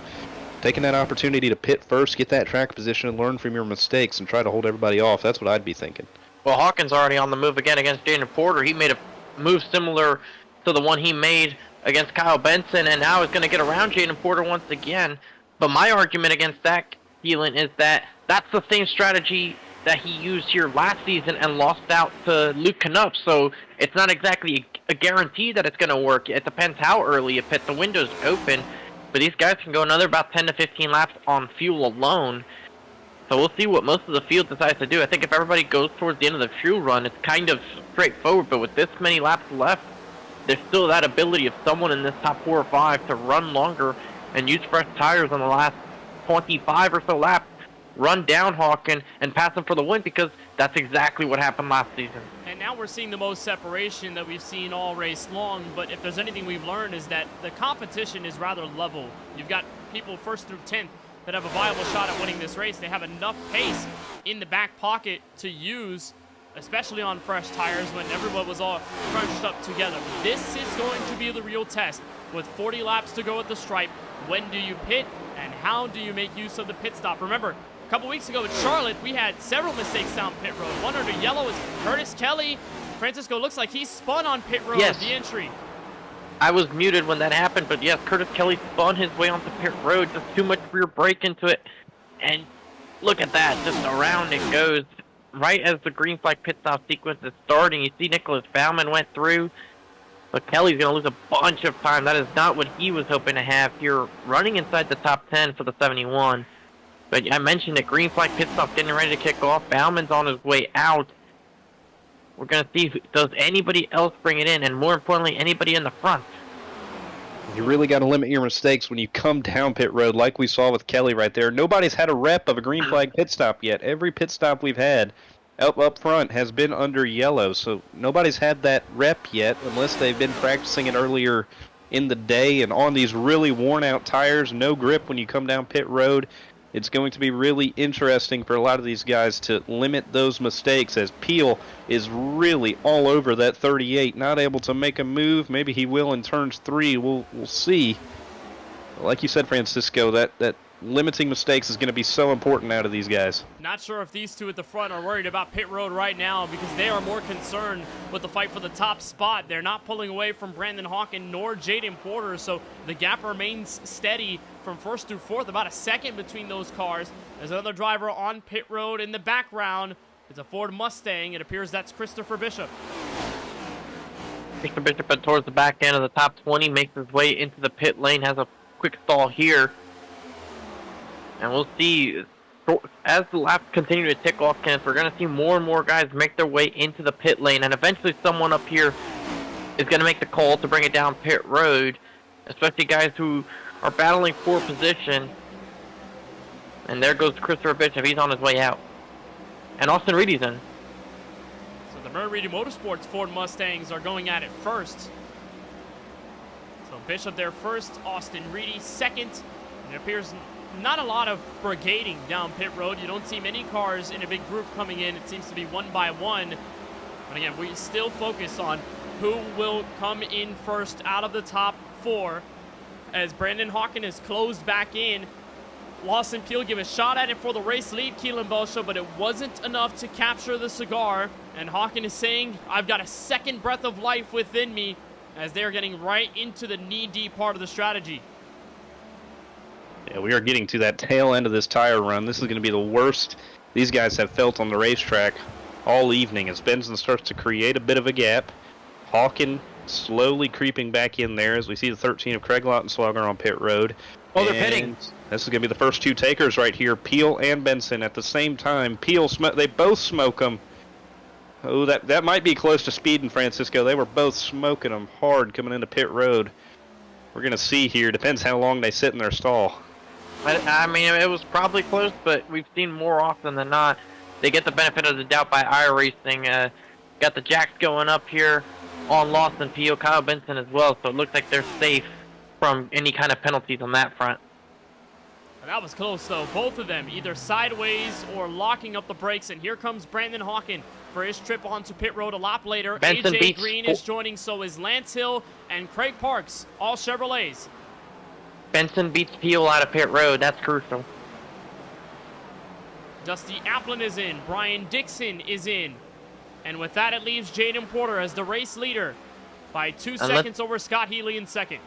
S3: taking that opportunity to pit first, get that track position, and learn from your mistakes and try to hold everybody off, that's what I'd be thinking.
S5: Well, Hawken's already on the move again against Jaden Porter. He made a move similar to the one he made against Kyle Benson, and now he's going to get around Jaden Porter once again. But my argument against that, Keelan, is that that's the same strategy that he used here last season and lost out to Luke Knupp. So it's not exactly a guarantee that it's going to work. It depends how early you pit. The window's open. But these guys can go another about 10 to 15 laps on fuel alone. So we'll see what most of the field decides to do. I think if everybody goes towards the end of the fuel run, it's kind of straightforward. But with this many laps left, there's still that ability of someone in this top 4 or 5 to run longer and use fresh tires on the last 25 or so laps, run down Hawken and pass him for the win, because that's exactly what happened last season.
S2: And now we're seeing the most separation that we've seen all race long, but if there's anything we've learned is that the competition is rather level. You've got people 1st through 10th that have a viable shot at winning this race. They have enough pace in the back pocket to use, especially on fresh tires when everyone was all crunched up together. This is going to be the real test. With 40 laps to go at the stripe, when do you pit and how do you make use of the pit stop? Remember, a couple weeks ago at Charlotte, we had several mistakes down pit road. One under yellow is Curtis Kelly. Francisco looks like he spun on pit road at the entry.
S5: I was muted when that happened, but yes, Curtis Kelly spun his way onto pit road, just too much rear brake into it. And look at that, just around it goes. right as the green flag pit stop sequence is starting, you see Nicholas Bauman went through, but Kelly's going to lose a bunch of time. That is not what he was hoping to have here, running inside the top 10 for the 71. But I mentioned that green flag pit stop getting ready to kick off. Bauman's on his way out. We're going to see, does anybody else bring it in, and more importantly, anybody in the front.
S3: You really got to limit your mistakes when you come down pit road, like we saw with Kelly right there. Nobody's had a rep of a green flag pit stop yet. Every pit stop we've had up front has been under yellow, so nobody's had that rep yet unless they've been practicing it earlier in the day. And on these really worn-out tires, no grip when you come down pit road, it's going to be really interesting for a lot of these guys to limit those mistakes, as Peel is really all over that 38, not able to make a move. Maybe he will in turns 3. We'll see. Like you said, Francisco, that limiting mistakes is going to be so important out of these guys.
S2: Not sure if these two at the front are worried about pit road right now, because they are more concerned with the fight for the top spot. They're not pulling away from Brandon Hawken nor Jaden Porter, so the gap remains steady from first through fourth, about a second between those cars. There's another driver on pit road in the background. It's a Ford Mustang. It appears that's Christopher Bishop.
S5: Christopher Bishop towards the back end of the top 20, makes his way into the pit lane, has a quick stall here. And we'll see, as the laps continue to tick off, Kenneth, we're going to see more and more guys make their way into the pit lane, and eventually someone up here is going to make the call to bring it down pit road, especially guys who are battling for position. And there goes Christopher Bishop. He's on his way out. And Austin Reedy's in.
S2: So the Murray Reedy Motorsports Ford Mustangs are going at it first. So Bishop there first, Austin Reedy second. And it appears not a lot of brigading down pit road. You don't see many cars in a big group coming in. It seems to be one by one. But again, we still focus on who will come in first out of the top 4. As Brandon Hawken is closed back in. Lawson Peel give a shot at it for the race lead, Keelan Belshaw, but it wasn't enough to capture the cigar. And Hawken is saying, I've got a second breath of life within me, as they're getting right into the knee-deep part of the strategy.
S3: Yeah, we are getting to that tail end of this tire run. This is going to be the worst these guys have felt on the racetrack all evening, as Benson starts to create a bit of a gap. Hawken slowly creeping back in there as we see the 13 of Craig Lautenschlager on pit road.
S5: Oh, they're pitting.
S3: This is going to be the first 2 takers right here, Peel and Benson at the same time. Peel, they both smoke them. Oh, that might be close to speed in Francisco. They were both smoking them hard coming into pit road. We're going to see here. Depends how long they sit in their stall.
S5: I mean, it was probably close, but we've seen more often than not. They get the benefit of the doubt by iRacing. Got the jacks going up here on Lawson Peel, Kyle Benson as well, so it looks like they're safe from any kind of penalties on that front.
S2: That was close, though. Both of them either sideways or locking up the brakes, and here comes Brandon Hawken for his trip onto pit road a lap later.
S5: Benson
S2: AJ
S5: beats
S2: Green is joining, so is Lance Hill and Craig Parks, all Chevrolets.
S5: Benson beats Peel out of pit road. That's crucial.
S2: Dusty Applin is in. Brian Dixon is in. And with that, it leaves Jaden Porter as the race leader by 2 seconds over Scott Healy in second.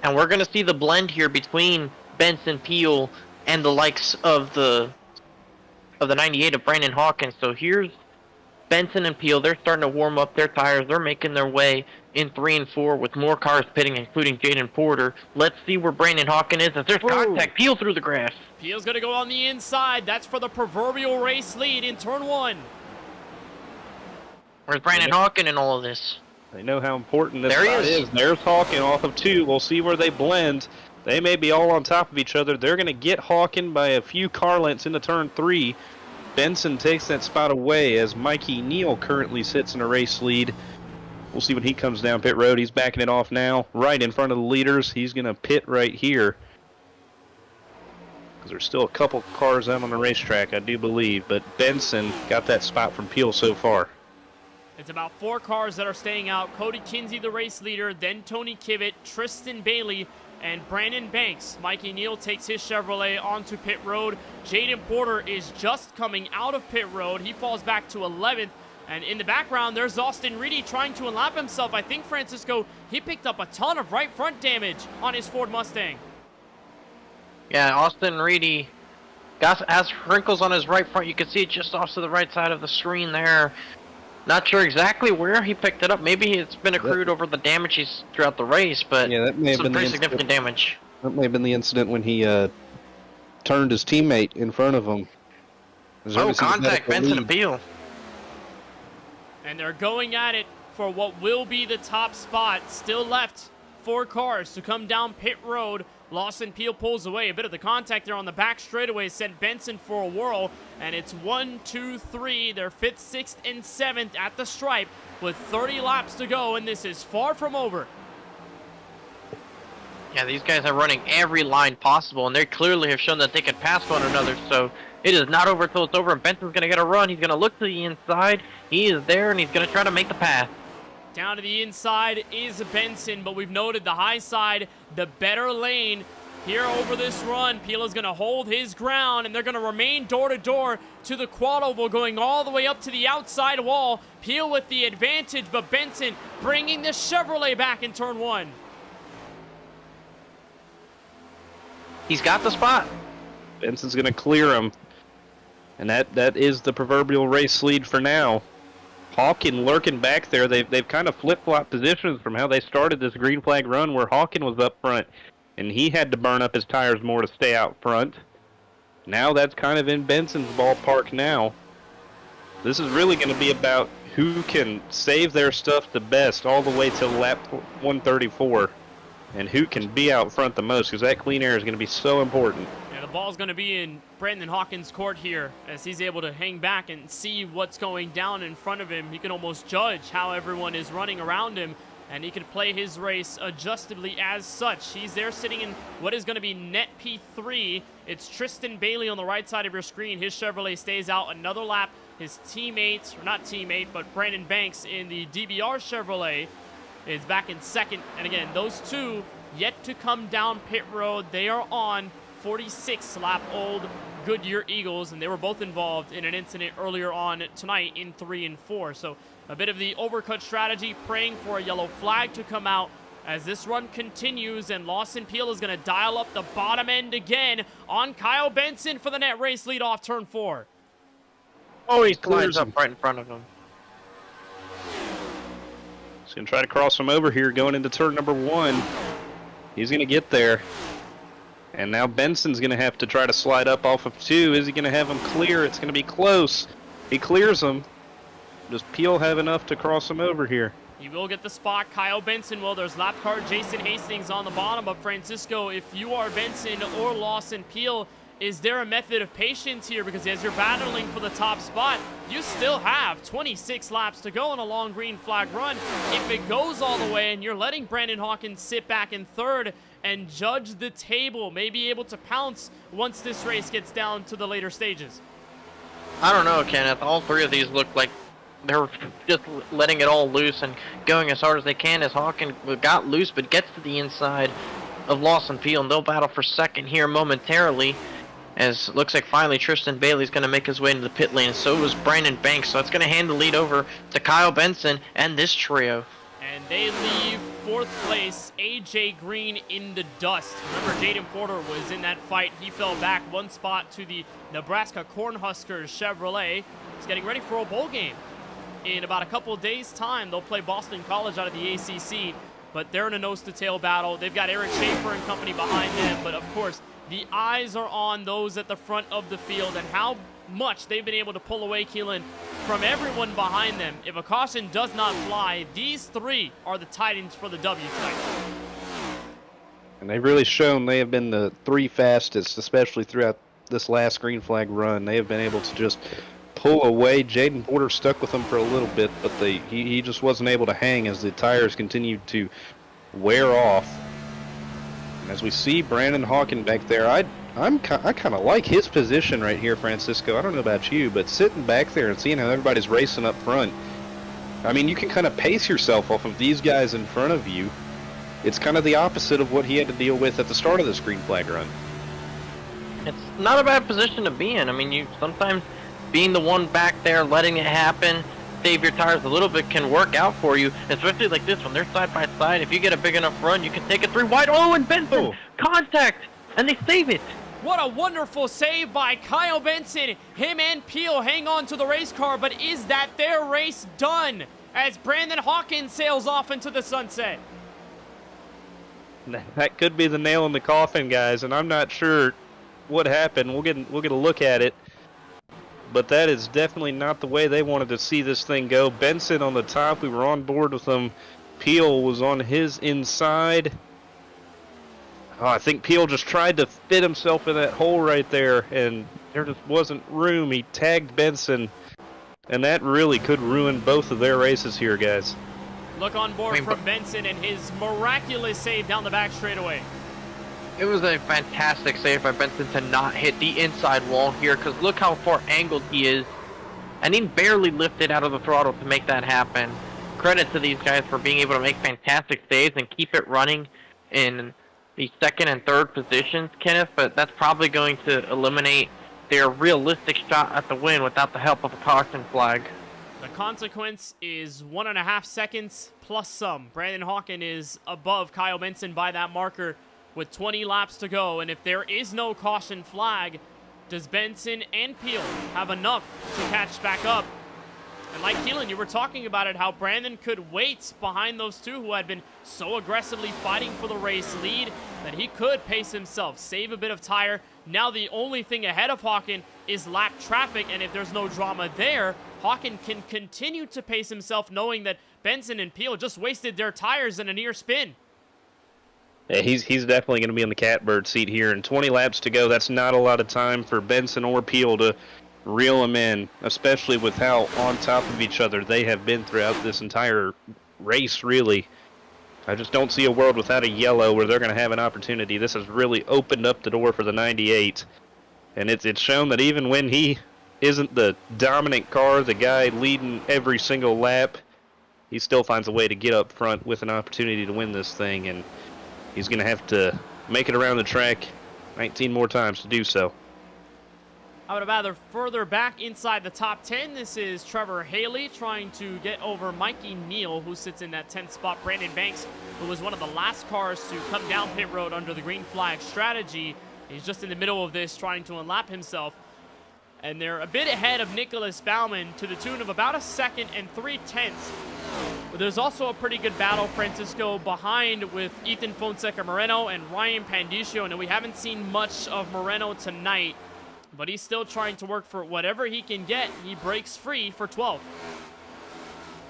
S5: And we're going to see the blend here between Benson, Peel, and the likes of the 98 of Brandon Hawkins. So here's Benson and Peel. They're starting to warm up their tires. They're making their way in 3 and 4 with more cars pitting, including Jaden Porter. Let's see where Brandon Hawken is as there's contact. Peel through the grass.
S2: Peel's going to go on the inside. That's for the proverbial race lead in turn 1.
S5: Where's Brandon Hawken in all of this?
S3: They know how important this
S5: there
S3: spot is. There's Hawken off of 2. We'll see where they blend. They may be all on top of each other. They're going to get Hawken by a few car lengths into turn 3. Benson takes that spot away as Mikey Neal currently sits in a race lead. We'll see when he comes down pit road. He's backing it off now, right in front of the leaders. He's going to pit right here, because there's still a couple cars out on the racetrack, I do believe. But Benson got that spot from Peel so far.
S2: It's about 4 cars that are staying out. Cody Kinsey, the race leader, then Tony Kivitt, Tristan Bailey, and Brandon Banks. Mikey Neal takes his Chevrolet onto pit road. Jaden Porter is just coming out of pit road. He falls back to 11th. And in the background, there's Austin Reedy trying to unlap himself. I think, Francisco, he picked up a ton of right front damage on his Ford Mustang.
S5: Yeah, Austin Reedy has wrinkles on his right front. You can see it just off to the right side of the screen there. Not sure exactly where he picked it up. Maybe it's been accrued over the damage he's throughout the race, but
S3: yeah, that may have been
S5: pretty significant damage.
S3: That may have been the incident when he turned his teammate in front of him.
S5: Oh, contact, Benson appeal.
S2: And they're going at it for what will be the top spot. Still left 4 cars to come down pit road. Lawson Peel pulls away. A bit of the contact there on the back straightaway sent Benson for a whirl. And it's 1, 2, 3. They're 5th, 6th, and 7th at the stripe with 30 laps to go. And this is far from over.
S5: Yeah, these guys are running every line possible, and they clearly have shown that they can pass one another, so it is not over until it's over, and Benson's going to get a run. He's going to look to the inside. He is there, and he's going to try to make the pass.
S2: Down to the inside is Benson, but we've noted the high side, the better lane here over this run. Peel is going to hold his ground, and they're going to remain door-to-door to the quad oval, going all the way up to the outside wall. Peel with the advantage, but Benson bringing the Chevrolet back in turn 1.
S5: He's got the spot.
S3: Benson's going to clear him. And that is the proverbial race lead for now. Hawkin lurking back there. They've kind of flip-flopped positions from how they started this green flag run where Hawkin was up front. And he had to burn up his tires more to stay out front. Now that's kind of in Benson's ballpark now. This is really going to be about who can save their stuff the best all the way to lap 134. And who can be out front the most, because that clean air is going to be so important.
S2: Yeah, the ball's going to be in Brandon Hawkins' court here as he's able to hang back and see what's going down in front of him. He can almost judge how everyone is running around him, and he can play his race adjustably as such. He's there sitting in what is going to be net P3. It's Tristan Bailey on the right side of your screen. His Chevrolet stays out another lap. His teammate, or not teammate, but Brandon Banks in the DBR Chevrolet is back in second. And again, those two yet to come down pit road. They are on 46 lap old Goodyear Eagles, and they were both involved in an incident earlier on tonight in 3 and 4. So a bit of the overcut strategy, praying for a yellow flag to come out as this run continues, and Lawson Peel is going to dial up the bottom end again on Kyle Benson for the net race lead off turn 4.
S5: Oh, he climbs up right in front of him.
S3: He's going to try to cross him over here going into turn number 1. He's going to get there. And now Benson's going to have to try to slide up off of 2. Is he going to have him clear? It's going to be close. He clears him. Does Peel have enough to cross him over here?
S2: He will get the spot. Kyle Benson will. There's lap car Jason Hastings on the bottom. But Francisco, if you are Benson or Lawson Peel, is there a method of patience here? Because as you're battling for the top spot, you still have 26 laps to go on a long green flag run. If it goes all the way and you're letting Brandon Hawkins sit back in third and judge the table, may be able to pounce once this race gets down to the later stages.
S5: I don't know, Kenneth. All 3 of these look like they're just letting it all loose and going as hard as they can as Hawkins got loose but gets to the inside of Lawson Peel, and they'll battle for second here momentarily. As it looks like finally Tristan Bailey's going to make his way into the pit lane, and so was Brandon Banks. So it's going to hand the lead over to Kyle Benson and this trio.
S2: And they leave 4th place, AJ Green in the dust. Remember, Jaden Porter was in that fight. He fell back 1 spot to the Nebraska Cornhuskers Chevrolet. He's getting ready for a bowl game. In about a couple of days' time, they'll play Boston College out of the ACC, but they're in a nose-to-tail battle. They've got Eric Schaefer and company behind them, but of course, the eyes are on those at the front of the field and how much they've been able to pull away, Keelan, from everyone behind them. If a caution does not fly, these 3 are the Titans for the W tonight.
S3: And they've really shown they have been the 3 fastest, especially throughout this last green flag run. They have been able to just pull away. Jaden Porter stuck with them for a little bit, but he just wasn't able to hang as the tires continued to wear off. And as we see Brandon Hawkins back there, I kind of like his position right here, Francisco. I don't know about you, but sitting back there and seeing how everybody's racing up front, I mean, you can kind of pace yourself off of these guys in front of you. It's kind of the opposite of what he had to deal with at the start of this green flag run.
S5: It's not a bad position to be in. I mean, you sometimes being the one back there, letting it happen, save your tires a little bit can work out for you, especially like this one. They're side by side. If you get a big enough run, you can take it 3 wide. Oh, and Benson, contact, and they save it.
S2: What a wonderful save by Kyle Benson. Him and Peel hang on to the race car, but is that their race done as Brandon Hawkins sails off into the sunset?
S3: That could be the nail in the coffin, guys, and I'm not sure what happened. We'll get a look at it. But that is definitely not the way they wanted to see this thing go. Benson on the top, we were on board with him. Peel was on his inside. Oh, I think Peel just tried to fit himself in that hole right there, and there just wasn't room. He tagged Benson, and that really could ruin both of their races here, guys.
S2: Look on board from Benson and his miraculous save down the back straightaway.
S5: It was a fantastic save by Benson to not hit the inside wall here, because look how far angled he is. And he barely lifted out of the throttle to make that happen. Credit to these guys for being able to make fantastic saves and keep it running in the second and third positions, Kenneth, but that's probably going to eliminate their realistic shot at the win without the help of a caution flag.
S2: The consequence is 1.5 seconds plus some. Brandon Hawkins is above Kyle Benson by that marker with 20 laps to go, and if there is no caution flag, does Benson and Peel have enough to catch back up? And like Keelan, you were talking about it, how Brandon could wait behind those two who had been so aggressively fighting for the race lead that he could pace himself, save a bit of tire. Now the only thing ahead of Hawkins is lap traffic, and if there's no drama there, Hawkins can continue to pace himself knowing that Benson and Peel just wasted their tires in a near spin.
S3: Yeah, he's definitely going to be on the catbird seat here, and 20 laps to go. That's not a lot of time for Benson or Peel to reel him in, especially with how on top of each other they have been throughout this entire race, really. I just don't see a world without a yellow where they're going to have an opportunity. This has really opened up the door for the 98, and it's shown that even when he isn't the dominant car, the guy leading every single lap, he still finds a way to get up front with an opportunity to win this thing, and he's going to have to make it around the track 19 more times to do so.
S2: I would have rather further back inside the top 10. This is Trevor Haley trying to get over Mikey Neal, who sits in that 10th spot. Brandon Banks, who was one of the last cars to come down pit road under the green flag strategy. He's just in the middle of this trying to unlap himself. And they're a bit ahead of Nicholas Baumann to the tune of about 1 second and 3/10. But there's also a pretty good battle, Francisco, behind with Ethan Fonseca Moreno and Ryan Pandicio. And we haven't seen much of Moreno tonight, but he's still trying to work for whatever he can get. He breaks free for 12th.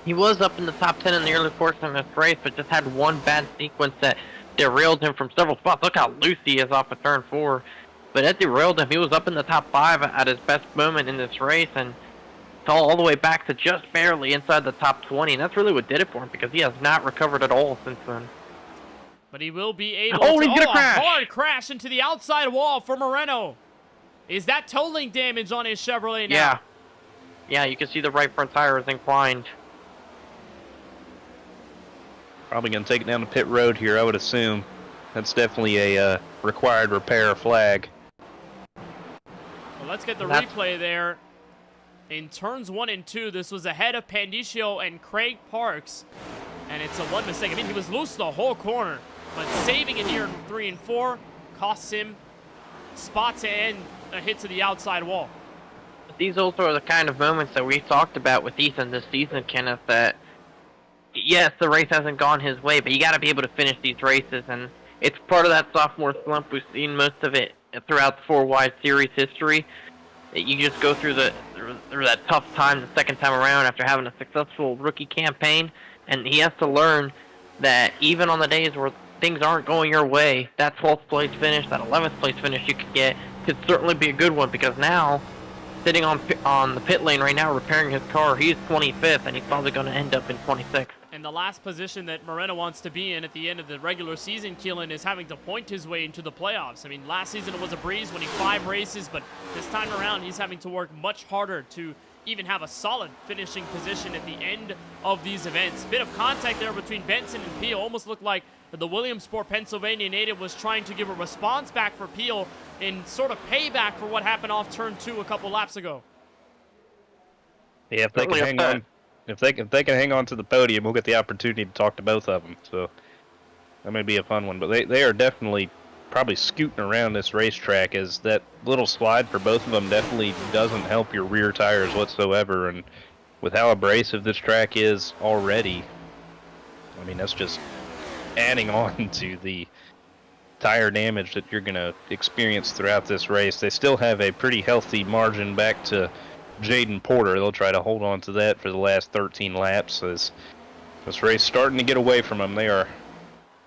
S5: He was up in the top 10 in the early portion of this race, but just had one bad sequence that derailed him from several spots. Look how loose he is off of turn 4. But it derailed him. He was up in the top 5 at his best moment in this race and fell all the way back to just barely inside the top 20. And that's really what did it for him, because he has not recovered at all since then.
S2: But he will be able
S5: to...
S2: He's
S5: gonna crash.
S2: A hard crash into the outside wall for Moreno. Is that tolling damage on his Chevrolet now?
S5: Yeah. Yeah, you can see the right front tire is inclined.
S3: Probably going to take it down the pit road here, I would assume. That's definitely a required repair flag.
S2: Well, let's get the replay there. In turns 1 and 2, this was ahead of Pandicio and Craig Parks. And it's a one mistake. I mean, he was loose the whole corner. But saving it here in 3 and 4 costs him spots and a hit to the outside wall.
S5: These also are the kind of moments that we talked about with Ethan this season, Kenneth, that yes, the race hasn't gone his way, but you got to be able to finish these races, and it's part of that sophomore slump. We've seen most of it throughout the 4-wide series history. You just go through that tough time the second time around after having a successful rookie campaign, and he has to learn that even on the days where things aren't going your way, that 12th place finish, that 11th place finish you could get could certainly be a good one, because now, sitting on the pit lane right now repairing his car, he's 25th, and he's probably going to end up in 26th.
S2: And the last position that Moreno wants to be in at the end of the regular season, Keelan, is having to point his way into the playoffs. I mean, last season it was a breeze, winning 5 races, but this time around he's having to work much harder to even have a solid finishing position at the end of these events. Bit of contact there between Benson and Peel. Almost looked like the Williamsport, Pennsylvania native was trying to give a response back for Peel in sort of payback for what happened off turn 2 a couple laps ago.
S3: Yeah, if they can hang on. If they can hang on to the podium, we'll get the opportunity to talk to both of them. So that may be a fun one. But they are definitely probably scooting around this racetrack, as that little slide for both of them definitely doesn't help your rear tires whatsoever. And with how abrasive this track is already, I mean, that's just adding on to the tire damage that you're going to experience throughout this race. They still have a pretty healthy margin back to Jaden Porter. They'll try to hold on to that for the last 13 laps, as this race starting to get away from them. They are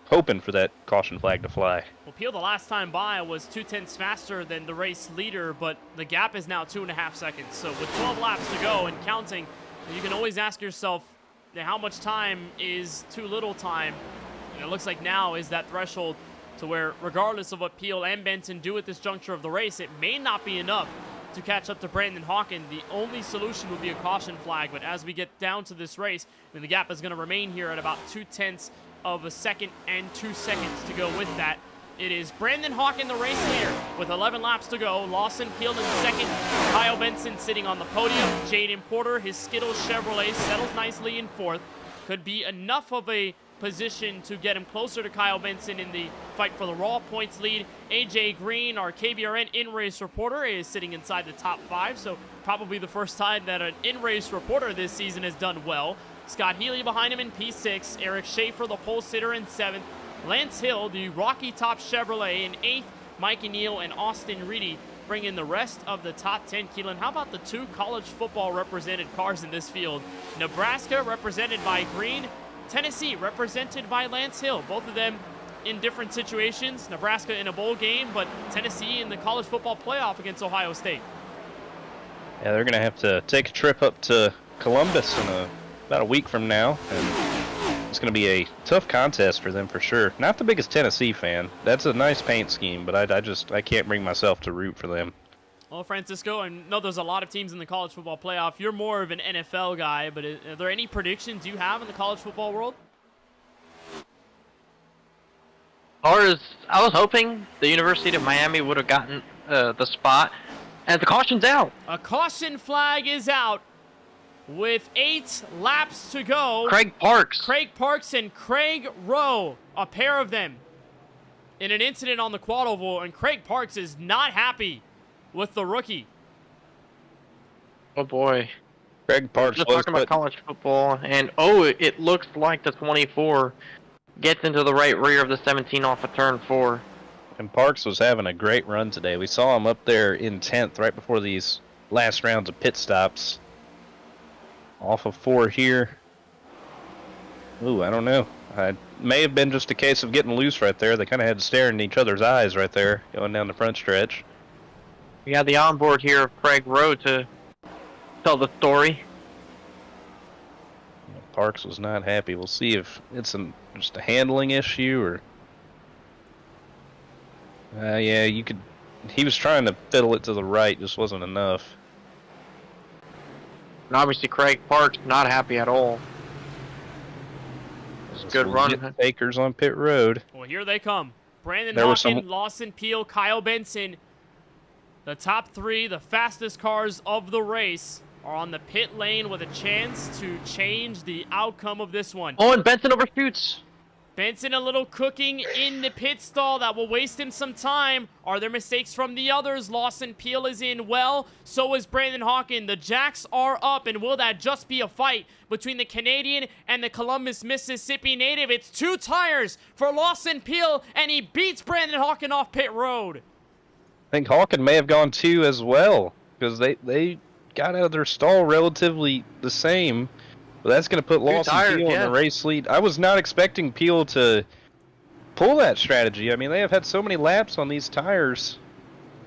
S3: hoping for that caution flag to fly.
S2: Well, Peel the last time by was 2/10 faster than the race leader, but the gap is now 2.5 seconds. So with 12 laps to go and counting, you can always ask yourself, how much time is too little time? And it looks like now is that threshold to where, regardless of what Peel and Benson do at this juncture of the race, it may not be enough to catch up to Brandon Hawken. The only solution would be a caution flag, but as we get down to this race, then the gap is going to remain here at about 0.2 of a second and 2 seconds to go with that. It is Brandon Hawken, the race leader, with 11 laps to go. Lawson Peeled in second. Kyle Benson sitting on the podium. Jaden Porter, his Skittles Chevrolet, settles nicely in fourth. Could be enough of a position to get him closer to Kyle Benson in the fight for the raw points lead. AJ Green, our KBRN in-race reporter, is sitting inside the top 5, so probably the first time that an in-race reporter this season has done well. Scott Healy behind him in P6, Eric Schaefer, the pole sitter, in 7th, Lance Hill, the Rocky Top Chevrolet, in 8th, Mikey Neal and Austin Reedy bring in the rest of the top 10. Keelan, how about the 2 college football represented cars in this field? Nebraska represented by Green, Tennessee represented by Lance Hill. Both of them in different situations. Nebraska in a bowl game, but Tennessee in the college football playoff against Ohio State.
S3: Yeah, they're going to have to take a trip up to Columbus in about a week from now, and it's going to be a tough contest for them for sure. Not the biggest Tennessee fan. That's a nice paint scheme, but I can't bring myself to root for them.
S2: Well, Francisco, I know there's a lot of teams in the college football playoff. You're more of an NFL guy, but are there any predictions you have in the college football world?
S5: I was hoping the University of Miami would have gotten the spot, and the caution's out.
S2: A caution flag is out with 8 laps to go.
S5: Craig Parks
S2: and Craig Rowe, a pair of them, in an incident on the quad oval, and Craig Parks is not happy with the rookie.
S5: Oh boy.
S3: Craig Parks
S5: Just talking about college football, and it looks like the 24 gets into the right rear of the 17 off of turn 4.
S3: And Parks was having a great run today. We saw him up there in 10th right before these last rounds of pit stops. Off of 4 here. Ooh, I don't know. It may have been just a case of getting loose right there. They kind of had to stare in each other's eyes right there, going down the front stretch.
S5: We have the onboard here of Craig Rowe to tell the story.
S3: Parks was not happy. We'll see if it's just a handling issue or... yeah, you could... He was trying to fiddle it to the right, just wasn't enough.
S5: And obviously Craig Parks not happy at all. It's a good run.
S3: Takers on pit road.
S2: Well, here they come. Brandon Hawken, Lawson Peele, Kyle Benson. The top 3, the fastest cars of the race, are on the pit lane with a chance to change the outcome of this one.
S5: Oh, and Benson overshoots.
S2: Benson a little cooking in the pit stall. That will waste him some time. Are there mistakes from the others? Lawson Peele is in well. So is Brandon Hawken. The Jacks are up, and will that just be a fight between the Canadian and the Columbus, Mississippi native? It's 2 tires for Lawson Peele, and he beats Brandon Hawken off pit road.
S3: I think Hawken may have gone 2 as well, because they got out of their stall relatively the same. But that's going to put Lawson Peele in the race lead. I was not expecting Peele to pull that strategy. I mean, they have had so many laps on these tires.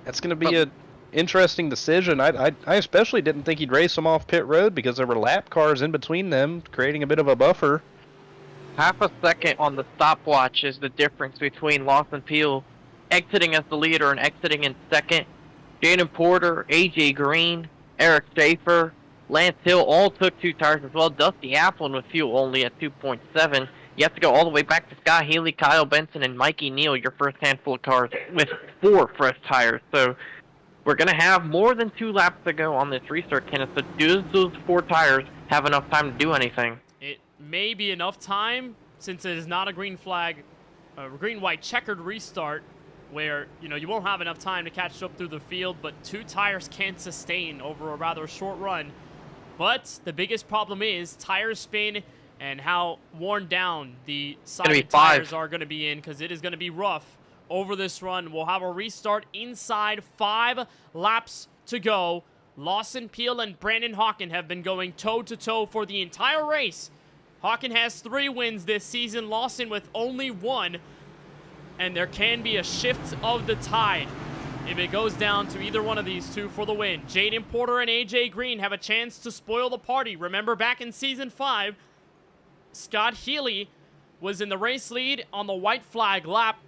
S3: That's going to be an interesting decision. I especially didn't think he'd race them off pit road because there were lap cars in between them, creating a bit of a buffer.
S5: Half a second on the stopwatch is the difference between Lawson Peele exiting as the leader and exiting in second. Jaden Porter, AJ Green, Eric Schaefer, Lance Hill all took 2 tires as well. Dusty Applin with fuel only at 2.7. You have to go all the way back to Scott Healy, Kyle Benson, and Mikey Neal, your first handful of cars, with 4 fresh tires. So we're going to have more than 2 laps to go on this restart, Kenneth. So do those 4 tires have enough time to do anything?
S2: It may be enough time, since it is not a green flag, a green-white checkered restart. where, you know, you won't have enough time to catch up through the field, but 2 tires can sustain over a rather short run. But the biggest problem is tire spin and how worn down the side tires are going to be in, because it is going to be rough over this run. We'll have a restart inside 5 laps to go. Lawson Peel and Brandon Hawken have been going toe-to-toe for the entire race. Hawken has 3 wins this season, Lawson with only 1. And there can be a shift of the tide if it goes down to either one of these two for the win. Jaden Porter and AJ Green have a chance to spoil the party. Remember back in Season 5, Scott Healy was in the race lead on the white flag lap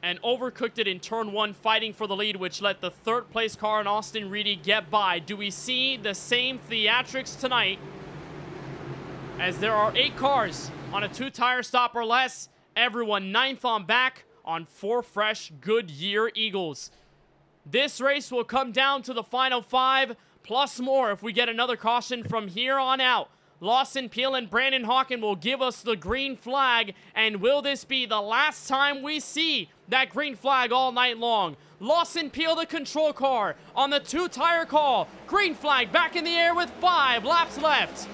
S2: and overcooked it in turn 1, fighting for the lead, which let the 3rd place car in Austin Reedy get by. Do we see the same theatrics tonight, as there are 8 cars on a 2-tire stop or less? Everyone 9th on back on 4 fresh Goodyear Eagles. This race will come down to the final 5 plus more if we get another caution from here on out. Lawson Peel and Brandon Hawken will give us the green flag, and will this be the last time we see that green flag all night long? Lawson Peel, the control car, on the 2-tire call. Green flag back in the air with 5 laps left.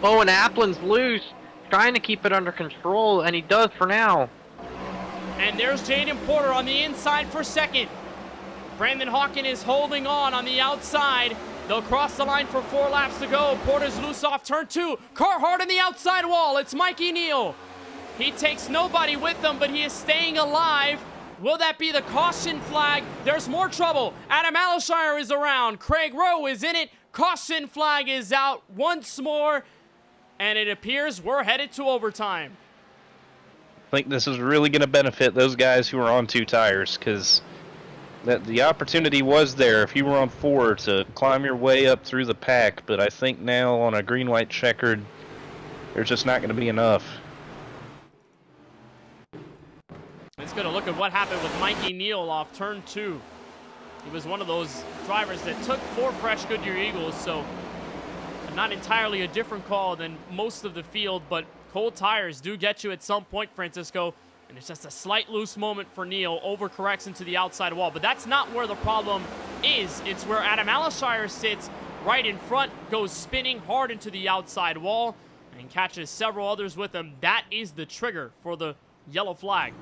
S5: Owen Applin's loose, trying to keep it under control, and he does for now.
S2: And there's Jaden Porter on the inside for 2nd. Brandon Hawken is holding on the outside. They'll cross the line for 4 laps to go. Porter's loose off turn 2. Carhart on the outside wall. It's Mikey Neal. He takes nobody with him, but he is staying alive. Will that be the caution flag? There's more trouble. Adam Alshire is around. Craig Rowe is in it. Caution flag is out once more. And it appears we're headed to overtime.
S3: I think this is really going to benefit those guys who are on 2 tires, because the opportunity was there if you were on 4 to climb your way up through the pack, but I think now on a green-white checkered, there's just not going to be enough.
S2: Let's get a look at what happened with Mikey Neal off turn 2. He was one of those drivers that took 4 fresh Goodyear Eagles, so not entirely a different call than most of the field, but cold tires do get you at some point, Francisco, and it's just a slight loose moment for Neal, overcorrects into the outside wall. But that's not where the problem is. It's where Adam Alshire sits right in front, goes spinning hard into the outside wall, and catches several others with him. That is the trigger for the yellow flag.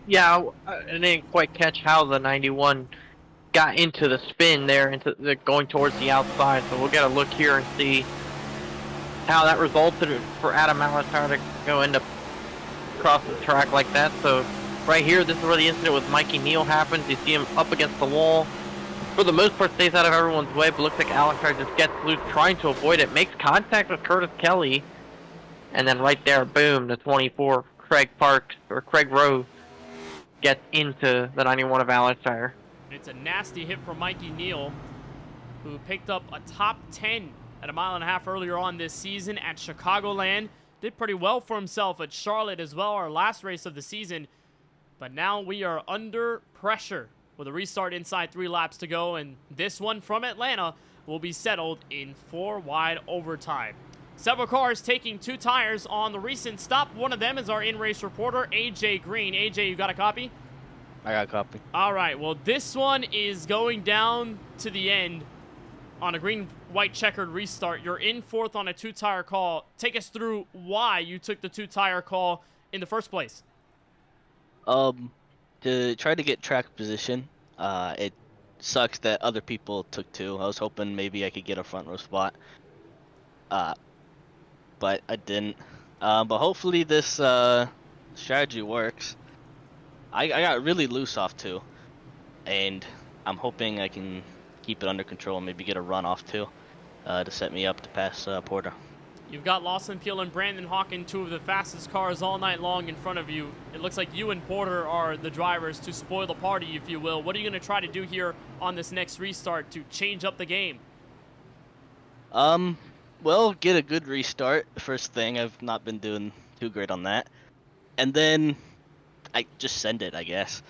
S5: Yeah, I didn't quite catch how the 91 got into the spin there, going towards the outside. So we'll get a look here and see how that resulted for Adam Alshire to go into across the track like that. So right here, this is where the incident with Mikey Neal happens. You see him up against the wall. For the most part, stays out of everyone's way, but looks like Alshire just gets loose, trying to avoid it. Makes contact with Curtis Kelly, and then right there, boom, the 24 Craig Rowe gets into the 91 of Alshire.
S2: It's a nasty hit from Mikey Neal, who picked up a top 10 at 1.5 miles earlier on this season at Chicagoland. Did pretty well for himself at Charlotte as well, our last race of the season. But now we are under pressure with a restart inside 3 laps to go, and this one from Atlanta will be settled in 4 wide overtime. Several cars taking 2 tires on the recent stop. One of them is our in-race reporter, AJ Green. AJ, you got a copy?
S13: I got a copy.
S2: All right, well, this one is going down to the end on a green-white checkered restart. You're in 4th on a 2-tire call. Take us through why you took the 2-tire call in the first place.
S13: To try to get track position. It sucks that other people took 2. I was hoping maybe I could get a front row spot. But I didn't. But hopefully this strategy works. I got really loose off 2, and I'm hoping I can keep it under control and maybe get a run off 2 to set me up to pass Porter.
S2: You've got Lawson Peel and Brandon Hawken, 2 of the fastest cars all night long in front of you. It looks like you and Porter are the drivers to spoil the party, if you will. What are you going to try to do here on this next restart to change up the game?
S13: Well, get a good restart, first thing. I've not been doing too great on that. And then I just send it, I guess.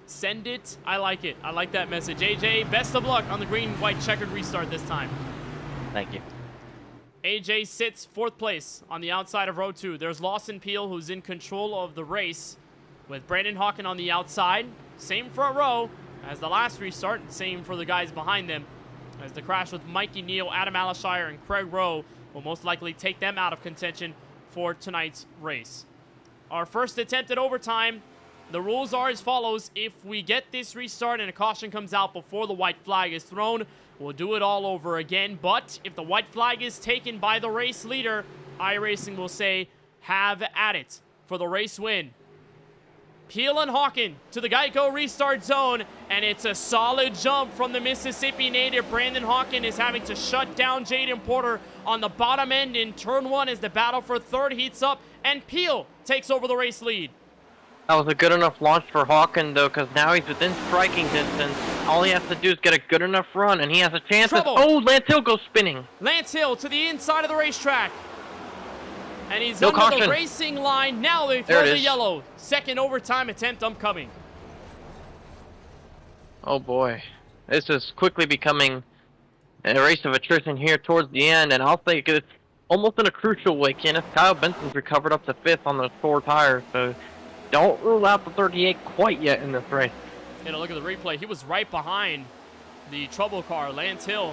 S2: Send it. I like it. I like that message. AJ, best of luck on the green-white checkered restart this time.
S13: Thank you.
S2: AJ sits 4th place on the outside of row 2. There's Lawson Peel, who's in control of the race. with Brandon Hawken on the outside. Same front row as the last restart. Same for the guys behind them, as the crash with Mikey Neal, Adam Alashire, and Craig Rowe will most likely take them out of contention for tonight's race. Our first attempt at overtime, the rules are as follows. If we get this restart and a caution comes out before the white flag is thrown, we'll do it all over again. But if the white flag is taken by the race leader, iRacing will say, have at it for the race win. Peel and Hawken to the Geico restart zone, and it's a solid jump from the Mississippi native. Brandon Hawken is having to shut down Jaden Porter on the bottom end in turn 1 as the battle for third heats up, and Peel takes over the race lead.
S5: That was a good enough launch for Hawken, though, because now he's within striking distance. All he has to do is get a good enough run, and he has a chance. Oh, Lance Hill goes spinning.
S2: Lance Hill to the inside of the racetrack. And he's
S5: no
S2: under
S5: caution.
S2: the racing line. Now they throw the yellow. Second overtime attempt upcoming.
S5: Oh, boy. This is quickly becoming a race of attrition here towards the end, and I'll think it's almost in a crucial way. Kenneth, Kyle Benson's recovered up to 5th on those 4 tires, so don't rule out the 38 quite yet in this race.
S2: Get a look at the replay. He was right behind the trouble car, Lance Hill,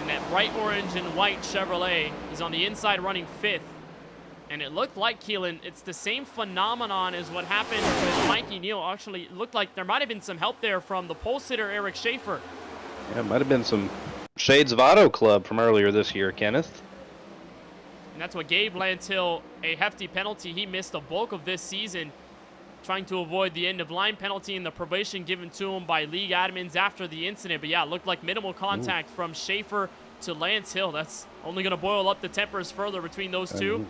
S2: in that bright orange and white Chevrolet. He's on the inside running 5th. And it looked like, Keelan, it's the same phenomenon as what happened with Mikey Neal. Actually, it looked like there might have been some help there from the pole sitter, Eric Schaefer.
S3: Yeah, it might have been some shades of Auto Club from earlier this year, Kenneth.
S2: And that's what gave Lance Hill a hefty penalty. He missed the bulk of this season trying to avoid the end-of-line penalty and the probation given to him by league admins after the incident. But yeah, it looked like minimal contact from Schaefer to Lance Hill. That's only going to boil up the tempers further between those two.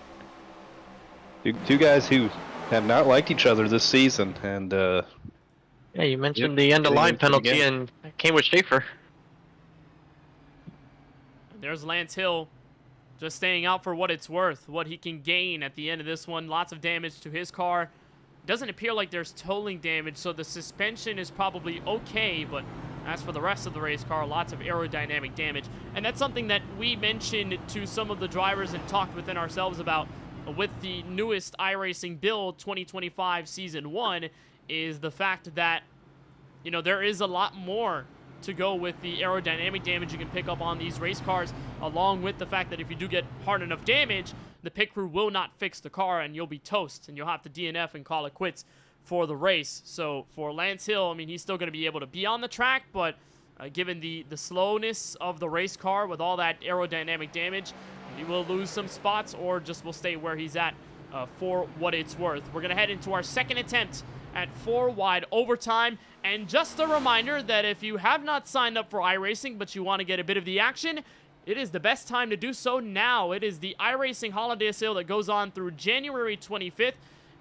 S3: Two guys who have not liked each other this season. And
S5: yeah, you mentioned the end-of-line penalty, and it came with Schaefer.
S2: There's Lance Hill just staying out for what it's worth, what he can gain at the end of this one. Lots of damage to his car. Doesn't appear like there's tolling damage, so the suspension is probably okay, but as for the rest of the race car, lots of aerodynamic damage. And that's something that we mentioned to some of the drivers and talked within ourselves about with the newest iRacing build 2025 Season 1, is the fact that, you know, there is a lot more to go with the aerodynamic damage you can pick up on these race cars, along with the fact that if you do get hard enough damage, the pit crew will not fix the car and you'll be toast and you'll have to DNF and call it quits for the race. So for Lance Hill, I mean, he's still going to be able to be on the track, but given the slowness of the race car with all that aerodynamic damage, he will lose some spots or just will stay where he's at for what it's worth. We're going to head into our second attempt at 4 wide overtime. And just a reminder that if you have not signed up for iRacing but you want to get a bit of the action, it is the best time to do so now. It is the iRacing holiday sale that goes on through January 25th.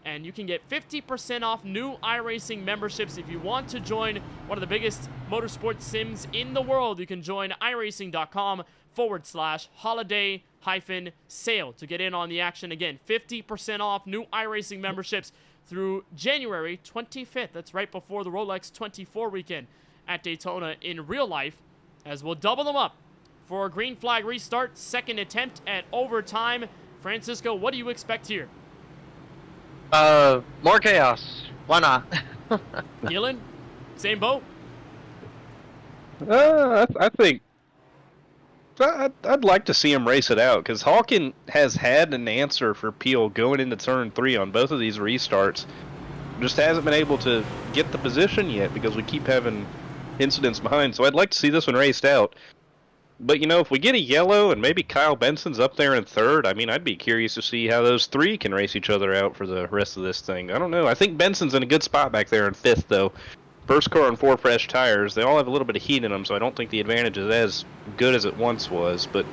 S2: And you can get 50% off new iRacing memberships. If you want to join one of the biggest motorsport sims in the world, you can join iRacing.com/holiday-sale to get in on the action. Again, 50% off new iRacing memberships through January 25th. That's right before the Rolex 24 weekend at Daytona in real life, as we'll double them up for a green flag restart. Second attempt at overtime. Francisco, what do you expect here?
S5: More chaos. Why not?
S2: Keelan, same boat?
S3: I think I'd like to see him race it out, because Hawken has had an answer for Peel going into turn 3 on both of these restarts. Just hasn't been able to get the position yet because we keep having incidents behind. So I'd like to see this one raced out. But, you know, if we get a yellow and maybe Kyle Benson's up there in 3rd, I mean, I'd be curious to see how those 3 can race each other out for the rest of this thing. I don't know. I think Benson's in a good spot back there in 5th, though. First car on 4 fresh tires. They all have a little bit of heat in them, so I don't think the advantage is as good as it once was. But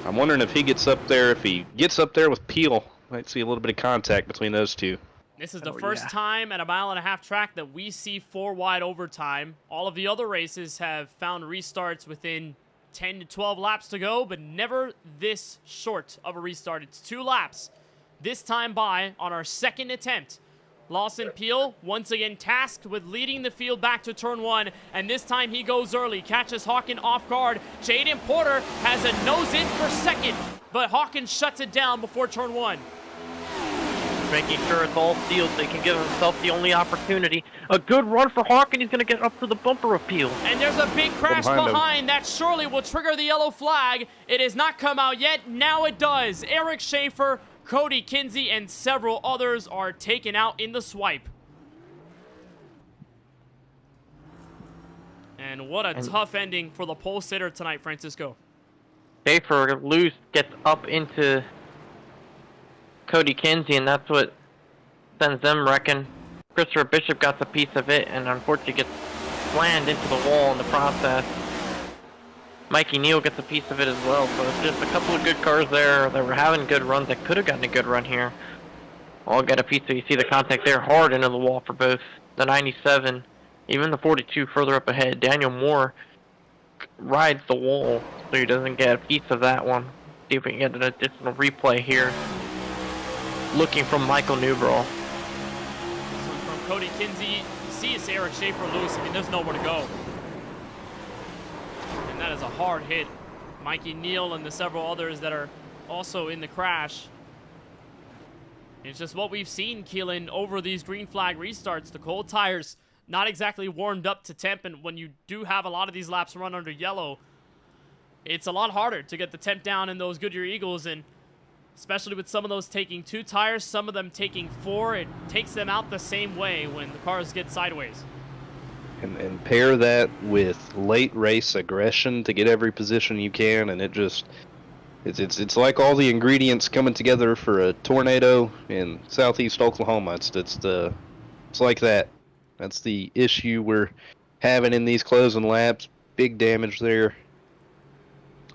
S3: I'm wondering if he gets up there, if he gets up there with Peel, might see a little bit of contact between those two.
S2: This is the first time at a 1.5-mile track that we see 4 wide overtime. All of the other races have found restarts within 10 to 12 laps to go, but never this short of a restart. It's 2 laps this time by on our second attempt. Lawson Peel once again tasked with leading the field back to turn 1, and this time he goes early, catches Hawken off guard. Jaden Porter has a nose in for second, but Hawken shuts it down before turn 1.
S5: making sure it's all sealed so he can give himself the only opportunity. A good run for Hawk, and he's going to get up to the bumper appeal.
S2: And there's a big crash behind that surely will trigger the yellow flag. It has not come out yet. Now it does. Eric Schaefer, Cody Kinsey, and several others are taken out in the swipe. And what a tough ending for the pole sitter tonight, Francisco.
S5: Schaefer loose gets up into Cody Kinsey, and that's what sends them wrecking. Christopher Bishop got the piece of it, and unfortunately gets slammed into the wall in the process. Mikey Neal gets a piece of it as well, so it's just a couple of good cars there that were having good runs that could have gotten a good run here. All get a piece of, you see the contact there hard into the wall for both the 97, even the 42 further up ahead. Daniel Moore rides the wall, so he doesn't get a piece of that one. See if we can get an additional replay here. Looking from Michael Newbrough.
S2: This one from Cody Kinsey. You see it's Eric Schaefer loose. I mean, there's nowhere to go. And that is a hard hit. Mikey Neal and the several others that are also in the crash. It's just what we've seen, Keelan, over these green flag restarts. The cold tires not exactly warmed up to temp, and when you do have a lot of these laps run under yellow, it's a lot harder to get the temp down in those Goodyear Eagles, and especially with some of those taking 2 tires, some of them taking 4, it takes them out the same way when the cars get sideways.
S3: And pair that with late race aggression to get every position you can, and it's like all the ingredients coming together for a tornado in southeast Oklahoma. It's like that. That's the issue we're having in these closing laps. Big damage there.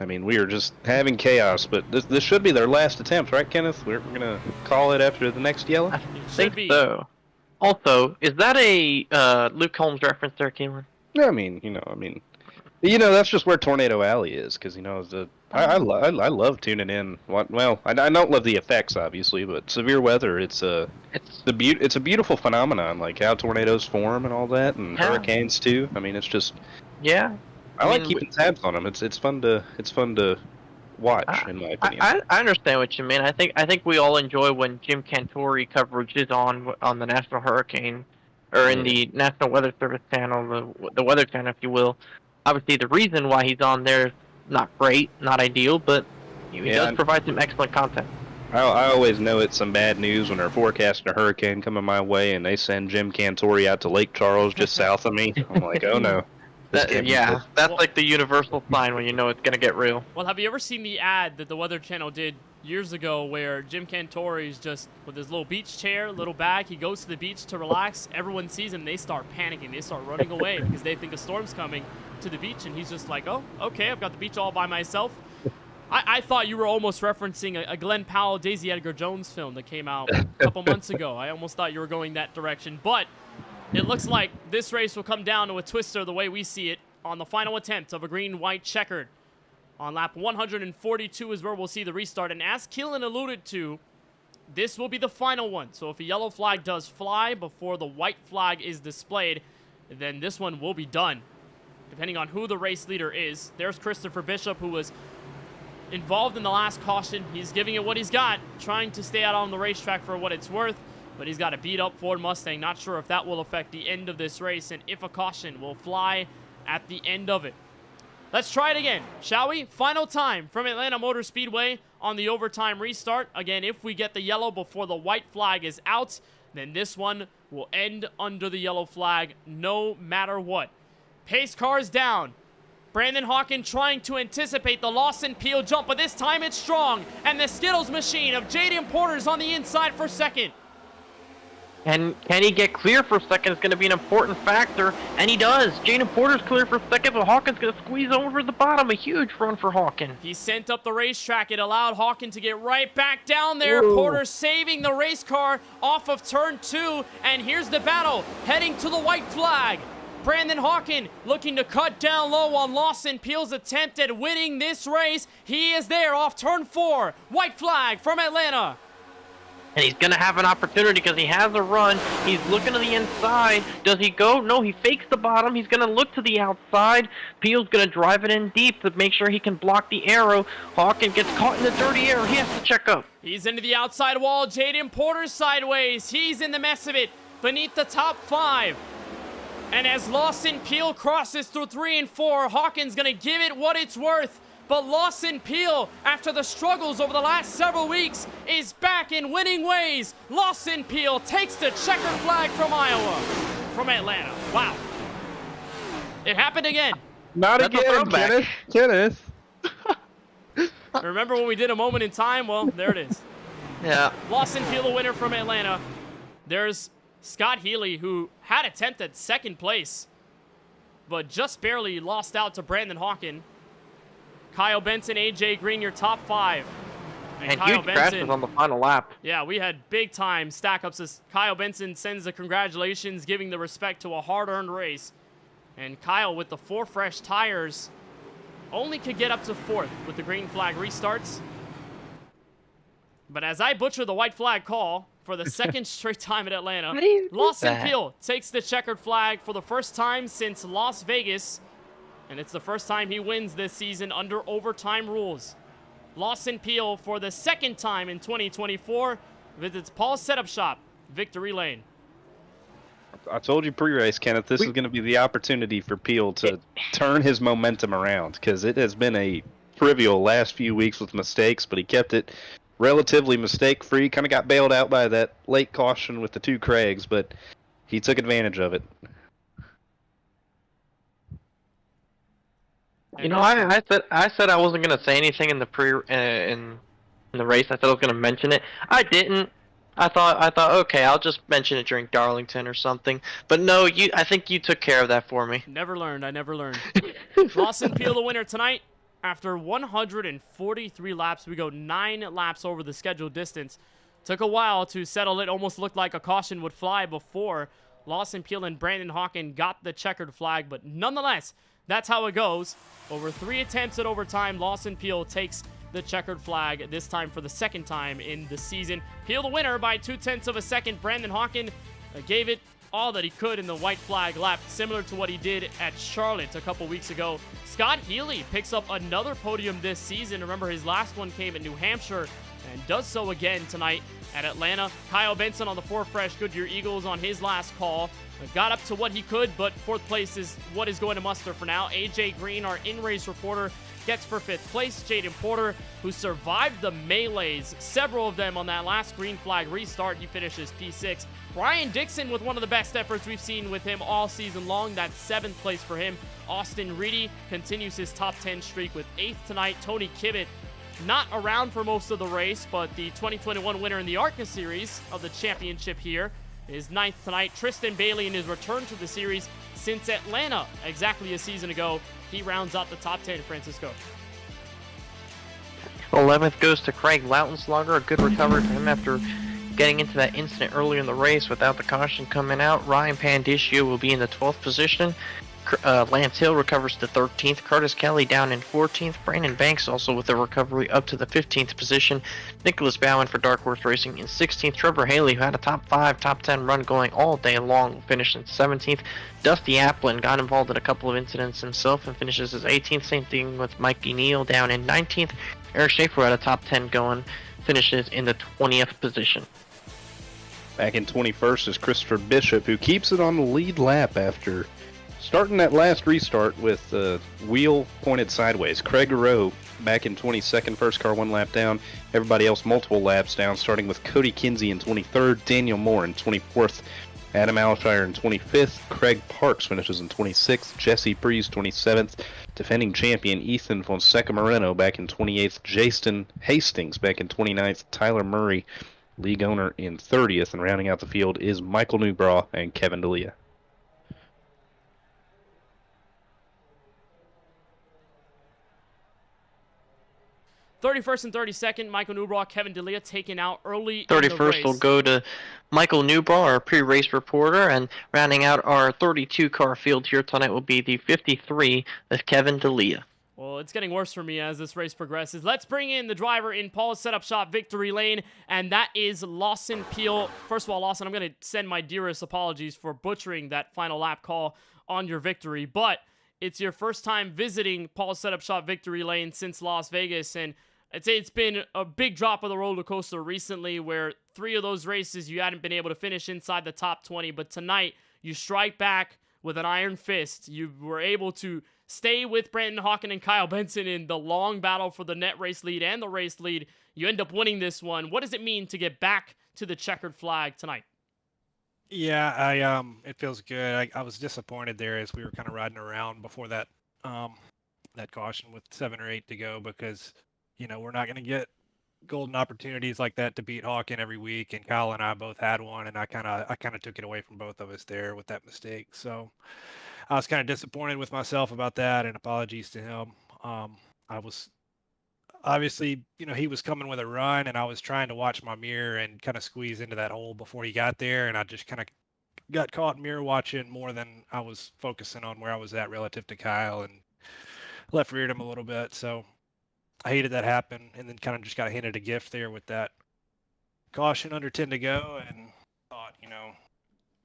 S3: I mean, we are just having chaos, but this should be their last attempt, right, Kenneth? We're going to call it after the next yellow?
S5: I think so. Also, is that a Luke Holmes reference there, Keelan?
S3: Yeah, I mean, that's just where Tornado Alley is, because, I love tuning in. Well, I don't love the effects, obviously, but severe weather, it's a beautiful phenomenon, like how tornadoes form and all that, and hurricanes, too. I mean, it's just...
S5: Yeah.
S3: I like keeping tabs on them. It's fun to watch, in my opinion.
S5: I understand what you mean. I think we all enjoy when Jim Cantori coverage is on the National Hurricane, or in the National Weather Service channel, the Weather Channel, if you will. Obviously, the reason why he's on there is not great, not ideal, but he does provide some excellent content.
S3: I always know it's some bad news when they're forecasting a hurricane coming my way, and they send Jim Cantori out to Lake Charles just south of me. I'm like, oh no.
S5: That's like the universal sign when you know it's going to get real.
S2: Well, have you ever seen the ad that the Weather Channel did years ago where Jim Cantori's just with his little beach chair, little bag, he goes to the beach to relax. Everyone sees him. They start panicking. They start running away because they think a storm's coming to the beach. And he's just like, oh, okay, I've got the beach all by myself. I thought you were almost referencing a Glenn Powell, Daisy Edgar Jones film that came out a couple months ago. I almost thought you were going that direction. But it looks like this race will come down to a twister the way we see it on the final attempt of a green-white checkered. On lap 142 is where we'll see the restart. And as Keelan alluded to, this will be the final one. So if a yellow flag does fly before the white flag is displayed, then this one will be done, depending on who the race leader is. There's Christopher Bishop, who was involved in the last caution. He's giving it what he's got, trying to stay out on the racetrack for what it's worth. But he's got a beat-up Ford Mustang. Not sure if that will affect the end of this race and if a caution will fly at the end of it. Let's try it again, shall we? Final time from Atlanta Motor Speedway on the overtime restart. Again, if we get the yellow before the white flag is out, then this one will end under the yellow flag no matter what. Pace cars down. Brandon Hawken trying to anticipate the Lawson Peel jump, but this time it's strong. And the Skittles machine of Jaden Porter's on the inside for second.
S5: And can he get clear for second is going to be an important factor, and he does. Jaden Porter's clear for second, but Hawkins going to squeeze over the bottom. A huge run for Hawkins.
S2: He sent up the racetrack. It allowed Hawkins to get right back down there. Whoa. Porter saving the race car off of turn 2, and here's the battle heading to the white flag. Brandon Hawken looking to cut down low on Lawson Peel's attempt at winning this race. He is there off turn 4. White flag from Atlanta.
S5: And he's going to have an opportunity because he has a run. He's looking to the inside. Does he go? No, he fakes the bottom. He's going to look to the outside. Peel's going to drive it in deep to make sure he can block the arrow. Hawkins gets caught in the dirty air. He has to check up.
S2: He's into the outside wall. Jaden Porter's sideways. He's in the mess of it beneath the top 5. And as Lawson Peel crosses through 3 and 4, Hawkins going to give it what it's worth. But Lawson Peel, after the struggles over the last several weeks, is back in winning ways. Lawson Peel takes the checkered flag from Atlanta. Wow. It happened again.
S3: Not
S5: That's
S3: again, Kenneth.
S2: Remember when we did a moment in time? Well, there it is.
S5: Yeah.
S2: Lawson Peel, the winner from Atlanta. There's Scott Healy, who had attempted 2nd place, but just barely lost out to Brandon Hawken. Kyle Benson, AJ Green, your top 5.
S5: And huge crashes on the final lap.
S2: Yeah, we had big time stack ups as Kyle Benson sends the congratulations, giving the respect to a hard-earned race. And Kyle, with the 4 fresh tires, only could get up to 4th with the green flag restarts. But as I butcher the white flag call for the 2nd straight time at Atlanta, Lawson Peel takes the checkered flag for the first time since Las Vegas. And it's the first time he wins this season under overtime rules. Lawson Peel, for the 2nd time in 2024, visits Paul's Setup Shop, Victory Lane.
S3: I told you pre-race, Kenneth, this is going to be the opportunity for Peel to turn his momentum around, because it has been a trivial last few weeks with mistakes, but he kept it relatively mistake-free. Kind of got bailed out by that late caution with the 2 Craigs, but he took advantage of it.
S5: You know, I said I wasn't gonna say anything in the in the race. I thought I was gonna mention it. I didn't. I thought okay, I'll just mention it during Darlington or something. But no, I think you took care of that for me.
S2: Never learned. I never learned. Lawson Peel, the winner tonight. After 143 laps, we go 9 laps over the scheduled distance. Took a while to settle it. Almost looked like a caution would fly before Lawson Peel and Brandon Hawken got the checkered flag, but nonetheless, that's how it goes. Over 3 attempts at overtime, Lawson Peel takes the checkered flag, this time for the 2nd time in the season. Peel the winner by 0.2 of a second. Brandon Hawken gave it all that he could in the white flag lap, similar to what he did at Charlotte a couple weeks ago. Scott Healy picks up another podium this season. Remember, his last one came at New Hampshire and does so again tonight at Atlanta. Kyle Benson on the 4 fresh Goodyear Eagles on his last call. Got up to what he could, but 4th place is what is going to muster for now. AJ Green, our in-race reporter, gets for 5th place. Jaden Porter, who survived the melees, several of them on that last green flag restart, he finishes P6. Brian Dixon with one of the best efforts we've seen with him all season long. That's 7th place for him. Austin Reedy continues his top 10 streak with 8th tonight. Tony Kibbett, not around for most of the race, but the 2021 winner in the ARCA series of the championship here, is 9th tonight. Tristan Bailey in his return to the series since Atlanta exactly a season ago. He rounds out the top 10, Francisco.
S5: 11th goes to Craig Lautenslager. A good recovery for him after getting into that incident earlier in the race without the caution coming out. Ryan Pandiscio will be in the 12th position. Lance Hill recovers to 13th. Curtis Kelly down in 14th. Brandon Banks also with a recovery up to the 15th position. Nicholas Bowen for Dark Horse Racing in 16th. Trevor Haley, who had a top 5, top 10 run going all day long, will finish in 17th. Dusty Applin got involved in a couple of incidents himself and finishes his 18th. Same thing with Mikey Neal down in 19th. Eric Schaefer had a top 10 going, finishes in the 20th position.
S3: Back in 21st is Christopher Bishop, who keeps it on the lead lap after starting that last restart with the wheel pointed sideways. Craig Rowe back in 22nd, first car 1 lap down. Everybody else multiple laps down, starting with Cody Kinsey in 23rd, Daniel Moore in 24th, Adam Alshire in 25th, Craig Parks finishes in 26th, Jesse Breeze 27th, defending champion Ethan Fonseca Moreno back in 28th, Jason Hastings back in 29th, Tyler Murray, league owner, in 30th, and rounding out the field is Michael Newbraw and Kevin D'Elia.
S2: 31st and 32nd, Michael Newbraw, Kevin D'Elia taken out early in the race.
S5: 31st will go to Michael Newbraw, our pre-race reporter, and rounding out our 32-car field here tonight will be the 53 of Kevin D'Elia.
S2: Well, it's getting worse for me as this race progresses. Let's bring in the driver in Paul's setup shop victory lane, and that is Lawson Peel. First of all, Lawson, I'm going to send my dearest apologies for butchering that final lap call on your victory, but it's your first time visiting Paul's setup shop victory lane since Las Vegas, and I'd say it's been a big drop of the roller coaster recently where 3 of those races you hadn't been able to finish inside the top 20, but tonight you strike back with an iron fist. You were able to stay with Brandon Hawken and Kyle Benson in the long battle for the net race lead and the race lead. You end up winning this one. What does it mean to get back to the checkered flag tonight?
S14: Yeah, it feels good. I was disappointed there as we were kind of riding around before that that caution with 7 or 8 to go, because we're not going to get golden opportunities like that to beat Hawken every week, and Kyle and I both had one, and I kind of took it away from both of us there with that mistake. So I was kind of disappointed with myself about that, and apologies to him. I was obviously, he was coming with a run, and I was trying to watch my mirror and kind of squeeze into that hole before he got there, and I just kind of got caught mirror watching more than I was focusing on where I was at relative to Kyle, and left reared him a little bit. So I hated that happen, and then kind of just got handed a gift there with that caution under 10 to go, and thought,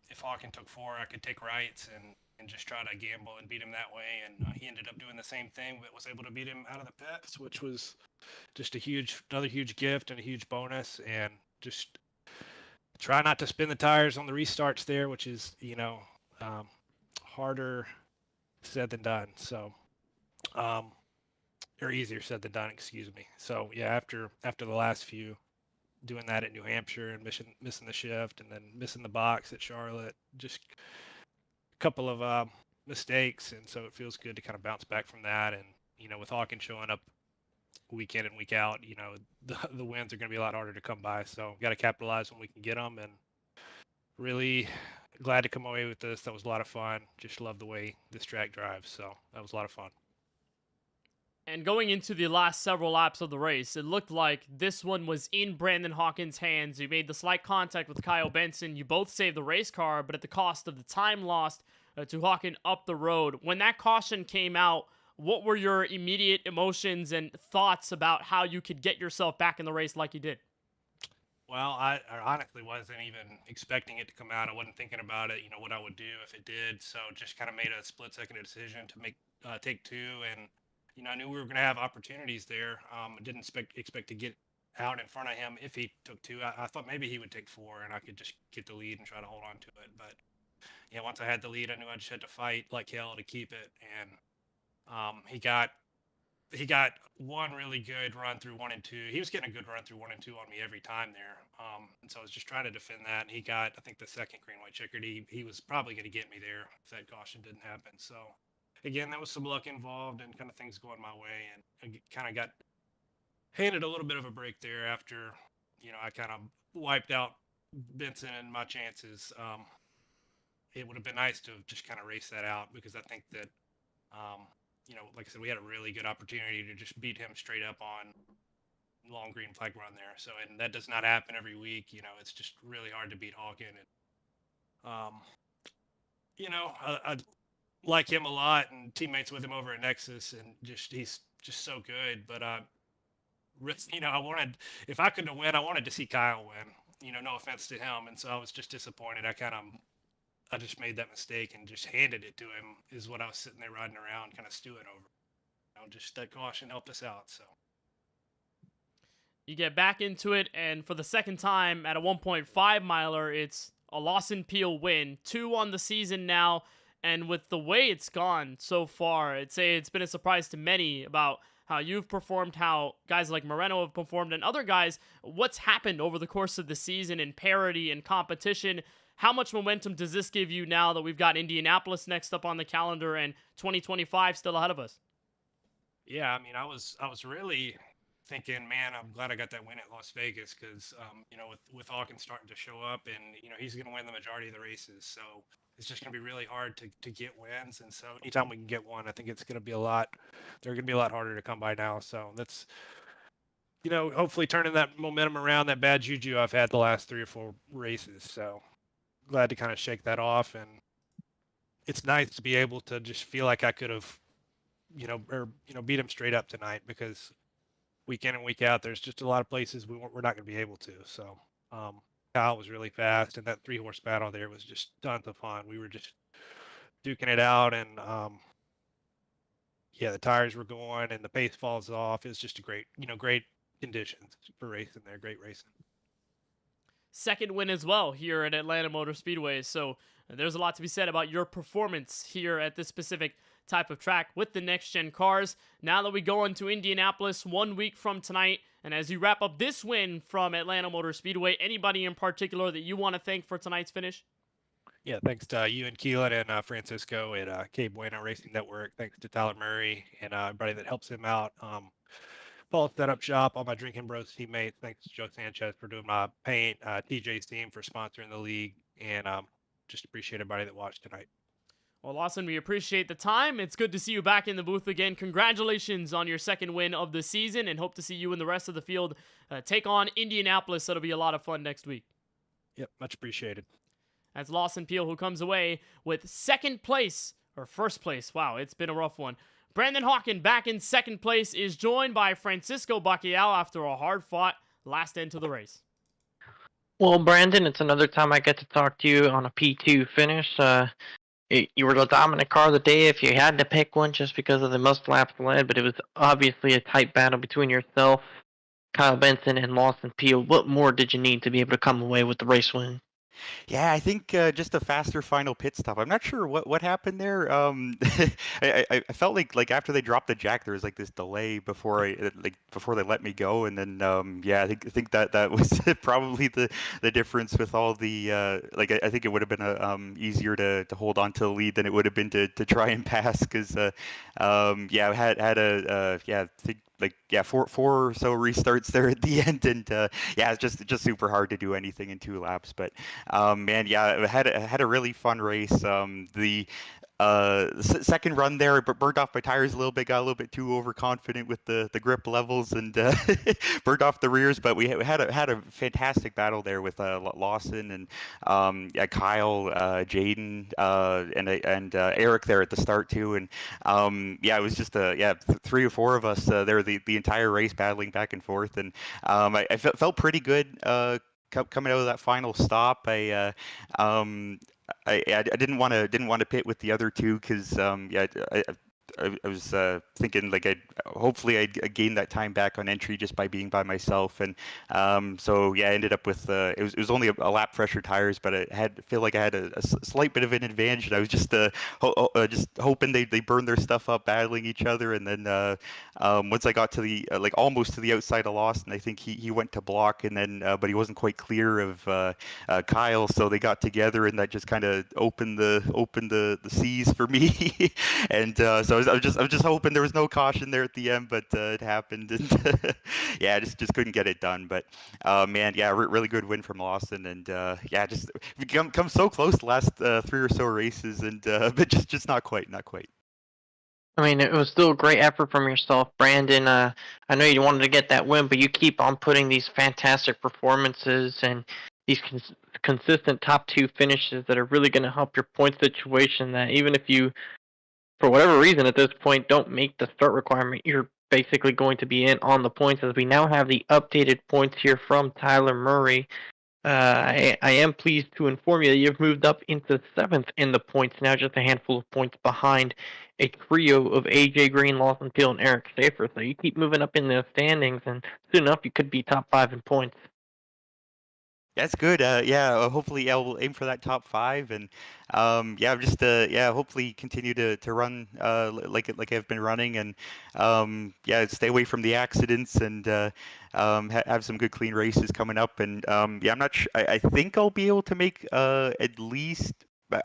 S14: if Hawken took 4, I could take rights and just try to gamble and beat him that way. And he ended up doing the same thing, but was able to beat him out of the pits, which was just another huge gift and a huge bonus. And just try not to spin the tires on the restarts there, which is, harder said than done. So, or easier said than done, excuse me. So yeah, after the last few, doing that at New Hampshire and missing the shift, and then missing the box at Charlotte, just a couple of mistakes, and so it feels good to kind of bounce back from that. And with Hawken showing up week in and week out, the wins are going to be a lot harder to come by. So got to capitalize when we can get them, and really glad to come away with this. That was a lot of fun. Just love the way this track drives, so that was a lot of fun.
S2: And going into the last several laps of the race, it looked like this one was in Brandon Hawken's hands. You made the slight contact with Kyle Benson. You both saved the race car, but at the cost of the time lost to Hawken up the road. When that caution came out, what were your immediate emotions and thoughts about how you could get yourself back in the race like you did?
S14: Well, I honestly wasn't even expecting it to come out. I wasn't thinking about it, what I would do if it did. So just kind of made a split-second decision to take 2, and I knew we were going to have opportunities there. I didn't expect to get out in front of him if he took 2. I thought maybe he would take 4, and I could just get the lead and try to hold on to it. But once I had the lead, I knew I just had to fight like hell to keep it. And he got one really good run through 1 and 2. He was getting a good run through 1 and 2 on me every time there. And so I was just trying to defend that. And he got, I think, the second green white checkered. He was probably going to get me there if that caution didn't happen. So again, there was some luck involved and kind of things going my way, and I kind of got handed a little bit of a break there after, I kind of wiped out Benson and my chances. It would have been nice to have just kind of raced that out, because I think that, like I said, we had a really good opportunity to just beat him straight up on long green flag run there. So, and that does not happen every week. It's just really hard to beat Hawken. And, I like him a lot, and teammates with him over at Nexus, and he's just so good. But I wanted, if I couldn't win, I wanted to see Kyle win. No offense to him, and so I was just disappointed. I just made that mistake and just handed it to him. Is what I was sitting there riding around, kind of stewing over. Just that caution helped us out. So
S2: you get back into it, and for the second time at a 1.5 miler, it's a Lawson Peel win, 2 on the season now. And with the way it's gone so far, I'd say it's been a surprise to many about how you've performed, how guys like Moreno have performed, and other guys, what's happened over the course of the season in parity and competition. How much momentum does this give you now that we've got Indianapolis next up on the calendar and 2025 still ahead of us?
S14: Yeah, I mean, I was really thinking, man, I'm glad I got that win at Las Vegas, because, with Hawkins starting to show up, and, he's going to win the majority of the races. So it's just going to be really hard to get wins. And so anytime we can get one, I think it's going to be they're going to be a lot harder to come by now. So that's, hopefully turning that momentum around, that bad juju I've had the last 3 or 4 races. So glad to kind of shake that off. And it's nice to be able to just feel like I could have beat them straight up tonight, because week in and week out, there's just a lot of places we're not going to be able to. So Kyle was really fast, and that 3-horse battle there was just tons of fun. We were just duking it out, and the tires were going, and the pace falls off. It's just a great conditions for racing there. Great racing.
S2: Second win as well here at Atlanta Motor Speedway. So there's a lot to be said about your performance here at this specific type of track with the next-gen cars. Now that we go into Indianapolis 1 week from tonight, and as you wrap up this win from Atlanta Motor Speedway, anybody in particular that you want to thank for tonight's finish?
S14: Yeah, thanks to you and Keelan and Francisco at KBueno Racing Network. Thanks to Tyler Murray and everybody that helps him out. Paul Setup Shop, all my Drinking Bros teammates. Thanks to Joe Sanchez for doing my paint, TJ's team for sponsoring the league, and just appreciate everybody that watched tonight.
S2: Well, Lawson, we appreciate the time. It's good to see you back in the booth again. Congratulations on your second win of the season, and hope to see you and the rest of the field take on Indianapolis. That'll be a lot of fun next week.
S14: Yep, much appreciated.
S2: That's Lawson Peel, who comes away with second place, or first place. Wow, it's been a rough one. Brandon Hawken, back in second place, is joined by Francisco Bacalhau after a hard-fought last end to the race.
S5: Well, Brandon, it's another time I get to talk to you on a P2 finish. You were the dominant car of the day if you had to pick one, just because of the most laps led, but it was obviously a tight battle between yourself, Kyle Benson, and Lawson Peel. What more did you need to be able to come away with the race win?
S15: Yeah, I think just a faster final pit stop. I'm not sure what happened there. I felt like after they dropped the jack, there was like this delay before before they let me go, and then I think that was probably the difference with all the I think it would have been easier to hold on to the lead than it would have been to try and pass, because I had I think four or so restarts there at the end, and it's just super hard to do anything in 2 laps. But I had a really fun race. The second run there, but burned off my tires a little bit, got a little bit too overconfident with the grip levels, and burned off the rears. But we had a fantastic battle there with Lawson and Kyle, Jaden, and Eric there at the start too. And it was just 3 or 4 of us there the entire race, battling back and forth. And I felt pretty good coming out of that final stop. I didn't want to pit with the other 2, because I was thinking hopefully I'd gain that time back on entry just by being by myself, and I ended up with it was only a lap fresher tires, but I feel like I had a slight bit of an advantage, and I was just hoping they burn their stuff up, battling each other, and then once I got to the almost to the outside of Lawson, I think he went to block, and then but he wasn't quite clear of Kyle, so they got together, and that just kind of opened the seas for me, and so I was just hoping there was no caution there at the end, but it happened, and just couldn't get it done. But really good win from Lawson, and just come so close the last 3 or so races, and but just not quite.
S5: I mean, it was still a great effort from yourself, Brandon. I know you wanted to get that win, but you keep on putting these fantastic performances and these consistent top 2 finishes that are really going to help your point situation, that even if you, for whatever reason at this point, don't make the start requirement, you're basically going to be in on the points, as we now have the updated points here from Tyler Murray. I am pleased to inform you that you've moved up into 7th in the points, now just a handful of points behind a trio of AJ Green, Lawson Peel, and Eric Safer. So you keep moving up in the standings, and soon enough you could be top 5 in points.
S15: That's good. Hopefully I'll aim for that top 5, and hopefully continue to run like I've been running, and stay away from the accidents, and have some good clean races coming up. And I'm not sure. I think I'll be able to make at least.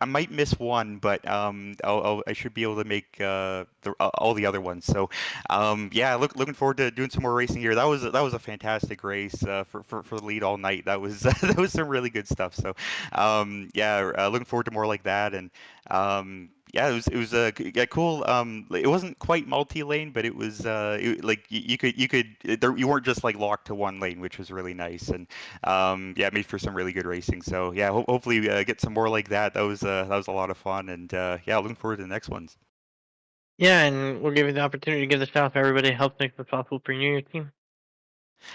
S15: I might miss one, but I should be able to make all the other ones. So looking forward to doing some more racing here. That was a fantastic race for the lead all night. That was that was some really good stuff. So looking forward to more like that. And it was cool. It wasn't quite multi-lane, but it was you weren't just locked to one lane, which was really nice, and made for some really good racing. So hopefully get some more like that. That was a lot of fun, and looking forward to the next ones.
S5: Yeah, and we'll give you the opportunity to give the shout out to everybody who helps make this possible for you and your team.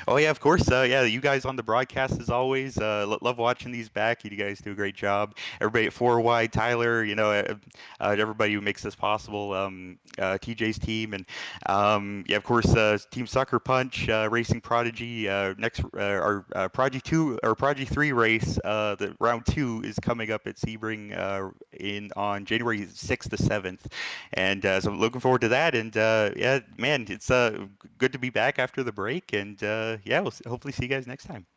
S15: Oh yeah, of course. Yeah, you guys on the broadcast as always. Love watching these back. You guys do a great job. Everybody at 4 Wide, Tyler, everybody who makes this possible. TJ's team, and yeah, of course, Team Sucker Punch, Racing Prodigy. Our Prodigy 2 or Prodigy 3 race. The round 2 is coming up at Sebring on January 6th to 7th, and so I'm looking forward to that. And yeah, man, it's good to be back after the break, and yeah, we'll hopefully see you guys next time.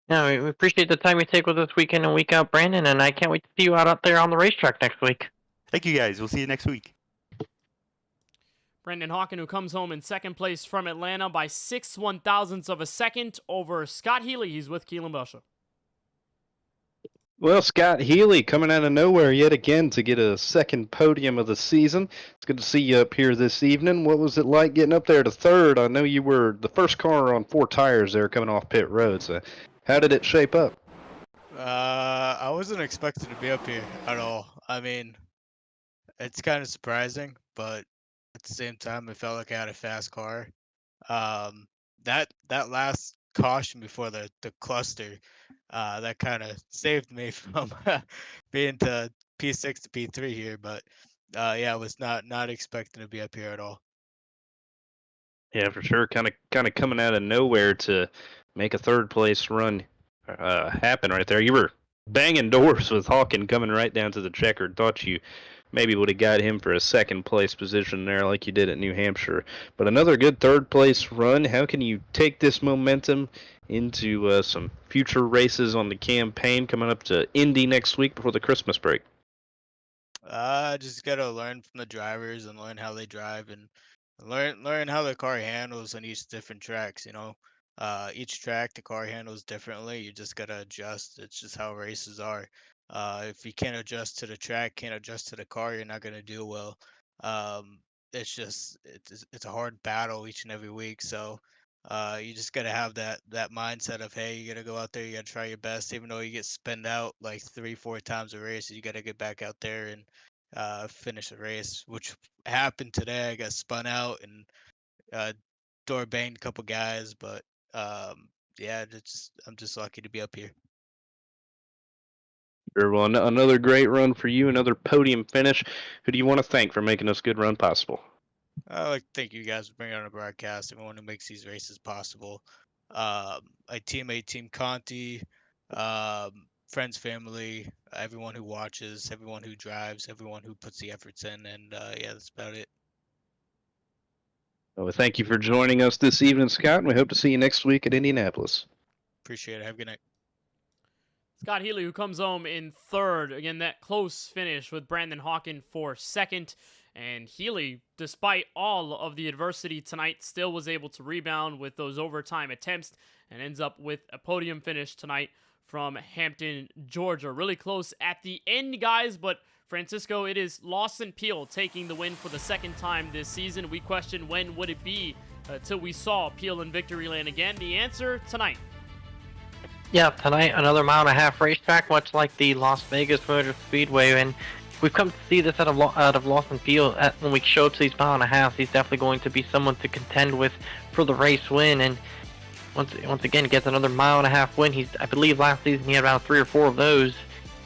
S5: Yeah, we appreciate the time you take with us week in and week out, Brandon, and I can't wait to see you out there on the racetrack next week.
S15: Thank you, guys. We'll see you next week.
S2: Brendan Hawken, who comes home in second place from Atlanta by 6 1/1000ths of a second over Scott Healy. He's with Keelan Belsha.
S3: Well, Scott Healy coming out of nowhere yet again to get a second podium of the season. It's good to see you up here this evening. What was it like getting up there to third? I know you were the first car on 4 tires there coming off pit road. So how did it shape up?
S16: I wasn't expecting to be up here at all. I mean, it's kind of surprising, but at the same time, it felt like I had a fast car. That last caution before the cluster, that kind of saved me from being to P6 to P3 here. But yeah, I was not expecting to be up here at all.
S3: Yeah, for sure. Kind of coming out of nowhere to make a third place run happen right there. You were banging doors with Hawken coming right down to the checkered. Thought you maybe would have got him for a second place position there like you did at New Hampshire. But another good third place run. How can you take this momentum into some future races on the campaign coming up to Indy next week before the Christmas break?
S16: Just gotta learn from the drivers and learn how they drive and learn how the car handles on each different tracks. Each track the car handles differently. You just gotta adjust. It's just how races are. If you can't adjust to the track, can't adjust to the car, you're not gonna do well. It's a hard battle each and every week. So you just gotta have that mindset of, hey, you gotta go out there, you gotta try your best, even though you get spun out like 3-4 times a race, you gotta get back out there and finish a race, which happened today. I got spun out and door banged a couple guys, but yeah, I'm just lucky to be up here.
S3: Sure. Well, another great run for you, another podium finish. Who do you want to thank for making this good run possible?
S16: I'd like to thank you guys for bringing on the broadcast, everyone who makes these races possible. My teammate, Team Conti, friends, family, everyone who watches, everyone who drives, everyone who puts the efforts in, and yeah, that's about it.
S3: Well, thank you for joining us this evening, Scott, and we hope to see you next week at Indianapolis.
S16: Appreciate it. Have a good night.
S2: Scott Healy, who comes home in third. Again, that close finish with Brandon Hawken for second. And Healy, despite all of the adversity tonight, still was able to rebound with those overtime attempts and ends up with a podium finish tonight from Hampton, Georgia. Really close at the end, guys, but Francisco, it is Lawson Peel taking the win for the second time this season. We questioned when would it be till we saw Peel in victory lane again. The answer, tonight.
S5: Yeah, tonight, another 1.5 mile racetrack, much like the Las Vegas Motor Speedway, and we've come to see this out of Lawson Peel. When we show up to these 1.5 miles, he's definitely going to be someone to contend with for the race win, and once again gets another 1.5 mile win. I believe last season he had around 3 or 4 of those,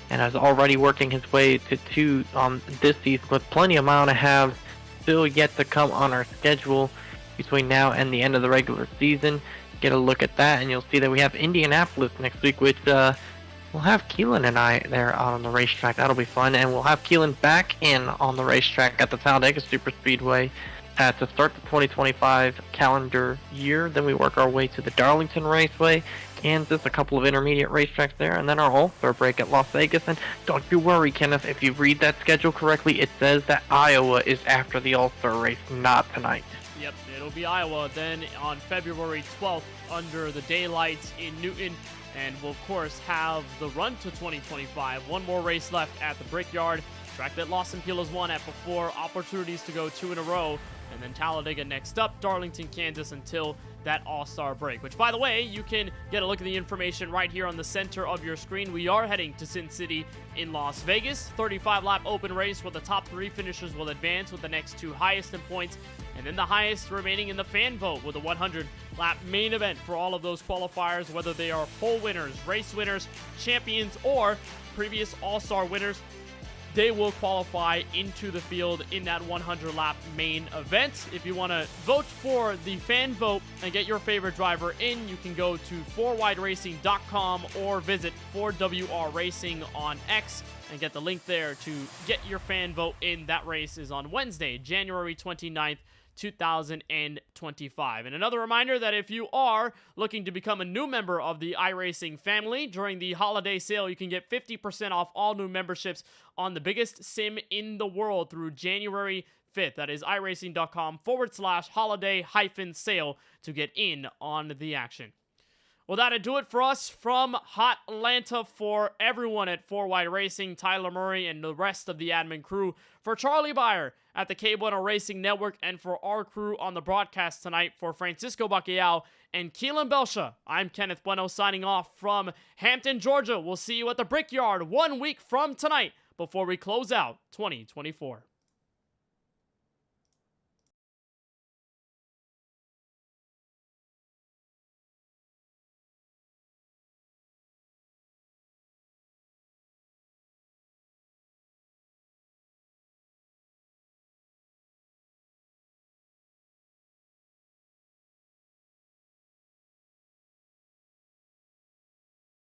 S5: and is already working his way to 2 this season, with plenty of 1.5 miles still yet to come on our schedule between now and the end of the regular season. Get a look at that, and you'll see that we have Indianapolis next week, which we'll have Keelan and I there out on the racetrack. That'll be fun, and we'll have Keelan back in on the racetrack at the Talladega Super Speedway to start the 2025 calendar year. Then we work our way to the Darlington Raceway, Kansas, a couple of intermediate racetracks there, and then our All-Star break at Las Vegas. And don't you worry, Kenneth, if you read that schedule correctly, it says that Iowa is after the All-Star race, not tonight.
S2: Yep, it'll be Iowa then on February 12th under the daylights in Newton. And we'll, of course, have the run to 2025. One more race left at the Brickyard track that Lawson Peel has won at before, opportunities to go 2 in a row, and then Talladega next up, Darlington, Kansas until that All-Star break, which, by the way, you can get a look at the information right here on the center of your screen. We are heading to Sin City in Las Vegas. 35-lap open race where the top 3 finishers will advance with the next 2 highest in points, and then the highest remaining in the fan vote with a 100-lap main event for all of those qualifiers, whether they are pole winners, race winners, champions, or previous All-Star winners. They will qualify into the field in that 100-lap main event. If you want to vote for the fan vote and get your favorite driver in, you can go to 4wideracing.com or visit 4WR Racing on X and get the link there to get your fan vote in. That race is on Wednesday, January 29th, 2025. And another reminder that if you are looking to become a new member of the iRacing family, during the holiday sale, you can get 50% off all new memberships on the biggest sim in the world through January 5th. That is iRacing.com/holiday-sale to get in on the action. Well, that'll do it for us from Hot Atlanta. For everyone at 4Wide Racing, Tyler Murray, and the rest of the admin crew, for Charlie Byer at the KBueno Racing Network, and for our crew on the broadcast tonight, for Francisco Bacallao and Keelan Belsha, I'm Kenneth Bueno signing off from Hampton, Georgia. We'll see you at the Brickyard 1 week from tonight before we close out 2024.